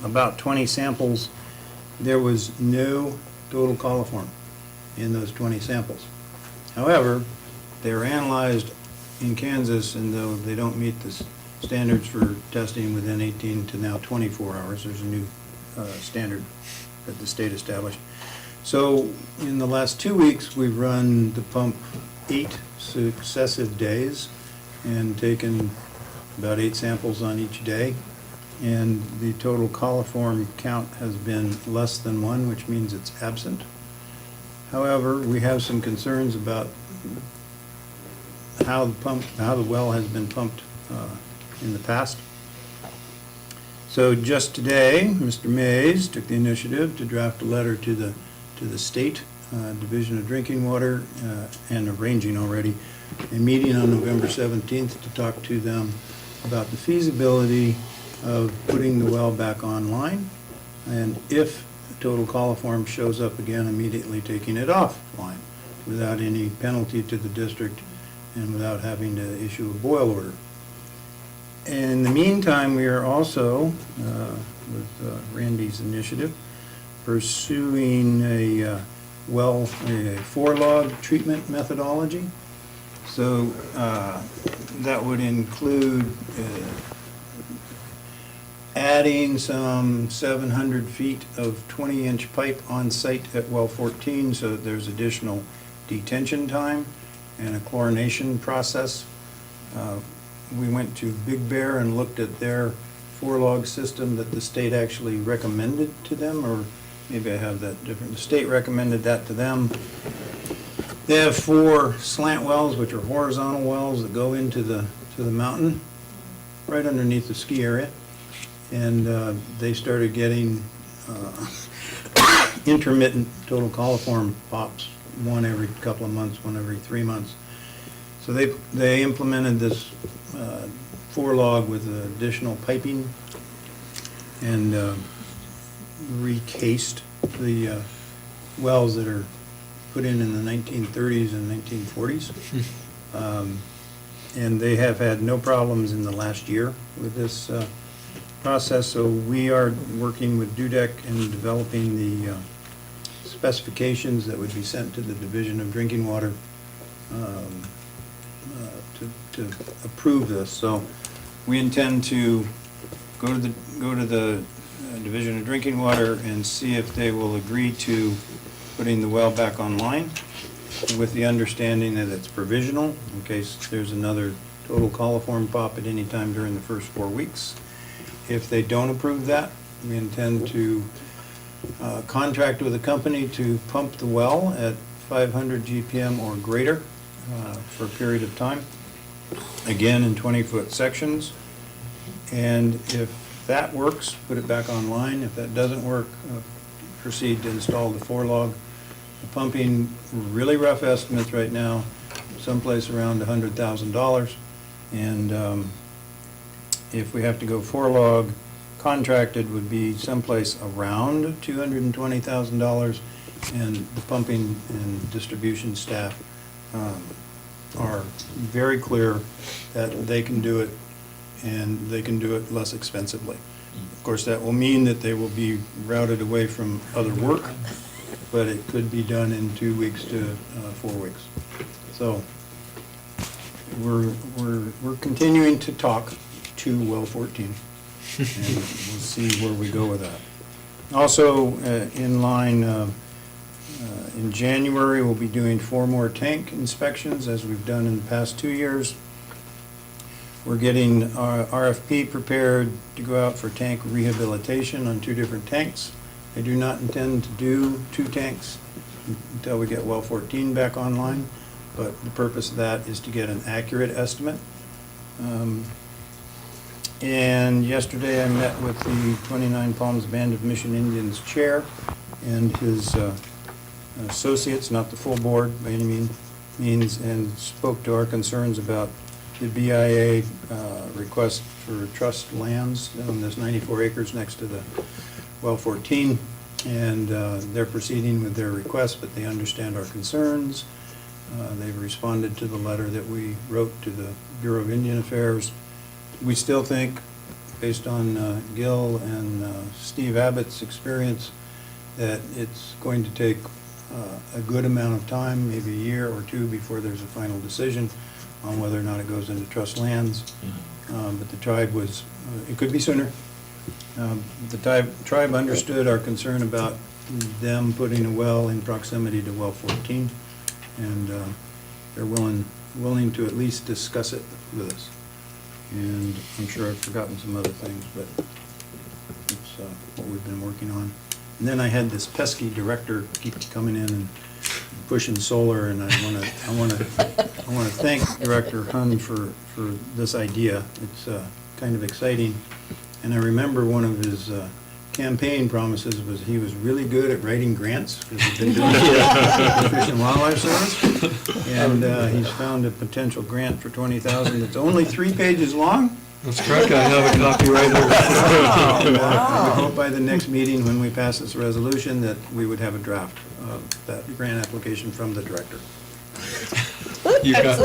About 20 samples. There was no total coliform in those 20 samples. However, they were analyzed in Kansas, and though they don't meet the standards for testing within 18 to now 24 hours, there's a new standard that the state established. So in the last 2 weeks, we've run the pump 8 successive days and taken about 8 samples on each day. And the total coliform count has been less than 1, which means it's absent. However, we have some concerns about how the well has been pumped in the past. So just today, Mr. Mays took the initiative to draft a letter to the State Division of Drinking Water and arranging already a meeting on November 17th to talk to them about the feasibility of putting the well back online, and if total coliform shows up again, immediately taking it offline without any penalty to the district and without having to issue a boil order. In the meantime, we are also, with Randy's initiative, pursuing a 4-log treatment methodology. So that would include adding some 700 feet of 20-inch pipe on site at well 14, so that there's additional detention time and a chlorination process. We went to Big Bear and looked at their 4-log system that the state actually recommended to them, or maybe I have that different. The state recommended that to them. They have 4 slant wells, which are horizontal wells that go into the mountain, right underneath the ski area. And they started getting intermittent total coliform pops, one every couple of months, one every 3 months. So they implemented this 4-log with additional piping and recased the wells that are put in the 1930s and 1940s. And they have had no problems in the last year with this process. So we are working with DUDEC and developing the specifications that would be sent to the Division of Drinking Water to approve this. So we intend to go to the Division of Drinking Water and see if they will agree to putting the well back online, with the understanding that it's provisional in case there's another total coliform pop at any time during the first 4 weeks. If they don't approve that, we intend to contract with a company to pump the well at 500 GPM or greater for a period of time, again in 20-foot sections. And if that works, put it back online. If that doesn't work, proceed to install the 4-log. The pumping, really rough estimates right now, someplace around $100,000. And if we have to go 4-log, contracted would be someplace around $220,000. And the pumping and distribution staff are very clear that they can do it, and they can do it less expensively. Of course, that will mean that they will be routed away from other work, but it could be done in 2 weeks to 4 weeks. So we're continuing to talk to well 14, and we'll see where we go with that. Also, in line, In January, we'll be doing 4 more tank inspections, as we've done in the past 2 years. We're getting our RFP prepared to go out for tank rehabilitation on 2 different tanks. I do not intend to do 2 tanks until we get well 14 back online, but the purpose of that is to get an accurate estimate. And yesterday I met with the 29 Palms Band of Mission Indians chair and his associates, not the full board by any means, and spoke to our concerns about the BIA request for trust lands on this 94 acres next to the well 14. And they're proceeding with their request, but they understand our concerns. They've responded to the letter that we wrote to the Bureau of Indian Affairs. We still think, based on Gil and Steve Abbott's experience, that it's going to take a good amount of time, maybe a year or 2, before there's a final decision on whether or not it goes into trust lands. But the tribe was, it could be sooner. The tribe understood our concern about them putting a well in proximity to well 14, and they're willing to at least discuss it with us. And I'm sure I've forgotten some other things, but it's what we've been working on. And then I had this pesky director keep coming in and pushing solar, and I want to thank Director Hun for this idea. It's kind of exciting. And I remember one of his campaign promises was he was really good at writing grants, because he's been doing it for Fish and Wildlife Service. And he's found a potential grant for $20,000 that's only 3 pages long. That's correct, I have a copy right here. I hope by the next meeting, when we pass this resolution, that we would have a draft of that grant application from the director. You got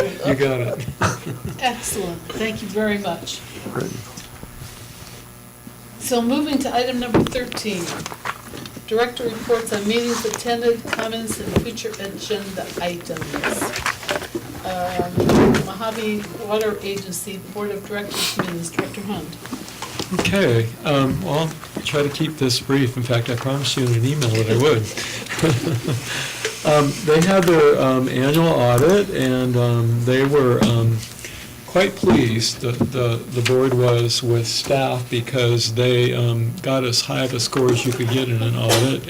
it. Excellent, thank you very much. So moving to item number 13, Director reports on meetings attended, comments, and future agenda items. Mojave Water Agency Board of Directors meetings, Director Hunt. Okay, well, I'll try to keep this brief. In fact, I promised you in an email that I would. They had their annual audit, and they were quite pleased, the board was, with staff, because they got as high of a score as you could get in an audit,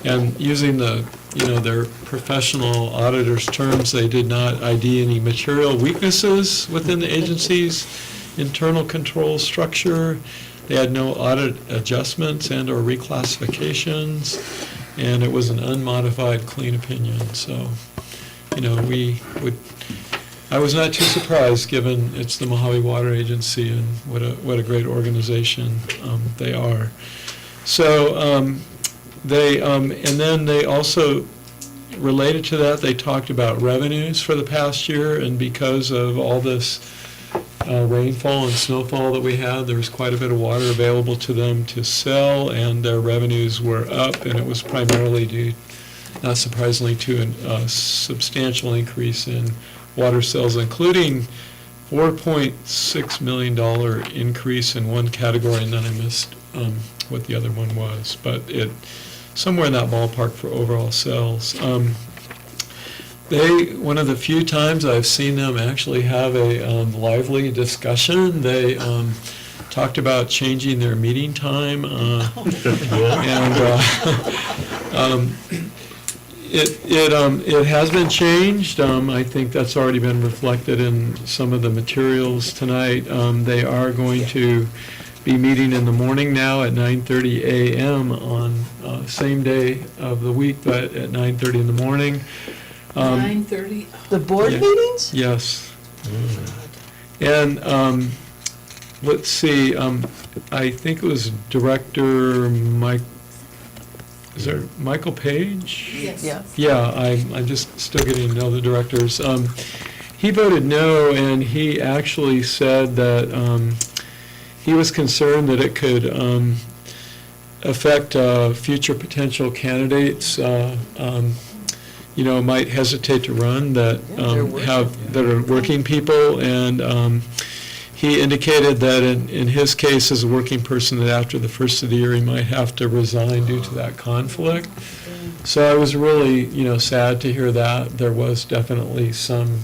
and using their professional auditors' terms, they did not ID any material weaknesses within the agency's internal control structure. They had no audit adjustments and or reclassifications, and it was an unmodified clean opinion. So, I was not too surprised, given it's the Mojave Water Agency and what a great organization they are. So and then they also, related to that, they talked about revenues for the past year, and because of all this rainfall and snowfall that we had, there was quite a bit of water available to them to sell, and their revenues were up, and it was primarily due, not surprisingly, to a substantial increase in water sales, including $4.6 million increase in one category, and then I missed what the other one was, but it somewhere in that ballpark for overall sales. One of the few times I've seen them actually have a lively discussion. They talked about changing their meeting time, It has been changed. I think that's already been reflected in some of the materials tonight. They are going to be meeting in the morning now at 9:30 a.m. on same day of the week, but at 9:30 in the morning. 9:30. The board meetings? Yes. And let's see, I think it was Director Mike. Is there Michael Page? Yes. Yeah. Yeah, I'm just still getting to know the directors. He voted no, and he actually said that he was concerned that it could affect future potential candidates, might hesitate to run that are working people, and he indicated that in his case, as a working person, that after the first of the year, he might have to resign due to that conflict. So I was really, sad to hear that. There was definitely some,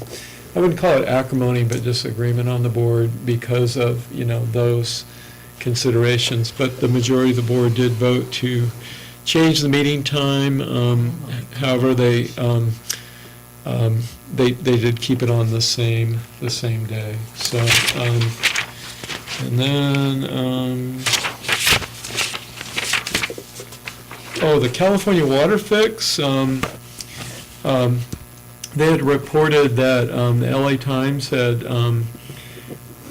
I wouldn't call it acrimony, but disagreement on the board because of, those considerations. But the majority of the board did vote to change the meeting time. However, they did keep it on the same day. So, and then, the California water fix, they had reported that the LA Times had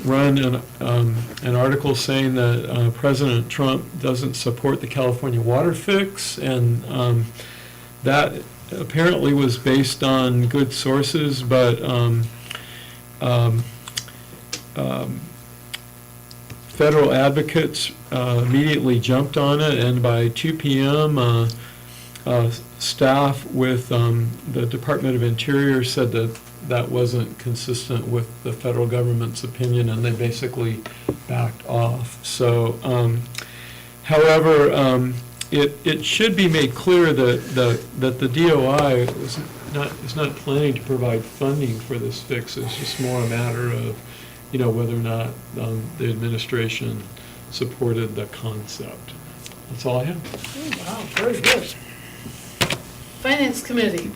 run an article saying that President Trump doesn't support the California water fix, and that apparently was based on good sources, but federal advocates immediately jumped on it, and by 2 p.m., staff with the Department of Interior said that that wasn't consistent with the federal government's opinion, and they basically backed off. So, however, it should be made clear that the DOI is not planning to provide funding for this fix. It's just more a matter of, whether or not the administration supported the concept. That's all I have. Wow, very good. Finance Committee.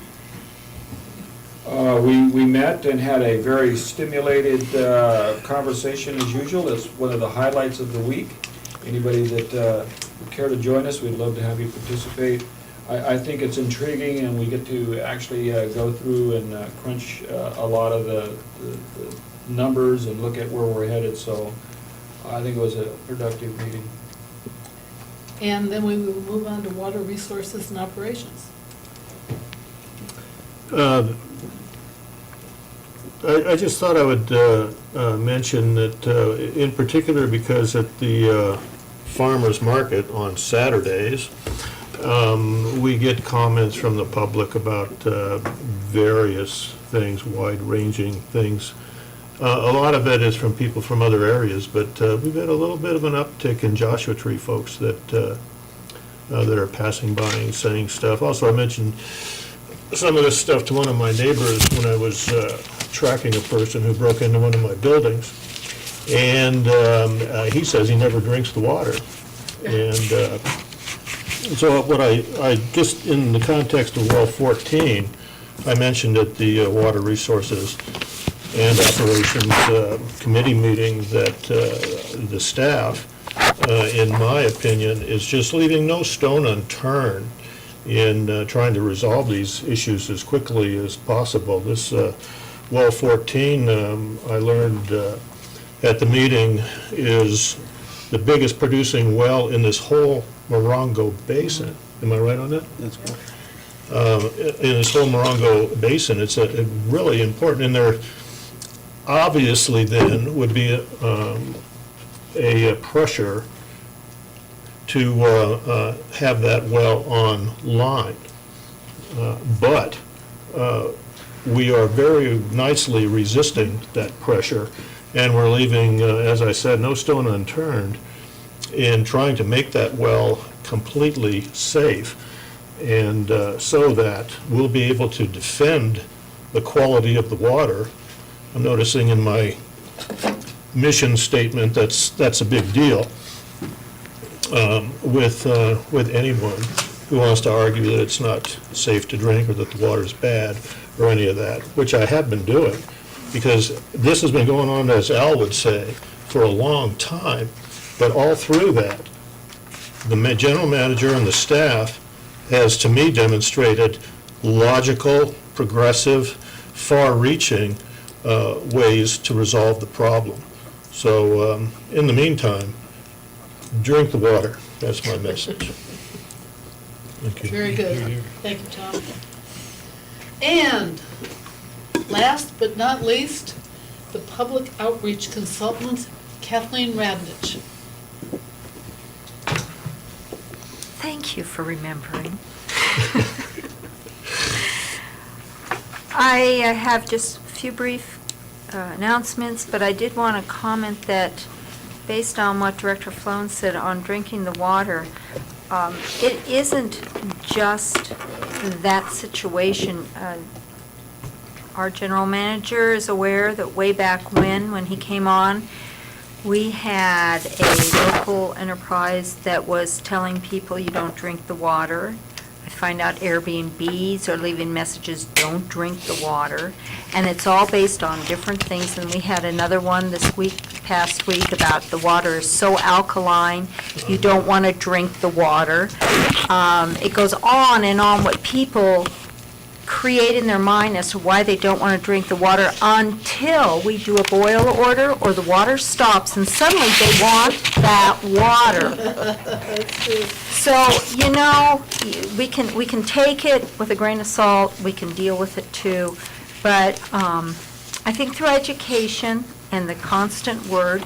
We met and had a very stimulated conversation as usual. It's one of the highlights of the week. Anybody that would care to join us, we'd love to have you participate. I think it's intriguing, and we get to actually go through and crunch a lot of the numbers and look at where we're headed. So I think it was a productive meeting. And then we will move on to water resources and operations. I just thought I would mention that, in particular, because at the farmers market on Saturdays, we get comments from the public about various things, wide-ranging things. A lot of it is from people from other areas, but we've had a little bit of an uptick in Joshua Tree folks that are passing by and saying stuff. Also, I mentioned some of this stuff to one of my neighbors when I was tracking a person who broke into one of my buildings, and he says he never drinks the water. And so what I just, in the context of Well 14, I mentioned at the Water Resources and Operations Committee meeting that the staff, in my opinion, is just leaving no stone unturned in trying to resolve these issues as quickly as possible. This Well 14, I learned at the meeting, is the biggest producing well in this whole Morongo Basin. Am I right on that? That's cool. In this whole Morongo Basin, it's a really important, and there obviously then would be a pressure to have that well online. But we are very nicely resisting that pressure, and we're leaving, as I said, no stone unturned in trying to make that well completely safe, and so that we'll be able to defend the quality of the water. I'm noticing in my mission statement that's a big deal with anyone who wants to argue that it's not safe to drink or that the water's bad or any of that, which I have been doing, because this has been going on, as Al would say, for a long time. But all through that, the general manager and the staff has, to me, demonstrated logical, progressive, far-reaching ways to resolve the problem. So in the meantime, drink the water. That's my message. Thank you. Very good. Thank you, Tom. And last but not least, the public outreach consultant, Kathleen Radnich. Thank you for remembering. I have just a few brief announcements, but I did want to comment that based on what Director Flown said on drinking the water, it isn't just that situation. Our general manager is aware that way back when he came on, we had a local enterprise that was telling people you don't drink the water. I find out Airbnbs are leaving messages, don't drink the water. And it's all based on different things. And we had another one past week about the water is so alkaline, you don't want to drink the water. It goes on and on what people create in their mind as to why they don't want to drink the water until we do a boil order or the water stops and suddenly they want that water. So, we can take it with a grain of salt, we can deal with it too, but I think through education and the constant word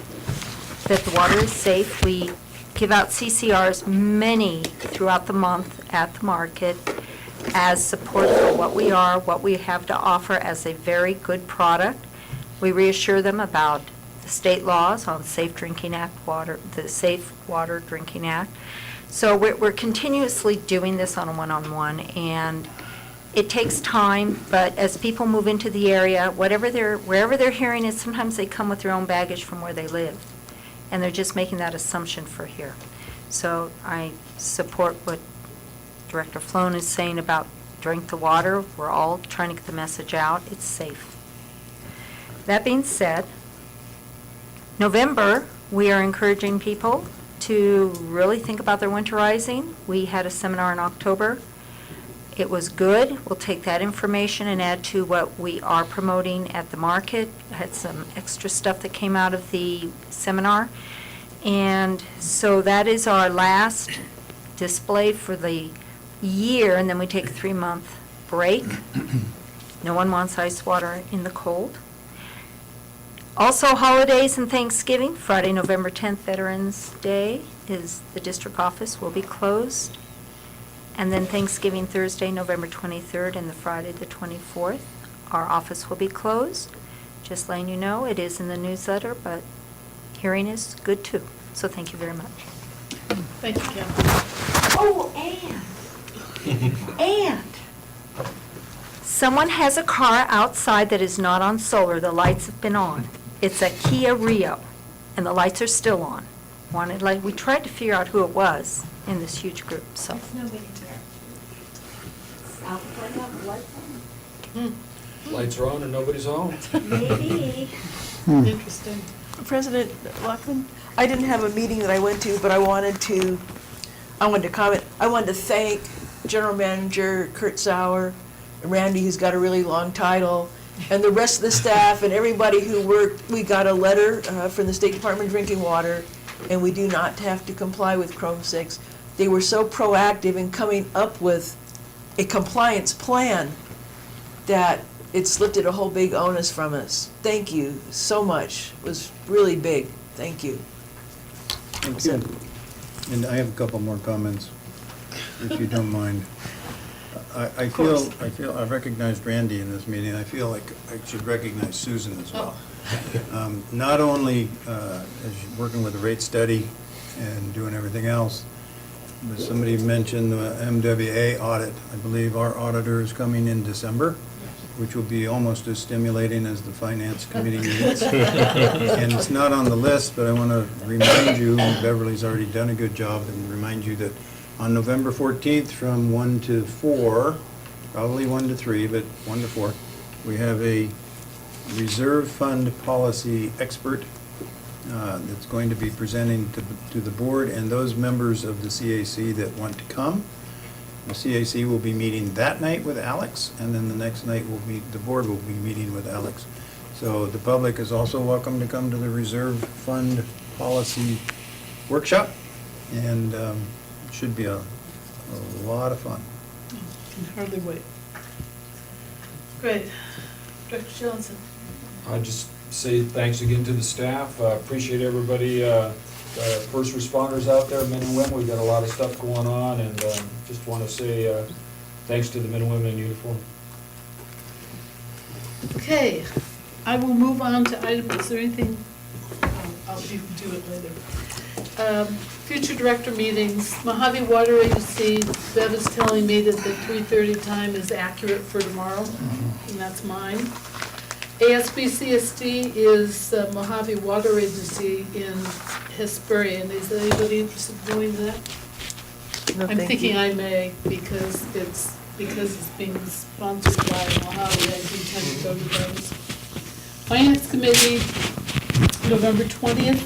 that the water is safe, we give out CCRs many throughout the month at the market as support for what we are, what we have to offer as a very good product. We reassure them about the state laws on Safe Drinking Act water, the Safe Water Drinking Act. So we're continuously doing this on a one-on-one, and it takes time, but as people move into the area, wherever they're hearing it, sometimes they come with their own baggage from where they live, and they're just making that assumption for here. So I support what Director Floan is saying about drink the water. We're all trying to get the message out. It's safe. That being said, November, we are encouraging people to really think about their winterizing. We had a seminar in October. It was good. We'll take that information and add to what we are promoting at the market. I had some extra stuff that came out of the seminar. And so that is our last display for the year, and then we take a 3-month break. No one wants ice water in the cold. Also, holidays and Thanksgiving. Friday, November 10th, Veterans Day, is the district office will be closed. And then Thanksgiving Thursday, November 23rd, and the Friday, the 24th, our office will be closed. Just letting you know, it is in the newsletter, but hearing is good too. So thank you very much. Thank you, Kim. Oh, and someone has a car outside that is not on solar. The lights have been on. It's a Kia Rio, and the lights are still on. We tried to figure out who it was in this huge group, so. Lights are on and nobody's home. Maybe. Interesting. President Lockman, I didn't have a meeting that I went to, but I wanted to comment. I wanted to thank General Manager Kurt Sauer, and Randy, who's got a really long title, and the rest of the staff and everybody who worked. We got a letter from the State Department of Drinking Water, and we do not have to comply with Chrome 6. They were so proactive in coming up with a compliance plan that it's lifted a whole big onus from us. Thank you so much. It was really big. Thank you. Thank you. And I have a couple more comments, if you don't mind. I feel I recognized Randy in this meeting. I feel like I should recognize Susan as well. Not only as she's working with the rate study and doing everything else, but somebody mentioned the MWA audit. I believe our auditor is coming in December, which will be almost as stimulating as the Finance Committee meetings. And it's not on the list, but I want to remind you, Beverly's already done a good job, and remind you that on November 14th from 1 to 4, probably 1 to 3, but 1 to 4, we have a reserve fund policy expert that's going to be presenting to the board and those members of the CAC that want to come. The CAC will be meeting that night with Alex, and then the next night the board will be meeting with Alex. So the public is also welcome to come to the reserve fund policy workshop, and it should be a lot of fun. Can hardly wait. Great. Director Johnson. I just say thanks again to the staff. Appreciate everybody, first responders out there, men and women. We've got a lot of stuff going on, and just want to say thanks to the men and women in uniform. Okay, I will move on to item, is there anything, I'll you can do it later. Future director meetings, Mojave Water Agency, Bev is telling me that the 3:30 time is accurate for tomorrow, and that's mine. ASBCSD is Mojave Water Agency in Hesperian. Is anybody interested in doing that? No, I'm thank thinking you. I may, because it's being sponsored by Mojave, I do tend to go to those. Finance Committee, November 20th,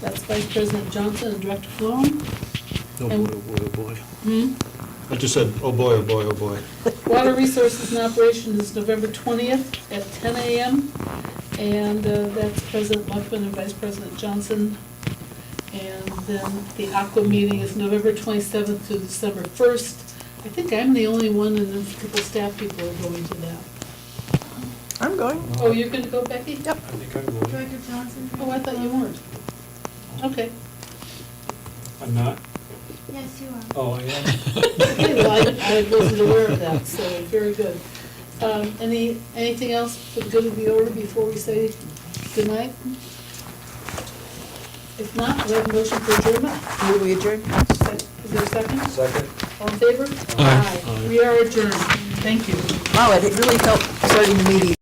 that's Vice President Johnson and Director Sloan. Oh, And- boy, oh, boy, oh, boy. Hmm? I just said, oh, boy, oh, boy, oh, boy. Water Resources and Operations is November 20th at 10 a.m. And that's President Luckman and Vice President Johnson. And then the Aqua meeting is November 27th to December 1st. I think I'm the only one, and then a couple staff people are going to that. I'm going. Oh, you're going to go, Becky? Yep. I think I'm going. Director Johnson? Oh, I thought you weren't. Okay. I'm not? Yes, you are. Oh, I am? Okay, well, I wasn't aware of that, so very good. Anything else for the good of the order before we say good night? If not, we have a motion for adjournment. Will we adjourn? Is there a second? Second. All in favor? Aye. We are adjourned. Thank you. Wow, it really helped starting the meeting.